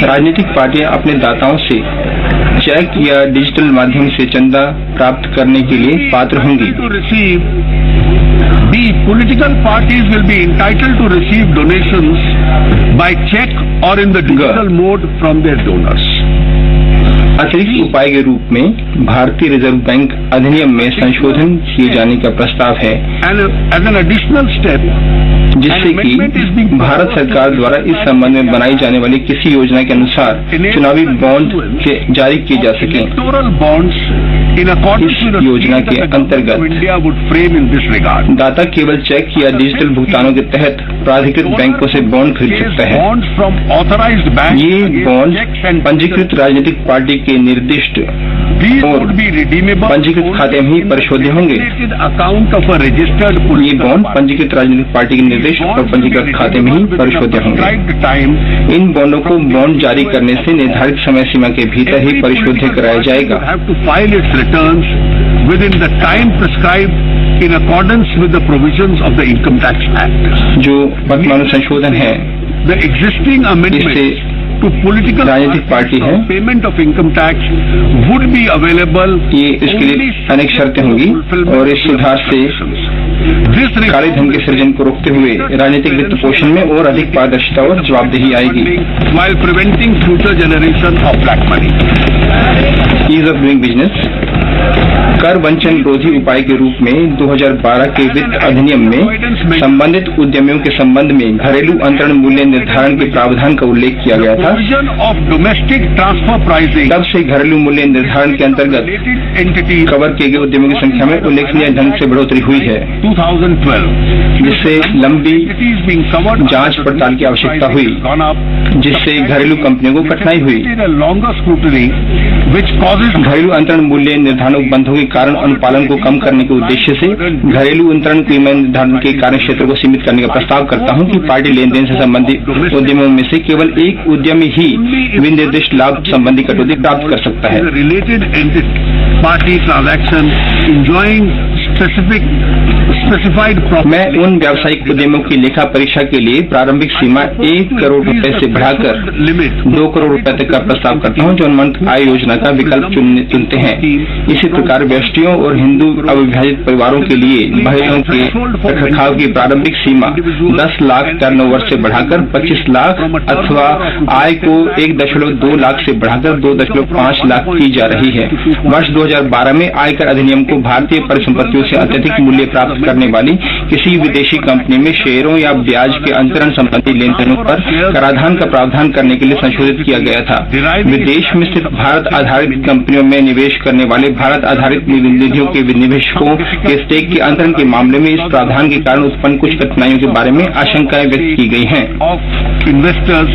राजनीतिक पार्टियां अपने दाताओं से चेक या डिजिटल माध्यम से चंदा प्राप्त करने के लिए पात्र होंगी। B. Political parties will be entitled to receive donations by check or in the digital mode from their donors. अतिरिक्त उपाय के रूप में भारतीय रिजर्व बैंक अधिनियम में संशोधन किए जाने का प्रस्ताव है जिससे कि भारत सरकार द्वारा इस संबंध में बनाई जाने वाली किसी योजना के अनुसार चुनावी बॉन्ड जारी किए जा सकें। इस योजना के अंतर्गत दाता केवल चेक या डिजिटल भुगतानों के तहत प्राधिकृत बैंकों से बॉन्ड खरीद सकता है। ये बॉन्ड पंजीकृत राजनीतिक पार्टी के निर्दिष्ट और पंजीकृत खाते में ही परिशोध्य होंगे। ये बॉन्ड पंजीकृत राजनीतिक पार्टी के निर्देश और पंजीकृत खाते में ही परिशोध्य होंगे। इन बॉन्डों को बॉन्ड जारी करने से निर्धारित समय सीमा के भीतर ही परिशोध्य कराया जाएगा। In accordance with the provisions of the Income Tax Act, जो वर्तमान संशोधन है, the existing amendment to political राजनीतिक पार्टी है, payment of income tax would be available। ये इसके लिए अनेक शर्तें होंगी और इस सुधार से काले धन के सृजन को रोकते हुए राजनीतिक वित्त पोषण में और अधिक पारदर्शिता और जवाबदेही आएगी। While preventing future generation of black money, ease of doing business। कर वंचन विरोधी उपाय के रूप में 2012 के वित्त अधिनियम में संबंधित उद्यमियों के संबंध में घरेलू अंतरण मूल्य निर्धारण के प्रावधान का उल्लेख किया गया था। तब से घरेलू मूल्य निर्धारण के अंतर्गत कवर किए गए उद्यमियों की संख्या में उल्लेखनीय ढंग से बढ़ोतरी हुई है, जिससे लंबी जांच पड़ताल की आवश्यकता हुई, जिससे घरेलू कंपनियों को कठिनाई हुई। घरेलू अंतरण मूल्य निर्धारण उपबंधों के कारण अनुपालन को कम करने के उद्देश्य से घरेलू अंतरण कीमत निर्धारण के कार्य क्षेत्र को सीमित करने का प्रस्ताव करता हूं कि पार्टी लेन देन से संबंधित उद्यमों में से केवल एक उद्यमी ही विनिर्दिष्ट लाभ संबंधी कटौती प्राप्त कर सकता है। party transaction enjoying specified profit। मैं उन व्यावसायिक उद्यमों की लेखा परीक्षा के लिए प्रारंभिक सीमा 1 करोड़ रुपए से बढ़ाकर 2 करोड़ रुपए तक का प्रस्ताव करता हूं जो उन्मत्त आय योजना का विकल्प चुनते हैं। इसी प्रकार व्यष्टियों और हिंदू अविभाजित परिवारों के लिए भयों के रखरखाव की प्रारंभिक सीमा 10 लाख टर्नओवर से बढ़ाकर 25 लाख अथवा आय को 1.2 लाख से बढ़ाकर 2.5 लाख की जा रही है। वर्ष 2012 में आयकर अधिनियम को भारतीय परिसंपत्तियों से अत्यधिक मूल्य प्राप्त करने वाली किसी विदेशी कंपनी में शेयरों या ब्याज के अंतरण संबंधी लेन देनों पर कराधान का प्रावधान करने के लिए संशोधित किया गया था। विदेश में सिर्फ भारत आधारित कंपनियों में निवेश करने वाले भारत आधारित निधियों के निवेशकों के स्टेक के अंतरण के मामले में इस प्रावधान के कारण उत्पन्न कुछ कठिनाइयों के बारे में आशंकाएं व्यक्त की गई हैं। Investors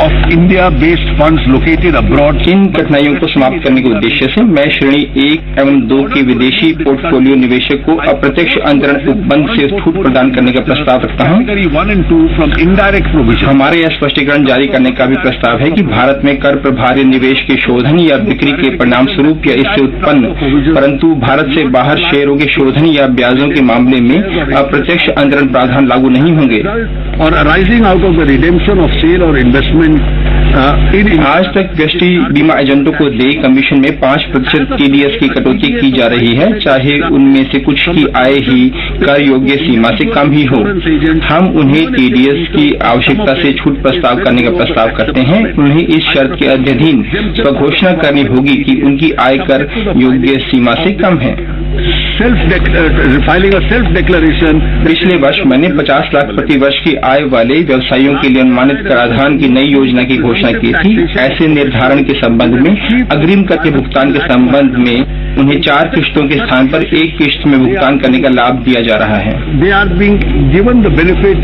of India based funds located abroad. इन कठिनाइयों को समाप्त करने के उद्देश्य से मैं श्रेणी 1 एवं 2 के विदेशी पोर्टफोलियो निवेशक को अप्रत्यक्ष अंतरण उपबंध से छूट प्रदान करने का प्रस्ताव रखता हूं। हमारे यह स्पष्टीकरण जारी करने का भी प्रस्ताव है कि भारत में कर प्रभारी निवेश के शोधन या बिक्री के परिणाम स्वरूप या इससे उत्पन्न, परंतु भारत से बाहर शेयरों के शोधन या ब्याजों के मामले में अप्रत्यक्ष अंतरण प्रावधान लागू नहीं होंगे। और arising out of the redemption of sale और इन्वेस्टमेंट आज तक व्यष्टि बीमा एजेंटों को देय कमीशन में 5% TDS की कटौती की जा रही है, चाहे उनमें से कुछ की आय ही कर योग्य सीमा से कम ही हो। हम उन्हें TDS की आवश्यकता से छूट प्रस्ताव करने का प्रस्ताव करते हैं। उन्हें इस शर्त के अधीन स्वघोषणा करनी होगी कि उनकी आय कर योग्य सीमा से कम है। Filing self declaration. पिछले वर्ष मैंने 50 लाख प्रति वर्ष की आय वाले व्यवसायियों के लिए अनुमानित कराधान की नई योजना की घोषणा की थी। ऐसे निर्धारण के संबंध में अग्रिम कर के भुगतान के संबंध में उन्हें 4 किश्तों के स्थान पर 1 किश्त में भुगतान करने का लाभ दिया जा रहा है। They are being given the benefit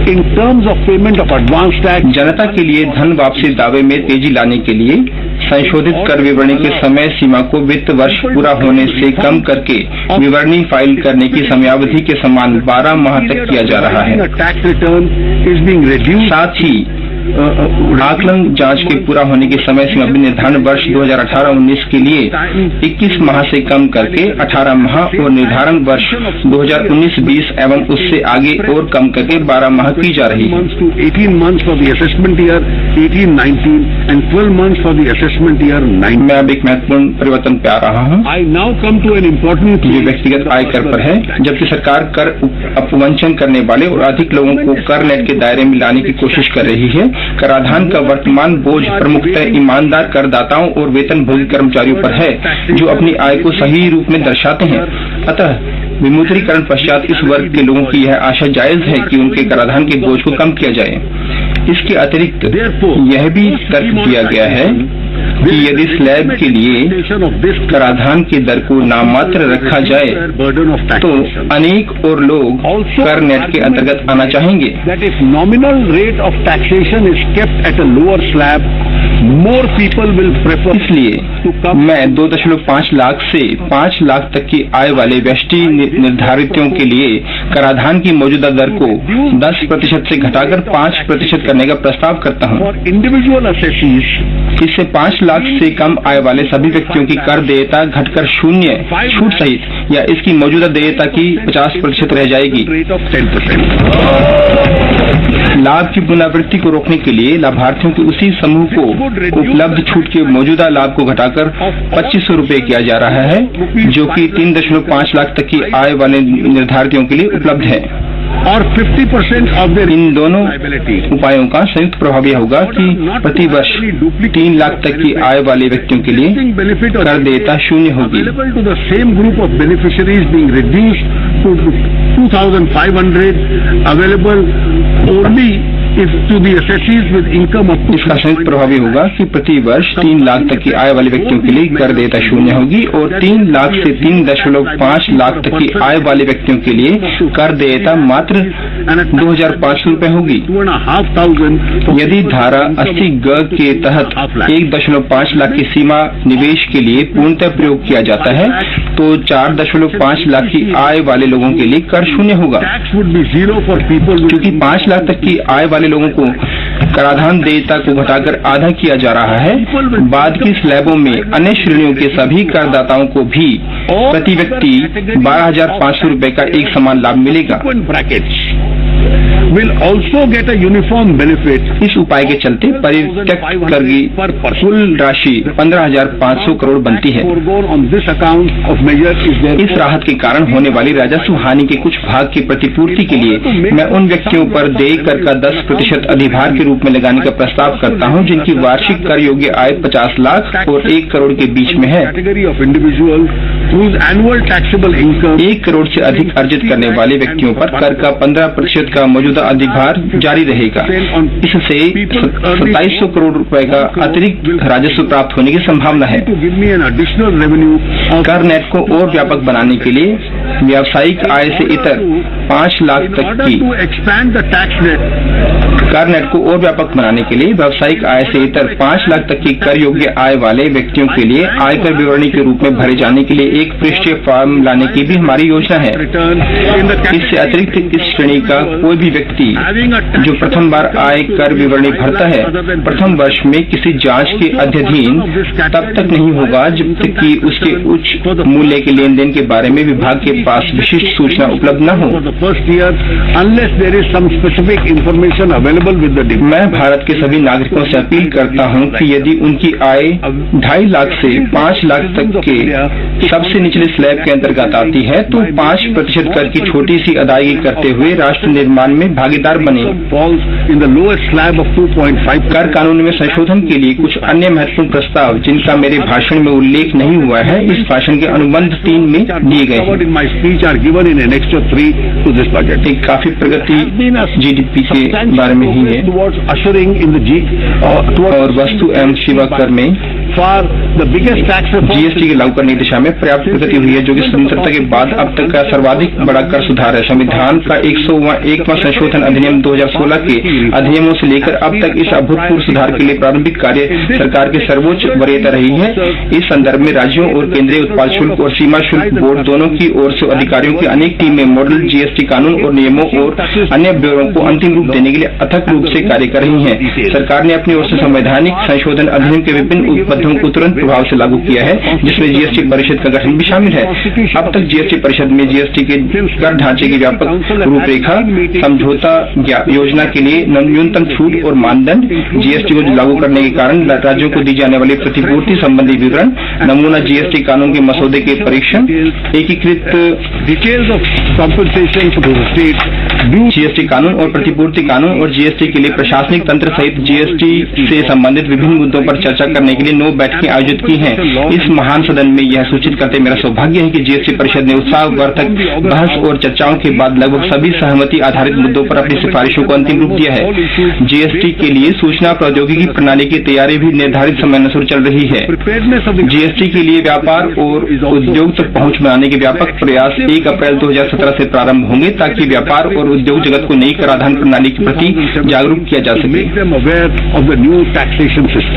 in terms of payment of advance tax. जनता के लिए धन वापसी दावे में तेजी लाने के लिए संशोधित कर विवरणी के समय सीमा को वित्त वर्ष पूरा होने से कम करके विवरणी फाइल करने की समयावधि के समान 12 माह तक किया जा रहा है। Tax return is being reduced. साथ ही आकलन जांच के पूरा होने की समय सीमा भी निर्धारण वर्ष 2018-19 के लिए 21 माह से कम करके 18 माह और निर्धारण वर्ष 2019-20 एवं उससे आगे और कम करके 12 माह की जा रही है। 18 months for the assessment year 18-19 and 12 months for the assessment year 19। मैं अब एक महत्वपूर्ण परिवर्तन पे आ रहा हूँ। I now come to an important जो व्यक्तिगत आय कर पर है। जबकि सरकार कर अपवंचन करने वाले और अधिक लोगों को कर नेट के दायरे में लाने की कोशिश कर रही है। कराधान का वर्तमान बोझ प्रमुखतः ईमानदार करदाताओं और वेतनभोगी कर्मचारियों पर है, जो अपनी आय को सही रूप में दर्शाते हैं। अतः विमुद्रीकरण पश्चात इस वर्ग के लोगों की यह आशा जायज है कि उनके कराधान के बोझ को कम किया जाए। इसके अतिरिक्त यह भी तर्क दिया गया है कि यदि स्लैब के लिए कराधान की दर को नाममात्र रखा जाए तो अनेक और लोग कर नेट के अंतर्गत आना चाहेंगे। That if nominal rate of taxation is kept at a lower slab, more people will prefer। इसलिए मैं 2.5 लाख से 5 लाख तक की आय वाले व्यष्टि निर्धारितों के लिए कराधान की मौजूदा दर को 10% से घटाकर 5% करने का प्रस्ताव करता हूँ। इंडिविजुअल असेसीज इससे 5 लाख से कम आय वाले सभी व्यक्तियों की कर देयता घटकर 0 छूट सहित या इसकी मौजूदा देयता की 50% रह जाएगी। लाभ की पुनरावृत्ति को रोकने के लिए लाभार्थियों के उसी समूह को उपलब्ध छूट के मौजूदा लाभ को घटाकर 2500 रुपए किया जा रहा है, जो कि 3.5 लाख तक की आय वाले निर्धारितों के लिए उपलब्ध है। और 50% ऑफ द इन दोनों उपायों का संयुक्त प्रभाव यह होगा कि प्रति वर्ष 3 लाख तक की आय वाले व्यक्तियों के लिए कर देयता 0 होगी। To the same group of beneficiaries being reduced to 2500 available only if to be assessees with income of। इसका संयुक्त प्रभाव ये होगा कि प्रति वर्ष 3 लाख तक की आय वाले व्यक्तियों के लिए कर देयता 0 होगी और 3 लाख से 3.5 लाख तक की आय वाले व्यक्तियों के लिए कर देयता मात्र 2,500 रुपए होगी। यदि धारा 80 ग के तहत 1.5 लाख की सीमा निवेश के लिए पूर्णतः प्रयोग किया जाता है तो 4.5 लाख की आय वाले लोगों के लिए कर 0 होगा। क्योंकि 5 लाख तक की आय वाले लोगों को कराधान देयता को घटाकर आधा किया जा रहा है, बाद की स्लैबों में अन्य श्रेणियों के सभी करदाताओं को भी प्रति व्यक्ति 12,500 रुपए का एक समान लाभ मिलेगा। will also get a uniform benefit। इस उपाय के चलते परित्यक्त कर की कुल राशि 15,500 करोड़ बनती है। इस राहत के कारण होने वाली राजस्व हानि के कुछ भाग की प्रतिपूर्ति के लिए मैं उन व्यक्तियों पर देय कर का 10% अधिभार के रूप में लगाने का प्रस्ताव करता हूं जिनकी वार्षिक कर योग्य आय 50 लाख और 1 करोड़ के बीच में है। whose annual taxable income 1 crore से अधिक अर्जित करने वाले व्यक्तियों पर कर का 15% का मौजूदा अधिभार जारी रहेगा। इससे 2700 करोड़ रुपए का अतिरिक्त राजस्व प्राप्त होने की संभावना है। कर नेट को और व्यापक बनाने के लिए व्यावसायिक आय से इतर 5 लाख तक की कर नेट को और व्यापक बनाने के लिए व्यावसायिक आय से इतर 5 लाख तक की कर योग्य आय वाले व्यक्तियों के लिए आयकर विवरणी के रूप में भरे जाने के लिए एक पृष्ठीय फॉर्म लाने की भी हमारी योजना है। इससे अतिरिक्त इस श्रेणी का कोई भी व्यक्ति जो प्रथम बार आय कर विवरणी भरता है प्रथम वर्ष में किसी जांच के अध्ययन तब तक नहीं होगा जब तक कि उसके उच्च मूल्य के लेन देन के बारे में विभाग के पास विशिष्ट सूचना उपलब्ध न हो। मैं भारत के सभी नागरिकों से अपील करता हूं कि यदि उनकी आय 2.5 लाख से 5 लाख तक के सबसे निचले स्लैब के अंतर्गत आती है तो 5% कर की छोटी सी अदायगी करते हुए राष्ट्र निर्माण में भागीदार बने। कर कानून में संशोधन के लिए कुछ अन्य महत्वपूर्ण प्रस्ताव जिनका मेरे भाषण में उल्लेख नहीं हुआ है इस भाषण के अनुबंध 3 में दिए गए हैं। एक काफी प्रगति GDP के बारे में ही है और वस्तु एवं सेवा कर में GST के लागू करने की दिशा में पर्याप्त प्रगति हुई है जो कि स्वतंत्रता के बाद अब तक का सर्वाधिक बड़ा कर सुधार है। संविधान का 101वां संशोधन अधिनियम 2016 के अधिनियमों से लेकर अब तक इस अभूतपूर्व सुधार के लिए प्रारंभिक कार्य सरकार की सर्वोच्च वरीयता रही है। इस संदर्भ में राज्यों और केंद्रीय उत्पाद शुल्क और सीमा शुल्क बोर्ड दोनों की ओर से अधिकारियों की अनेक टीमें मॉडल GST कानून और नियमों और अन्य ब्यौरों को अंतिम रूप देने के लिए अथक रूप से कार्य कर रही है। सरकार ने अपनी ओर से संवैधानिक संशोधन अधिनियम के विभिन्न उपबद्धों को तुरंत प्रभाव से लागू किया है जिसमें GST परिषद का गठन भी शामिल है। अब तक GST परिषद में GST के कर ढांचे की व्यापक रूपरेखा, समझौता योजना के लिए न्यूनतम छूट और मानदंड, GST को लागू करने के कारण राज्यों को दी जाने वाली प्रतिपूर्ति संबंधी विवरण, नमूना GST कानून के मसौदे के परीक्षण, एकीकृत details of compensation for state, GST कानून और प्रतिपूर्ति कानून और GST के लिए प्रशासनिक तंत्र सहित GST से संबंधित विभिन्न मुद्दों पर चर्चा करने के लिए 9 बैठकें आयोजित की हैं। इस महान सदन में यह सूचित करते मेरा सौभाग्य है कि GST परिषद ने उत्साहवर्धक बहस और चर्चाओं के बाद लगभग सभी सहमति आधारित मुद्दों पर अपनी सिफारिशों को अंतिम रूप दिया है। GST के लिए सूचना प्रौद्योगिकी प्रणाली की तैयारी भी निर्धारित समयानुसार चल रही है। GST के लिए व्यापार और उद्योग तक पहुंच बनाने के व्यापक प्रयास 1 अप्रैल 2017 से प्रारंभ होंगे ताकि व्यापार और उद्योग जगत को नई कराधान प्रणाली के प्रति जागरूक किया जा सके।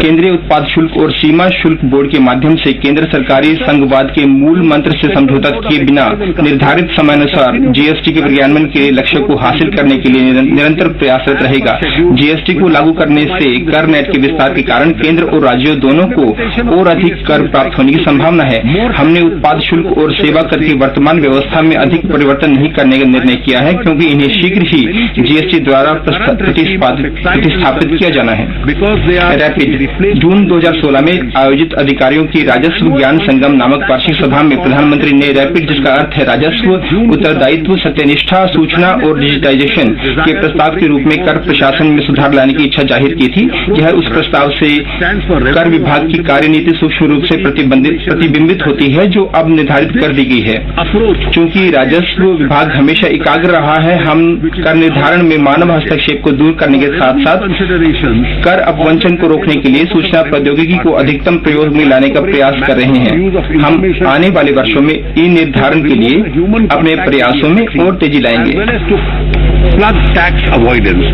केंद्रीय उत्पाद शुल्क और सीमा शुल्क बोर्ड के माध्यम से केंद्र सरकारी संघवाद के मूल मंत्र से समझौता किए बिना निर्धारित समयानुसार GST के क्रियान्वयन के लक्ष्य को हासिल करने के लिए निरंतर प्रयासरत रहेगा। GST को लागू करने से कर नेट के विस्तार के कारण केंद्र और राज्यों दोनों को और अधिक कर प्राप्त होने की संभावना है। हमने उत्पाद शुल्क और सेवा कर की वर्तमान व्यवस्था में अधिक परिवर्तन नहीं करने का निर्णय किया है क्योंकि इन्हें शीघ्र ही GST द्वारा प्रतिस्थापित किया जाना है। रैपिड जून 2016 में आयोजित अधिकारियों की राजस्व ज्ञान संगम नामक वार्षिक सभा में प्रधानमंत्री ने रैपिड, जिसका अर्थ है राजस्व, उत्तरदायित्व, सत्यनिष्ठा, सूचना और डिजिटाइजेशन के प्रस्ताव के रूप में कर प्रशासन में सुधार लाने की इच्छा जाहिर की थी। यह उस प्रस्ताव से कर विभाग की कार्यनीति सूक्ष्म रूप से प्रतिबिंबित होती है जो अब निर्धारित कर दी गई है। चूंकि राजस्व विभाग हमेशा एकाग्र रहा है, हम कर निर्धारण में मानव हस्तक्षेप को दूर करने के साथ साथ कर अपवंचन को रोकने के लिए सूचना प्रौद्योगिकी को अधिकतम प्रयोग में लाने का प्रयास कर रहे हैं। हम आने वाले वर्षों में ई निर्धारण के लिए अपने प्रयासों में और तेजी लाएंगे। Flood tax avoidance.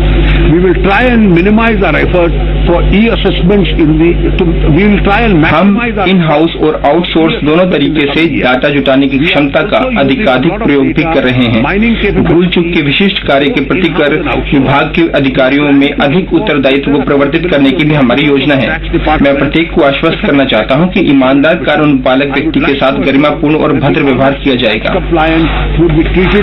We will try and minimize our effort for e-assessments we will try and maximize हम इन हाउस और आउटसोर्स दोनों तरीके से डाटा जुटाने की क्षमता का अधिकाधिक प्रयोग भी कर रहे हैं। भूल चूक के विशिष्ट कार्य के प्रति कर विभाग के अधिकारियों में अधिक उत्तरदायित्व को प्रवर्तित करने की भी हमारी योजना है। मैं प्रत्येक को आश्वस्त करना चाहता हूं कि ईमानदार कानून पालक व्यक्ति के साथ गरिमापूर्ण और भद्र व्यवहार किया जाएगा।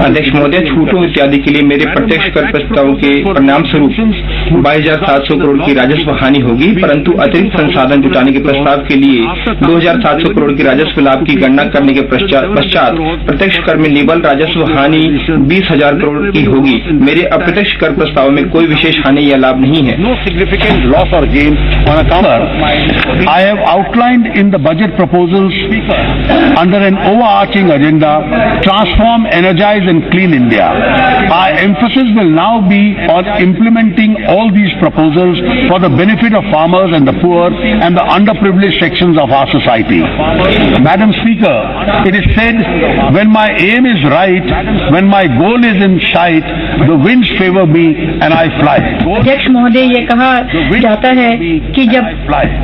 अध्यक्ष महोदय, छूटों इत्यादि के लिए मेरे प्रत्यक्ष कर प्रस्तावों के परिणाम स्वरूप फलस्वरूप 22,700 करोड़ की राजस्व हानि होगी, परंतु अतिरिक्त संसाधन जुटाने के प्रस्ताव के लिए 2,700 करोड़ की राजस्व लाभ की गणना करने के पश्चात प्रत्यक्ष कर में निबल राजस्व हानि 20,000 करोड़ की होगी। मेरे अप्रत्यक्ष कर प्रस्ताव में कोई विशेष हानि या लाभ नहीं है। No significant loss or gain on account. I have outlined in the budget proposals under an overarching agenda, transform, energize and clean India. Our emphasis will now be on implementing all these proposals for the benefit of farmers and the poor and the underprivileged sections of our society. Madam Speaker, it is said, when my aim is right, when my goal is in sight, the winds favor me and I fly. अध्यक्ष महोदय, ये कहा जाता है कि जब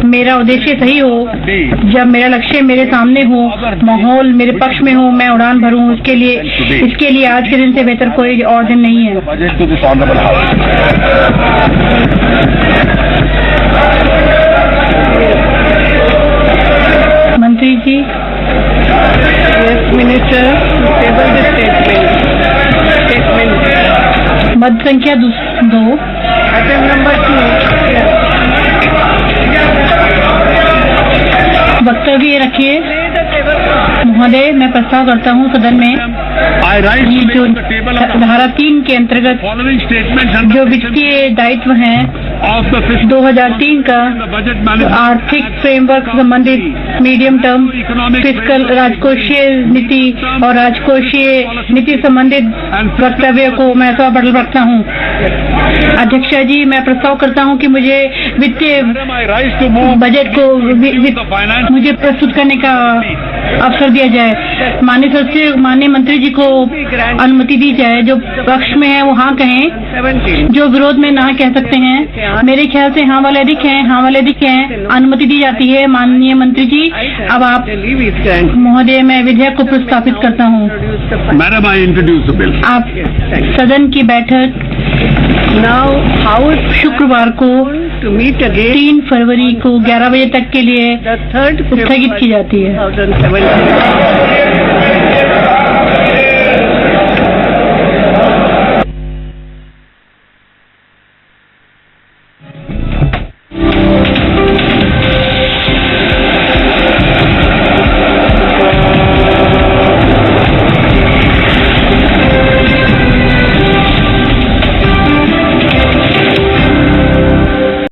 मेरा उद्देश्य सही हो, जब मेरा लक्ष्य मेरे सामने हो, माहौल मेरे पक्ष में हो, मैं उड़ान भरूं। इसके लिए आज के दिन से बेहतर कोई और दिन नहीं है। मंत्री जी। Yes, Minister, table the statement. मत संख्या 2। Item number 2. वक्तव्य रखिए। महोदय, मैं प्रस्ताव करता हूँ सदन में जो धारा 3 के अंतर्गत जो वित्तीय दायित्व हैं 2003 का आर्थिक फ्रेमवर्क संबंधित मीडियम टर्म फिस्कल राजकोषीय नीति और राजकोषीय नीति संबंधित वक्तव्य को मैं सभा रखता हूँ। अध्यक्ष जी, मैं प्रस्ताव करता हूँ कि मुझे वित्तीय बजट को मुझे प्रस्तुत करने का अवसर दिया जाए। माननीय सदस्य, माननीय मंत्री जी को अनुमति दी जाए। जो पक्ष में है वो हाँ कहें, जो विरोध में ना कह सकते हैं। मेरे ख्याल से हाँ वाले अधिक हैं। अनुमति दी जाती है। माननीय मंत्री जी, अब आप। महोदय, मैं विधेयक को प्रस्तावित करता हूँ। Madam, I introduce the bill. आप सदन की बैठक शुक्रवार को 3 फरवरी को 11 बजे तक के लिए स्थगित की जाती है।